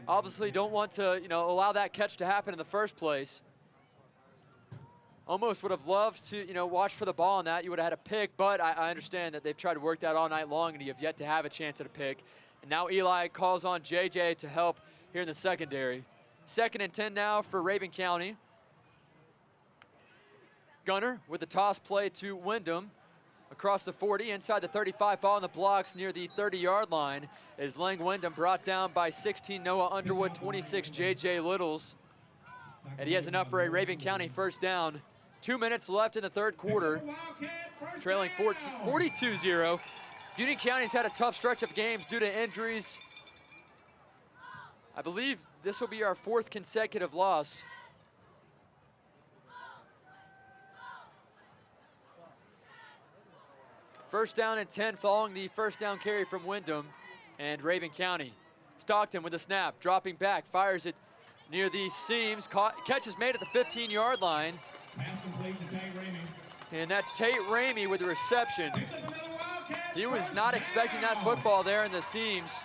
Obviously don't want to, allow that catch to happen in the first place. Almost would have loved to, watch for the ball on that. You would have had a pick, but I understand that they've tried to work that all night long, and you have yet to have a chance at a pick. And now Eli calls on JJ to help here in the secondary. 2nd and 10 now for Rabun County. Gunnar with the toss play to Wyndham. Across the 40, inside the 35, following the blocks near the 30-yard line is Lang Wyndham, brought down by 16 Noah Underwood, 26 J.J. Littles. And he has enough for a Rabun County 1st down. 2 minutes left in the third quarter, trailing 42-0. Union County's had a tough stretch of games due to injuries. I believe this will be our 4th consecutive loss. First down and 10 following the 1st down carry from Wyndham and Rabun County. Stockton with a snap, dropping back, fires it near the seams. Catch is made at the 15-yard line. And that's Tate Ramey with the reception. He was not expecting that football there in the seams.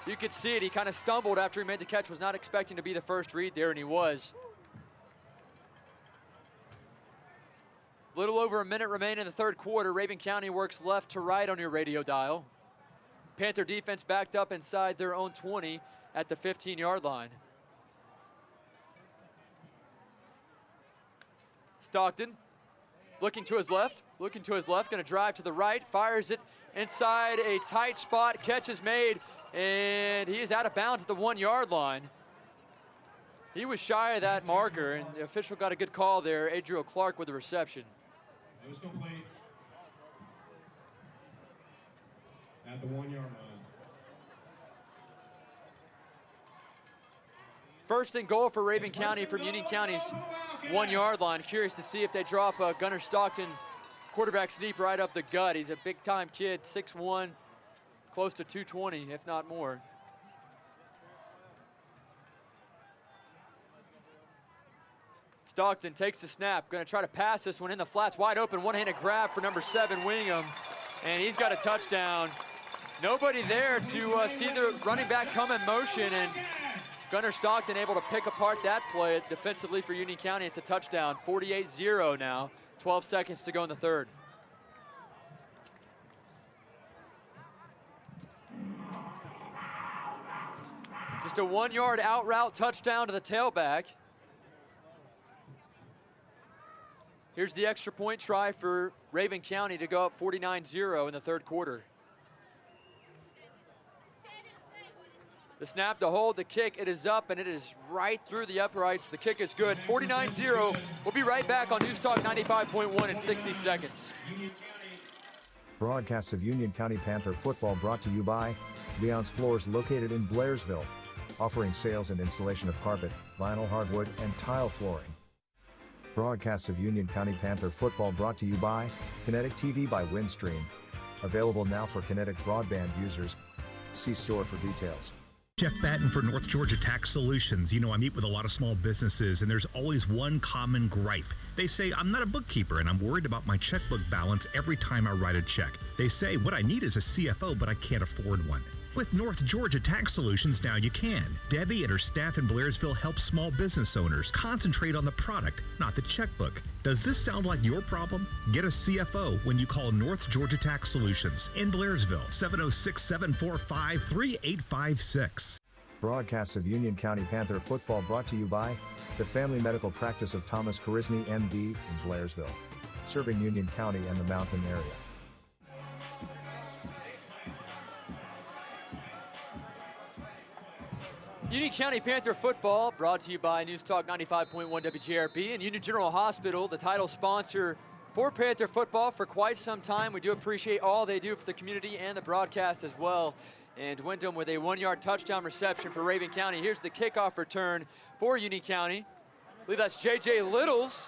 You could see it, he kind of stumbled after he made the catch, was not expecting to be the first read there, and he was. Little over a minute remaining in the third quarter. Rabun County works left to right on your radio dial. Panther defense backed up inside their own 20 at the 15-yard line. Stockton looking to his left, gonna drive to the right, fires it inside a tight spot, catch is made, and he is out of bounds at the 1-yard line. He was shy of that marker, and the official got a good call there. Adriel Clark with the reception. It was complete at the 1-yard line. 1st and goal for Rabun County from Union County's 1-yard line. Curious to see if they drop Gunnar Stockton, quarterback sneak right up the gut. He's a big-time kid, 6'1", close to 220, if not more. Stockton takes the snap, gonna try to pass this one in the flats, wide open, one-handed grab for number 7, Wingham, and he's got a touchdown. Nobody there to see the running back come in motion, and Gunnar Stockton able to pick apart that play defensively for Union County. It's a touchdown, 48-0 now, 12 seconds to go in the third. Just a 1-yard out route touchdown to the tailback. Here's the extra point try for Rabun County to go up 49-0 in the third quarter. The snap, the hold, the kick, it is up, and it is right through the uprights. The kick is good, 49-0. We'll be right back on News Talk 95.1 in 60 seconds. Broadcasts of Union County Panther football brought to you by Leon's Floors, located in Blairsville, offering sales and installation of carpet, vinyl, hardwood, and tile flooring. Broadcasts of Union County Panther football brought to you by Kinetic TV by Windstream. Available now for Kinetic broadband users. See store for details. Jeff Batten for North Georgia Tax Solutions. You know, I meet with a lot of small businesses, and there's always one common gripe. They say, I'm not a bookkeeper, and I'm worried about my checkbook balance every time I write a check. They say, what I need is a CFO, but I can't afford one. With North Georgia Tax Solutions, now you can. Debbie and her staff in Blairsville help small business owners concentrate on the product, not the checkbook. Does this sound like your problem? Get a CFO when you call North Georgia Tax Solutions in Blairsville, 706-745-3856. Broadcasts of Union County Panther football brought to you by the Family Medical Practice of Thomas Karisny, MD, in Blairsville, serving Union County and the mountain area. Union County Panther football brought to you by News Talk 95.1 WJRB and Union General Hospital, the title sponsor for Panther football for quite some time. We do appreciate all they do for the community and the broadcast as well. And Wyndham with a 1-yard touchdown reception for Rabun County. Here's the kickoff return for Union County. I believe that's J.J. Littles.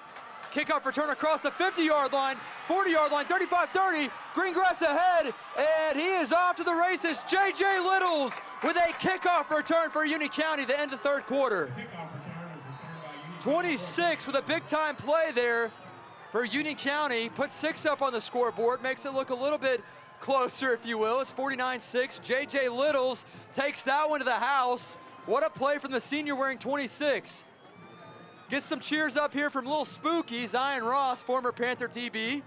Kickoff return across the 50-yard line, 40-yard line, 35-30, green grass ahead, and he is off to the races. J.J. Littles with a kickoff return for Union County, the end of the third quarter. 26 with a big-time play there for Union County. Put 6 up on the scoreboard, makes it look a little bit closer, if you will. It's 49-6. J.J. Littles takes that one to the house. What a play from the senior wearing 26. Get some cheers up here from Little Spooky, Zion Ross, former Panther DB.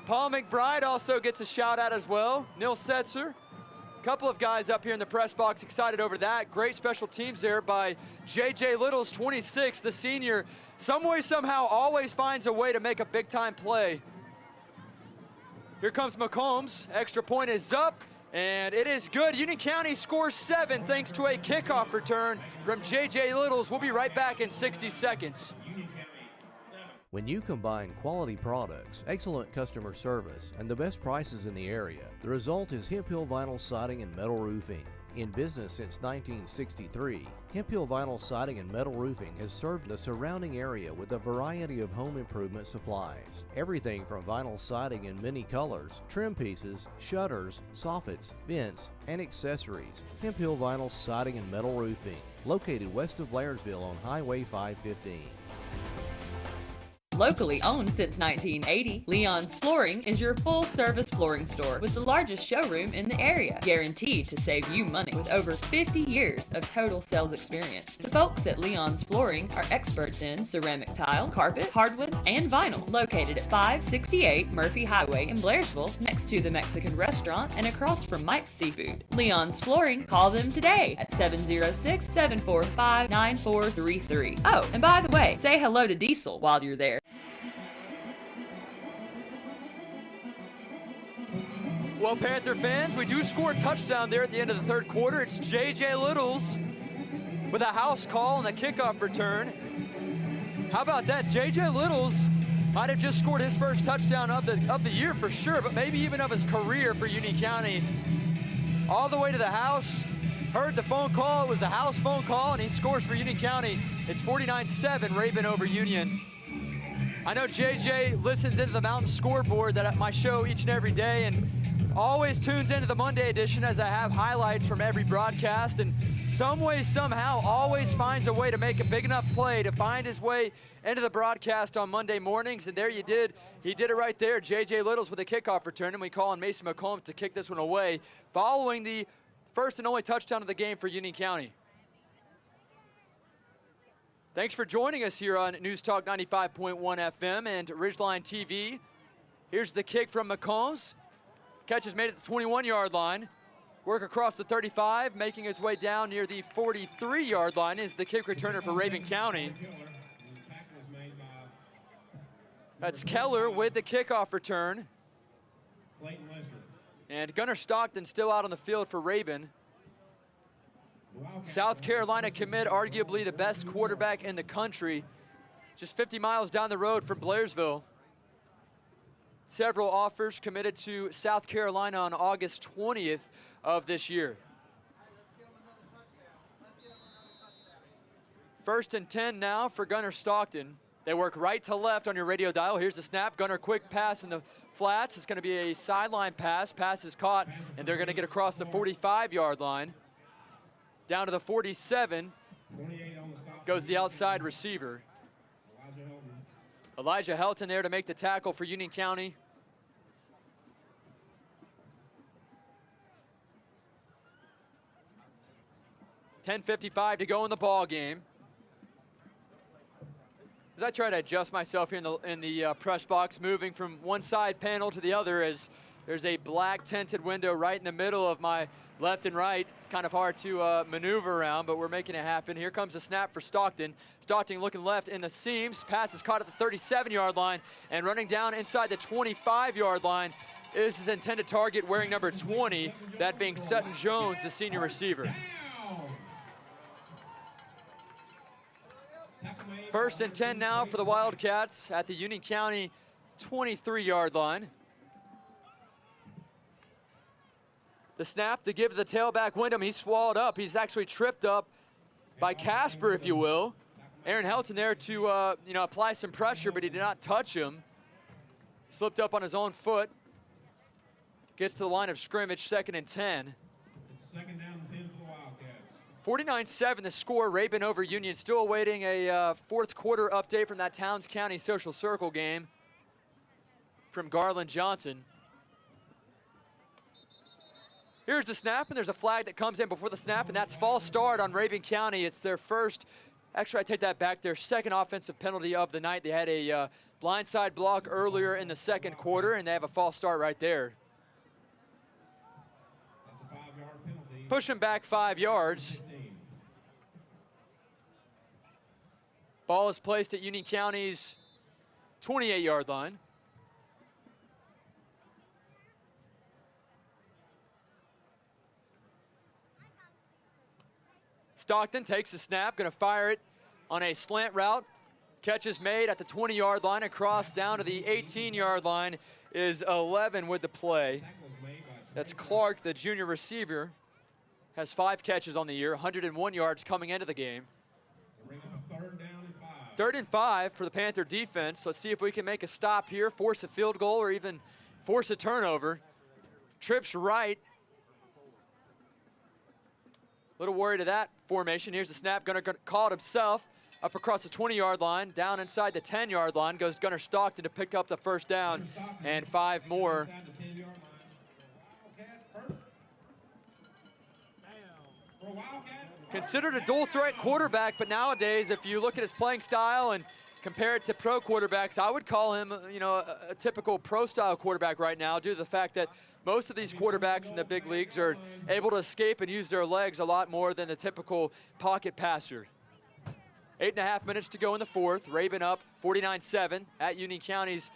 Paul McBride also gets a shout out as well. Neil Setzer. A couple of guys up here in the press box excited over that. Great special teams there by J.J. Littles, 26, the senior. Some way, somehow, always finds a way to make a big-time play. Here comes McCombs. Extra point is up, and it is good. Union County scores 7 thanks to a kickoff return from J.J. Littles. We'll be right back in 60 seconds. When you combine quality products, excellent customer service, and the best prices in the area, the result is Hemp Hill Vinyl Siding and Metal Roofing. In business since 1963, Hemp Hill Vinyl Siding and Metal Roofing has served the surrounding area with a variety of home improvement supplies. Everything from vinyl siding in many colors, trim pieces, shutters, soffits, vents, and accessories. Hemp Hill Vinyl Siding and Metal Roofing, located west of Blairsville on Highway 515. Locally owned since 1980, Leon's Flooring is your full-service flooring store with the largest showroom in the area, guaranteed to save you money with over 50 years of total sales experience. The folks at Leon's Flooring are experts in ceramic tile, carpet, hardwoods, and vinyl, located at 568 Murphy Highway in Blairsville, next to the Mexican restaurant and across from Mike's Seafood. Leon's Flooring, call them today at 706-745-9433. Oh, and by the way, say hello to Diesel while you're there. Well, Panther fans, we do score a touchdown there at the end of the third quarter. It's J.J. Littles with a house call and a kickoff return. How about that? J.J. Littles might have just scored his first touchdown of the year for sure, but maybe even of his career for Union County. All the way to the house. Heard the phone call. It was a house phone call, and he scores for Union County. It's 49-7, Rabun over Union. I know JJ listens into the Mountain Scoreboard, that my show each and every day, and always tunes into the Monday edition as I have highlights from every broadcast, and some way, somehow, always finds a way to make a big enough play to find his way into the broadcast on Monday mornings, and there you did. He did it right there. J.J. Littles with a kickoff return, and we call on Mason McCombs to kick this one away, following the first and only touchdown of the game for Union County. Thanks for joining us here on News Talk 95.1 FM and Ridgeline TV. Here's the kick from McCombs. Catch is made at the 21-yard line. Work across the 35, making his way down near the 43-yard line is the kick returner for Rabun County. That's Keller with the kickoff return. And Gunnar Stockton still out on the field for Rabun. South Carolina commit, arguably the best quarterback in the country, just 50 miles down the road from Blairsville. several offers committed to South Carolina on August 20th of this year. 1st and 10 now for Gunnar Stockton. They work right to left on your radio dial. Here's the snap. Gunnar, quick pass in the flats. It's going to be a sideline pass. Pass is caught, and they're going to get across the 45-yard line. Down to the 47 goes the outside receiver. Elijah Helton there to make the tackle for Union County. .55 to go in the ball game. As I try to adjust myself here in the press box, moving from one side panel to the other, as there's a black tinted window right in the middle of my left and right. It's kind of hard to maneuver around, but we're making it happen. Here comes a snap for Stockton. Stockton looking left in the seams. Pass is caught at the 37-yard line, and running down inside the 25-yard line is his intended target, wearing number 20, that being Sutton Jones, the senior receiver. 1st and 10 now for the Wildcats at the Union County 23-yard line. The snap to give the tailback Wyndham. He's swallowed up. He's actually tripped up by Casper, if you will. Aaron Helton there to apply some pressure, but he did not touch him. Slipped up on his own foot. Gets to the line of scrimmage, 2nd and 10. Second down and 10 for the Wildcats. 49-7 the score, Rabun over Union. Still awaiting a fourth quarter update from that Towns County Social Circle game from Garland Johnson. Here's the snap, and there's a flag that comes in before the snap, and that's false start on Rabun County. It's their first, actually I take that back, their second offensive penalty of the night. They had a blindside block earlier in the second quarter, and they have a false start right there. That's a 5-yard penalty. Push him back 5 yards. Ball is placed at Union County's 28-yard line. Stockton takes the snap, going to fire it on a slant route. Catch is made at the 20-yard line, across down to the 18-yard line is 11 with the play. That's Clark, the junior receiver, has 5 catches on the year, 101 yards coming into the game. 3rd and 5 for the Panther defense. Let's see if we can make a stop here, force a field goal, or even force a turnover. Trips right. Little worried of that formation. Here's the snap. Gunnar call it himself. Up across the 20-yard line, down inside the 10-yard line goes Gunnar Stockton to pick up the first down, and 5 more. Considered a dual threat quarterback, but nowadays, if you look at his playing style and compare it to pro quarterbacks, I would call him, a typical pro-style quarterback right now, due to the fact that most of these quarterbacks in the big leagues are able to escape and use their legs a lot more than the typical pocket passer. 8.5 minutes to go in the fourth. Rabun up 49-7 at Union County's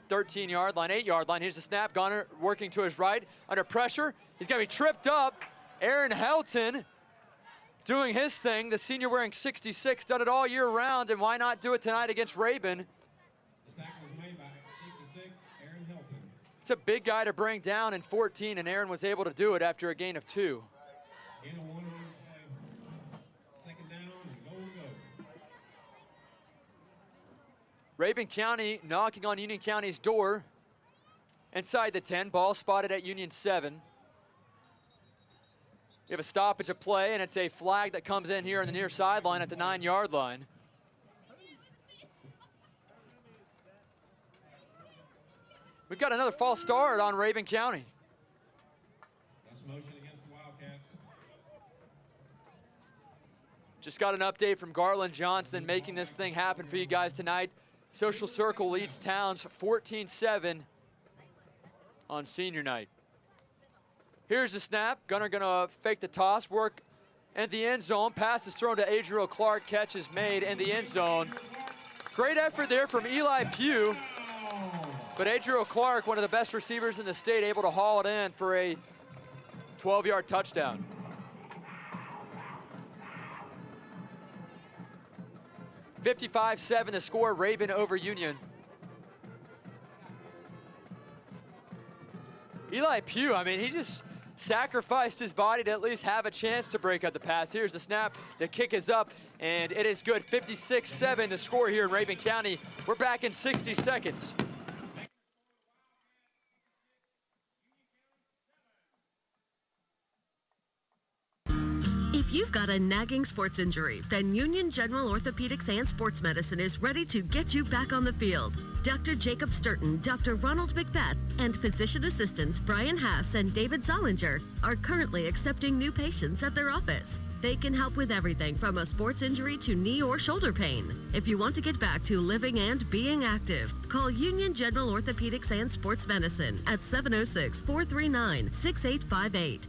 13-yard line, 8-yard line. Here's the snap. Gunnar working to his right, under pressure. He's going to be tripped up. Aaron Helton doing his thing. The senior wearing 66, done it all year round, and why not do it tonight against Rabun? It's a big guy to bring down in 14, and Aaron was able to do it after a gain of 2. Rabun County knocking on Union County's door inside the 10. Ball spotted at Union 7. You have a stoppage of play, and it's a flag that comes in here on the near sideline at the 9-yard line. We've got another false start on Rabun County. That's a motion against the Wildcats. Just got an update from Garland Johnson making this thing happen for you guys tonight. Social Circle leads Towns 14-7 on senior night. Here's the snap. Gunnar gonna fake the toss, work in the end zone. Pass is thrown to Adriel Clark. Catch is made in the end zone. Great effort there from Eli Pugh. But Adriel Clark, one of the best receivers in the state, able to haul it in for a 12-yard touchdown. .55-7 the score, Rabun over Union. Eli Pugh, I mean, he just sacrificed his body to at least have a chance to break up the pass. Here's the snap, the kick is up, and it is good. 56-7 the score here in Rabun County. We're back in 60 seconds. If you've got a nagging sports injury, then Union General Orthopedics and Sports Medicine is ready to get you back on the field. Dr. Jacob Sturton, Dr. Ronald McBeth, and physician assistants Brian Haas and David Zollinger are currently accepting new patients at their office. They can help with everything from a sports injury to knee or shoulder pain. If you want to get back to living and being active, call Union General Orthopedics and Sports Medicine at 706-439-6858.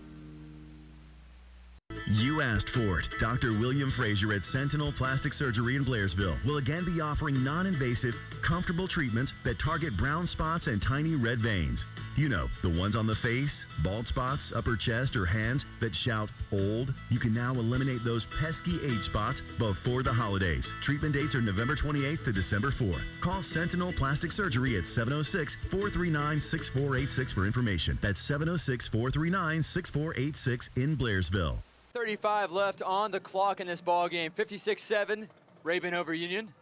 You asked for it. Dr. William Frazier at Sentinel Plastic Surgery in Blairsville will again be offering non-invasive, comfortable treatments that target brown spots and tiny red veins. You know, the ones on the face, bald spots, upper chest, or hands that shout old. You can now eliminate those pesky age spots before the holidays. Treatment dates are November 28th to December 4th. Call Sentinel Plastic Surgery at 706-439-6486 for information. That's 706-439-6486 in Blairsville. 35 left on the clock in this ball game. 56-7, Rabun over Union.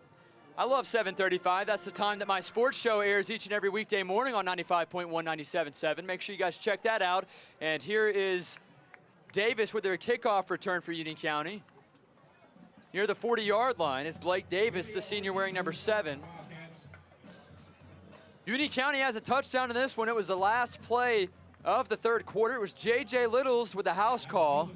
I love 7:35. That's the time that my sports show airs each and every weekday morning on 95.1, 97.7. Make sure you guys check that out. And here is Davis with their kickoff return for Union County. Near the 40-yard line is Blake Davis, the senior wearing number 7. Union County has a touchdown in this one. It was the last play of the third quarter. It was J.J. Littles with the house call.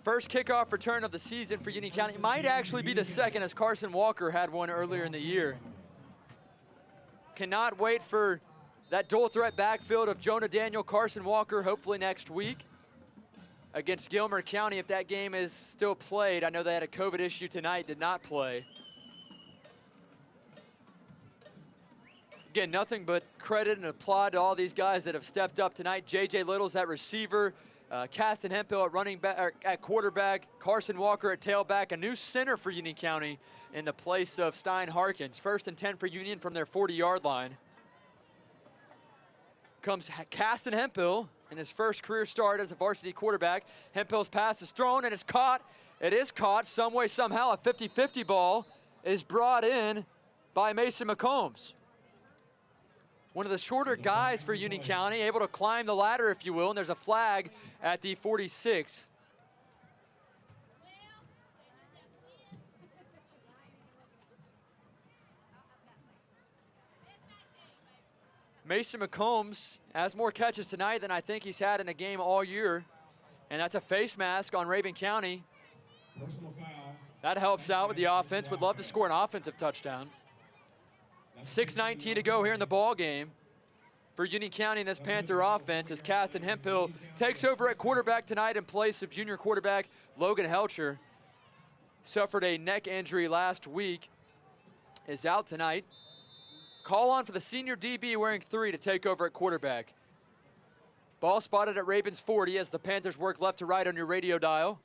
First kickoff return of the season for Union County. It might actually be the second, as Carson Walker had one earlier in the year. Cannot wait for that dual threat backfield of Jonah Daniel, Carson Walker, hopefully next week against Gilmer County if that game is still played. I know they had a COVID issue tonight, did not play. Again, nothing but credit and applaud to all these guys that have stepped up tonight. J.J. Littles at receiver, Caston Hemphill at running back, at quarterback, Carson Walker at tailback, a new center for Union County in the place of Stein Harkins. 1st and 10 for Union from their 40-yard line. Comes Caston Hemphill in his first career start as a varsity quarterback. Hemphill's pass is thrown and it's caught. It is caught some way, somehow. A 50-50 ball is brought in by Mason McCombs. One of the shorter guys for Union County, able to climb the ladder, if you will, and there's a flag at the 46. Mason McCombs has more catches tonight than I think he's had in a game all year, and that's a face mask on Rabun County. That helps out with the offense. Would love to score an offensive touchdown. 6:19 to go here in the ball game for Union County in this Panther offense as Caston Hemphill takes over at quarterback tonight in place of junior quarterback Logan Helcher. Suffered a neck injury last week, is out tonight. Call on for the senior DB wearing 3 to take over at quarterback. Ball spotted at Rabun's 40 as the Panthers work left to right on your radio dial.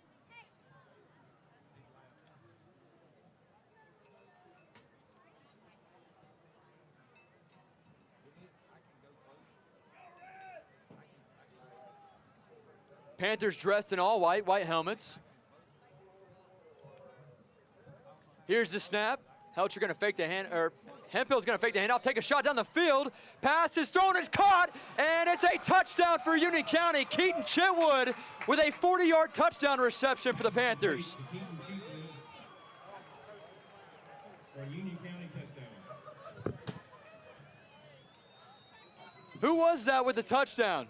Panthers dressed in all white, white helmets. Here's the snap. Helcher going to fake the hand, or Hemphill's going to fake the handoff, take a shot down the field. Pass is thrown, it's caught, and it's a touchdown for Union County. Keaton Chitwood with a 40-yard touchdown reception for the Panthers. Who was that with the touchdown?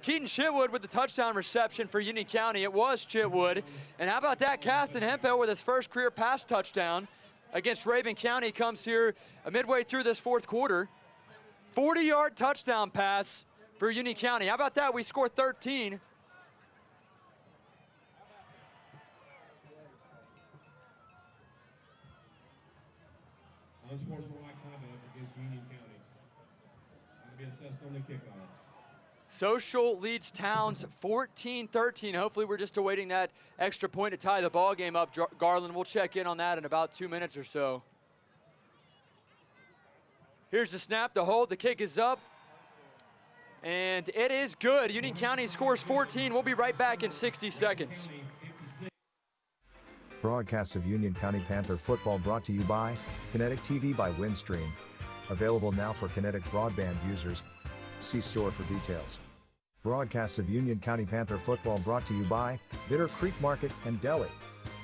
Keaton Chitwood with the touchdown reception for Union County. It was Chitwood. And how about that? Caston Hemphill with his first career pass touchdown against Rabun County comes here midway through this fourth quarter. 40-yard touchdown pass for Union County. How about that? We score 13. Unsportsmanlike conduct against Union County. That'll be assessed on the kickoff. Social leads Towns 14-13. Hopefully we're just awaiting that extra point to tie the ball game up. Garland, we'll check in on that in about 2 minutes or so. Here's the snap, the hold, the kick is up. And it is good. Union County scores 14. We'll be right back in 60 seconds. Broadcasts of Union County Panther football brought to you by Kinetic TV by Windstream. Available now for Kinetic broadband users. See store for details. Broadcasts of Union County Panther football brought to you by Bitter Creek Market and Deli.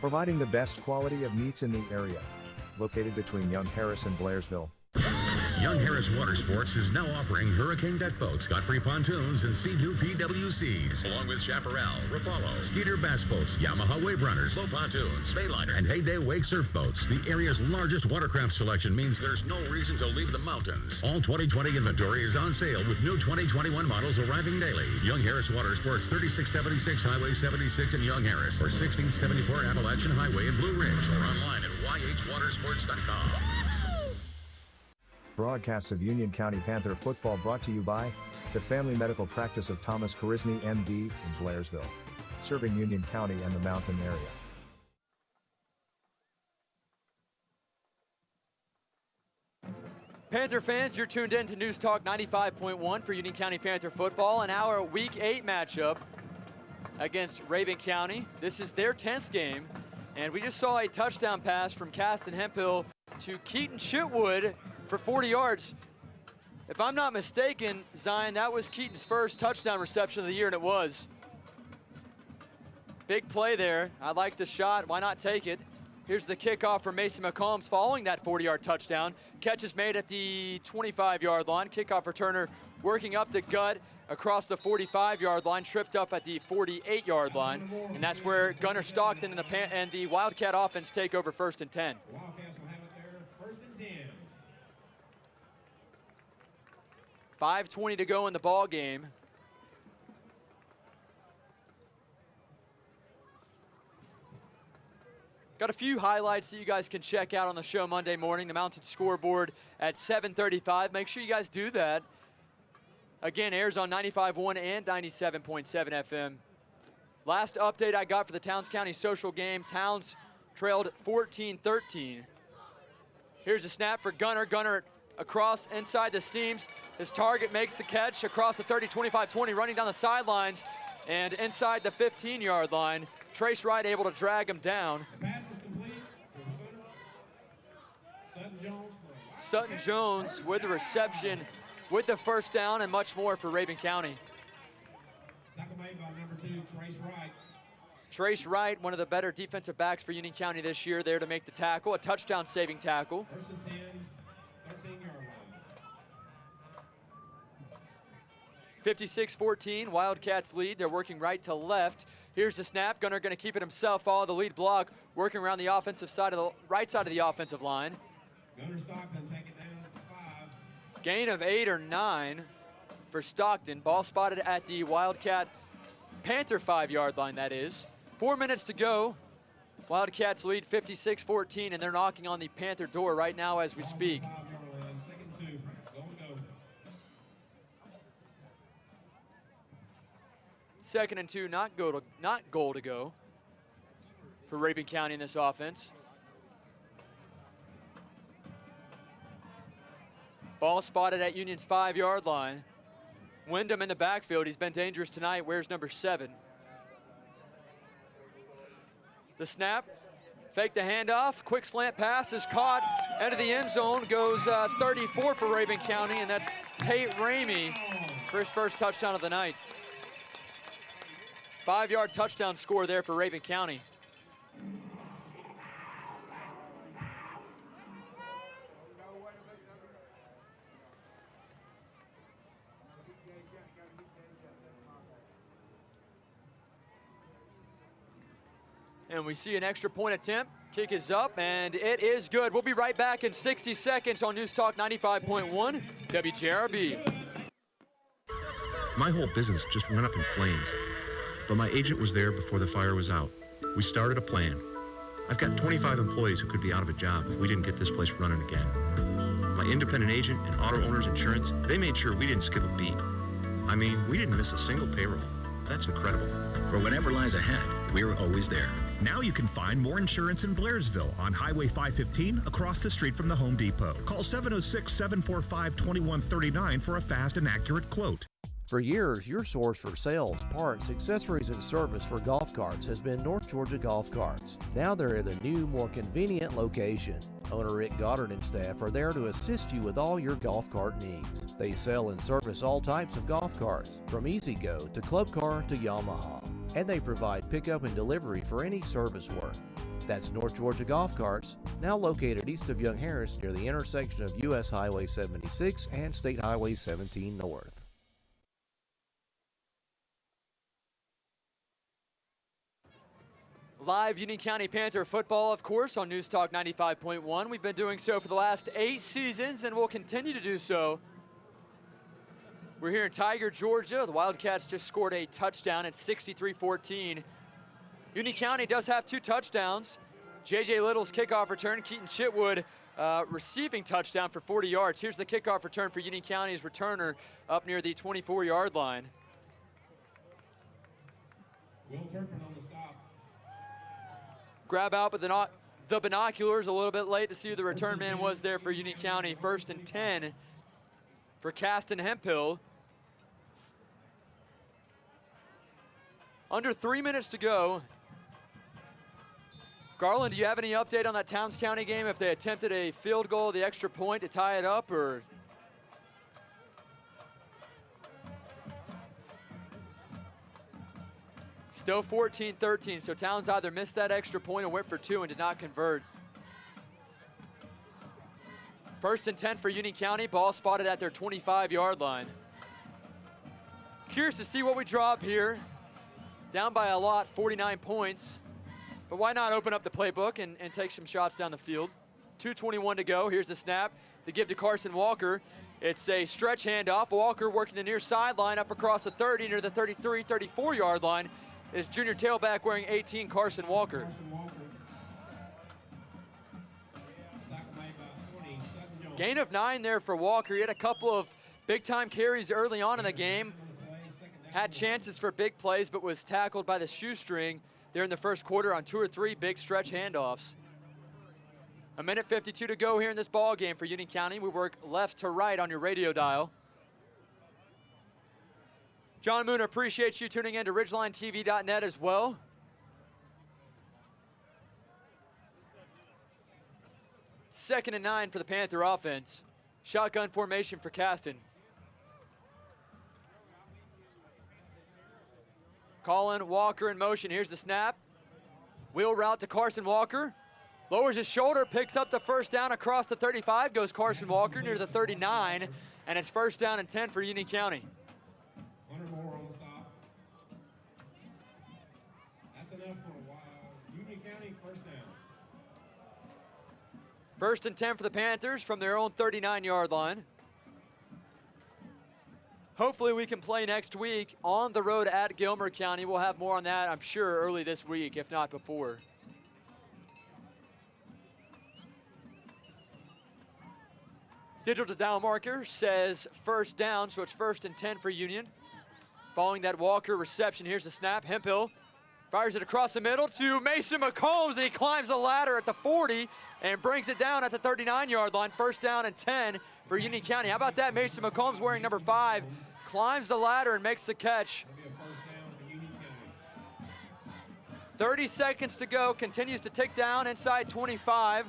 Providing the best quality of meats in the area. Located between Young Harris and Blairsville. Young Harris Water Sports is now offering Hurricane deck boats, Godfrey pontoons, and Sea-Doo PWCs, along with Chaparral, Rapallo, Skeeter bass boats, Yamaha wave runners, slow pontoons, Bayliner, and Heyday wake surf boats. The area's largest watercraft selection means there's no reason to leave the mountains. All 2020 inventory is on sale with new 2021 models arriving daily. Young Harris Water Sports, 3676 Highway 76 in Young Harris, or 1674 Appalachian Highway in Blue Ridge, or online at yhwatersports.com. Broadcasts of Union County Panther football brought to you by the Family Medical Practice of Thomas Korisny, MD, in Blairsville, serving Union County and the mountain area. Panther fans, you're tuned in to News Talk 95.1 for Union County Panther football and our Week 8 matchup against Rabun County. This is their 10th game, and we just saw a touchdown pass from Caston Hemphill to Keaton Chitwood for 40 yards. If I'm not mistaken, Zion, that was Keaton's first touchdown reception of the year, and it was. Big play there. I like the shot. Why not take it? Here's the kickoff from Mason McCombs following that 40-yard touchdown. Catch is made at the 25-yard line. Kickoff returner working up the gut across the 45-yard line, tripped up at the 48-yard line. And that's where Gunnar Stockton and the Wildcat offense take over 1st and 10. 5:20 to go in the ball game. Got a few highlights that you guys can check out on the show Monday morning, the mounted scoreboard at 7:35. Make sure you guys do that. Again, airs on 95.1 and 97.7 FM. Last update I got for the Towns County social game, Towns trailed 14-13. Here's a snap for Gunnar. Gunnar across inside the seams. His target makes the catch across the 30, 25, 20, running down the sidelines and inside the 15-yard line. Trace Wright able to drag him down. Sutton Jones with the reception, with the first down, and much more for Rabun County. Trace Wright, one of the better defensive backs for Union County this year, there to make the tackle, a touchdown-saving tackle. 56-14, Wildcats lead. They're working right to left. Here's the snap. Gunnar going to keep it himself, follow the lead block, working around the offensive side of the right side of the offensive line. Gunnar Stockton take it down to 5. Gain of 8 or 9 for Stockton. Ball spotted at the Wildcat Panther 5-yard line, that is. 4 minutes to go. Wildcats lead 56-14, and they're knocking on the Panther door right now as we speak. Second and 2, not goal to go for Rabun County in this offense. Ball spotted at Union's 5-yard line. Wyndham in the backfield. He's been dangerous tonight. Wears number 7. The snap, fake the handoff. Quick slant pass is caught. Into the end zone goes 34 for Rabun County, and that's Tate Ramey for his first touchdown of the night. 5-yard touchdown score there for Rabun County. And we see an extra point attempt. Kick is up, and it is good. We'll be right back in 60 seconds on News Talk 95.1 WJRB. My whole business just went up in flames. But my agent was there before the fire was out. We started a plan. I've got 25 employees who could be out of a job if we didn't get this place running again. My independent agent and auto owners insurance, they made sure we didn't skip a beat. I mean, we didn't miss a single payroll. That's incredible. For whatever lies ahead, we're always there. Now you can find more insurance in Blairsville on Highway 515 across the street from the Home Depot. Call 706-745-2139 for a fast and accurate quote. For years, your source for sales, parts, accessories, and service for golf carts has been North Georgia Golf Carts. Now they're at a new, more convenient location. Owner Rick Goddard and staff are there to assist you with all your golf cart needs. They sell and service all types of golf carts, from E-Z-Go to Club Car to Yamaha. And they provide pickup and delivery for any service work. That's North Georgia Golf Carts, now located east of Young Harris near the intersection of U.S. Highway 76 and State Highway 17 North. Live Union County Panther football, of course, on News Talk 95.1. We've been doing so for the last 8 seasons, and we'll continue to do so. We're here in Tiger, Georgia. The Wildcats just scored a touchdown at 63-14. Union County does have 2 touchdowns. J.J. Little's kickoff return, Keaton Chitwood receiving touchdown for 40 yards. Here's the kickoff return for Union County's returner up near the 24-yard line. Will Turpin on the stop. Grab out, but the binoculars a little bit late to see who the return man was there for Union County. 1st and 10 for Caston Hemphill. Under 3 minutes to go. Garland, do you have any update on that Towns County game? If they attempted a field goal, the extra point to tie it up, or? Still 14-13, so Towns either missed that extra point or went for 2 and did not convert. 1st and 10 for Union County, ball spotted at their 25-yard line. Curious to see what we draw up here. Down by a lot, 49 points. But why not open up the playbook and take some shots down the field? 2:21 to go, here's the snap. The give to Carson Walker. It's a stretch handoff. Walker working the near sideline up across the 30 near the 33, 34-yard line. Is junior tailback wearing 18, Carson Walker. Gain of 9 there for Walker. He had a couple of big-time carries early on in the game. Had chances for big plays, but was tackled by the shoestring there in the first quarter on 2 or 3 big stretch handoffs. 1:52 to go here in this ball game for Union County. We work left to right on your radio dial. John Moon, appreciate you tuning in to RidgelineTV.net as well. Second and 9 for the Panther offense. Shotgun formation for Caston. Colin Walker in motion. Here's the snap. Wheel route to Carson Walker. Lowers his shoulder, picks up the first down across the 35. Goes Carson Walker near the 39. And it's 1st down and 10 for Union County. More on the stop. That's enough for a while. Union County 1st down. 1st and 10 for the Panthers from their own 39-yard line. Hopefully we can play next week on the road at Gilmer County. We'll have more on that, I'm sure, early this week, if not before. Digital down marker says 1st down, so it's 1st and 10 for Union. Following that Walker reception, here's the snap. Hemphill fires it across the middle to Mason McCombs, and he climbs the ladder at the 40 and brings it down at the 39-yard line. 1st down and 10 for Union County. How about that? Mason McCombs wearing number 5, climbs the ladder and makes the catch. 30 seconds to go, continues to tick down inside 25.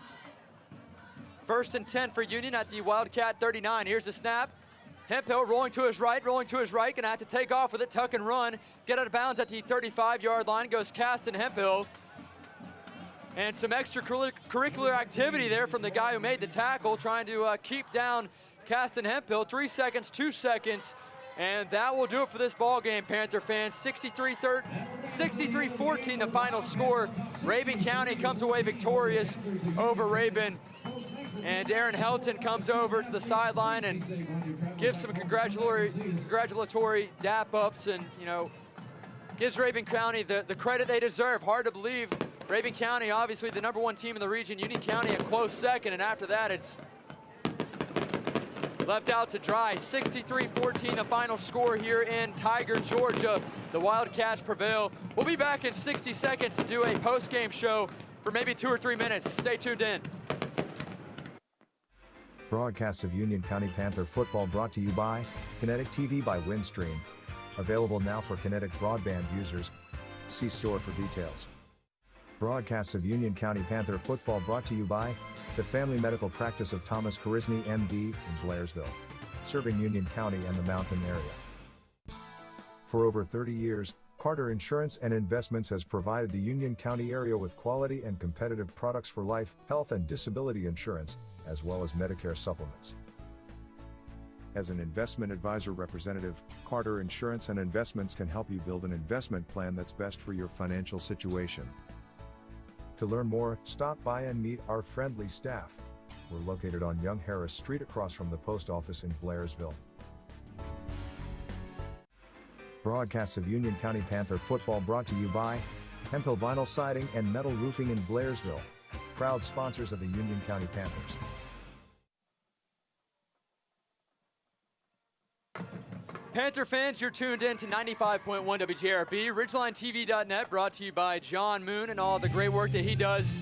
1st and 10 for Union at the Wildcat 39. Here's the snap. Hemphill rolling to his right, gonna have to take off with it, tuck and run, get out of bounds at the 35-yard line, goes Caston Hemphill. And some extracurricular activity there from the guy who made the tackle, trying to keep down Caston Hemphill. 3 seconds, 2 seconds, and that will do it for this ball game, Panther fans. 63-14 the final score. Rabun County comes away victorious over Rabun. And Aaron Helton comes over to the sideline and gives some congratulatory dap-ups and, you know, gives Rabun County the credit they deserve. Hard to believe. Rabun County, obviously the #1 team in the region. Union County a close second, and after that it's left out to dry. 63-14 the final score here in Tiger, Georgia. The Wildcats prevail. We'll be back in 60 seconds to do a post-game show for maybe 2 or 3 minutes. Stay tuned in. Broadcasts of Union County Panther football brought to you by Kinetic TV by Windstream. Available now for Kinetic broadband users. See store for details. Broadcasts of Union County Panther football brought to you by the Family Medical Practice of Thomas Korizny, MD, in Blairsville, serving Union County and the mountain area. For over 30 years, Carter Insurance and Investments has provided the Union County area with quality and competitive products for life, health, and disability insurance, as well as Medicare supplements. As an investment advisor representative, Carter Insurance and Investments can help you build an investment plan that's best for your financial situation. To learn more, stop by and meet our friendly staff. We're located on Young Harris Street across from the post office in Blairsville. Broadcasts of Union County Panther football brought to you by Hemphill Vinyl Siding and Metal Roofing in Blairsville, proud sponsors of the Union County Panthers. Panther fans, you're tuned in to 95.1 WJRB, RidgelineTV.net, brought to you by John Moon and all the great work that he does.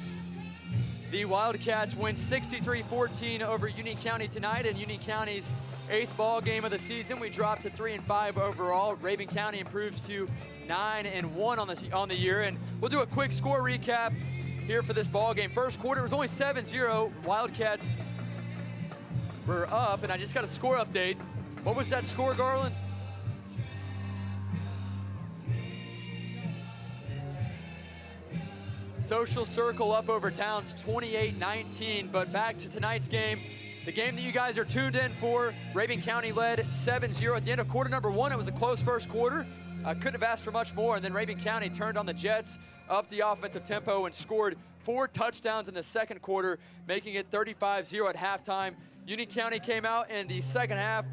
The Wildcats win 63-14 over Union County tonight, and Union County's 8th ball game of the season. We dropped to 3-5 overall. Rabun County improves to 9-1 on the year, and we'll do a quick score recap here for this ball game. First quarter, it was only 7-0. Wildcats were up, and I just got a score update. What was that score, Garland? Social Circle up over Towns 28-19, but back to tonight's game. The game that you guys are tuned in for, Rabun County led 7-0 at the end of quarter number 1. It was a close first quarter. Couldn't have asked for much more, and then Rabun County turned on the Jets, upped the offensive tempo, and scored 4 touchdowns in the second quarter, making it 35-0 at halftime. Union County came out in the second half,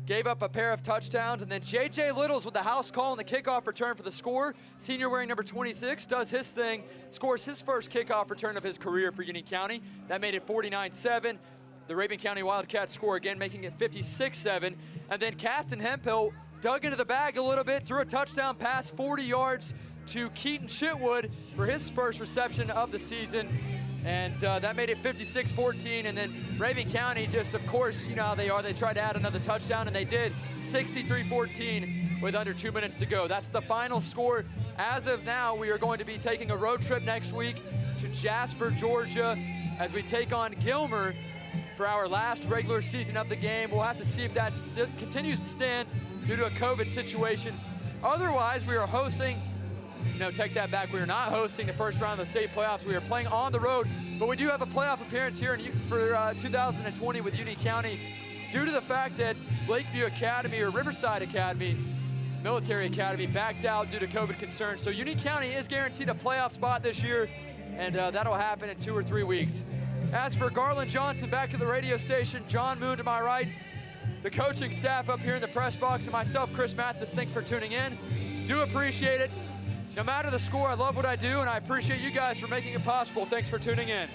gave up a pair of touchdowns, and then J.J. Littles with the house call on the kickoff return for the score. Senior wearing number 26 does his thing, scores his first kickoff return of his career for Union County. That made it 49-7. The Rabun County Wildcats score again, making it 56-7. And then Caston Hemphill dug into the bag a little bit, threw a touchdown pass 40 yards to Keaton Chitwood for his first reception of the season. And that made it 56-14, and then Rabun County just, of course, you know how they are. They tried to add another touchdown, and they did, 63-14 with under 2 minutes to go. That's the final score. As of now, we are going to be taking a road trip next week to Jasper, Georgia, as we take on Gilmer for our last regular season of the game. We'll have to see if that continues to stand due to a COVID situation. Otherwise, we are hosting, no, take that back. We are not hosting the first round of the state playoffs. We are playing on the road, but we do have a playoff appearance here for 2020 with Union County due to the fact that Lakeview Academy or Riverside Academy, Military Academy, backed out due to COVID concerns. So Union County is guaranteed a playoff spot this year, and that'll happen in 2 or 3 weeks. As for Garland Johnson back at the radio station, John Moon to my right, the coaching staff up here in the press box, and myself, Chris Mathis, thanks for tuning in. Do appreciate it. No matter the score, I love what I do, and I appreciate you guys for making it possible. Thanks for tuning in.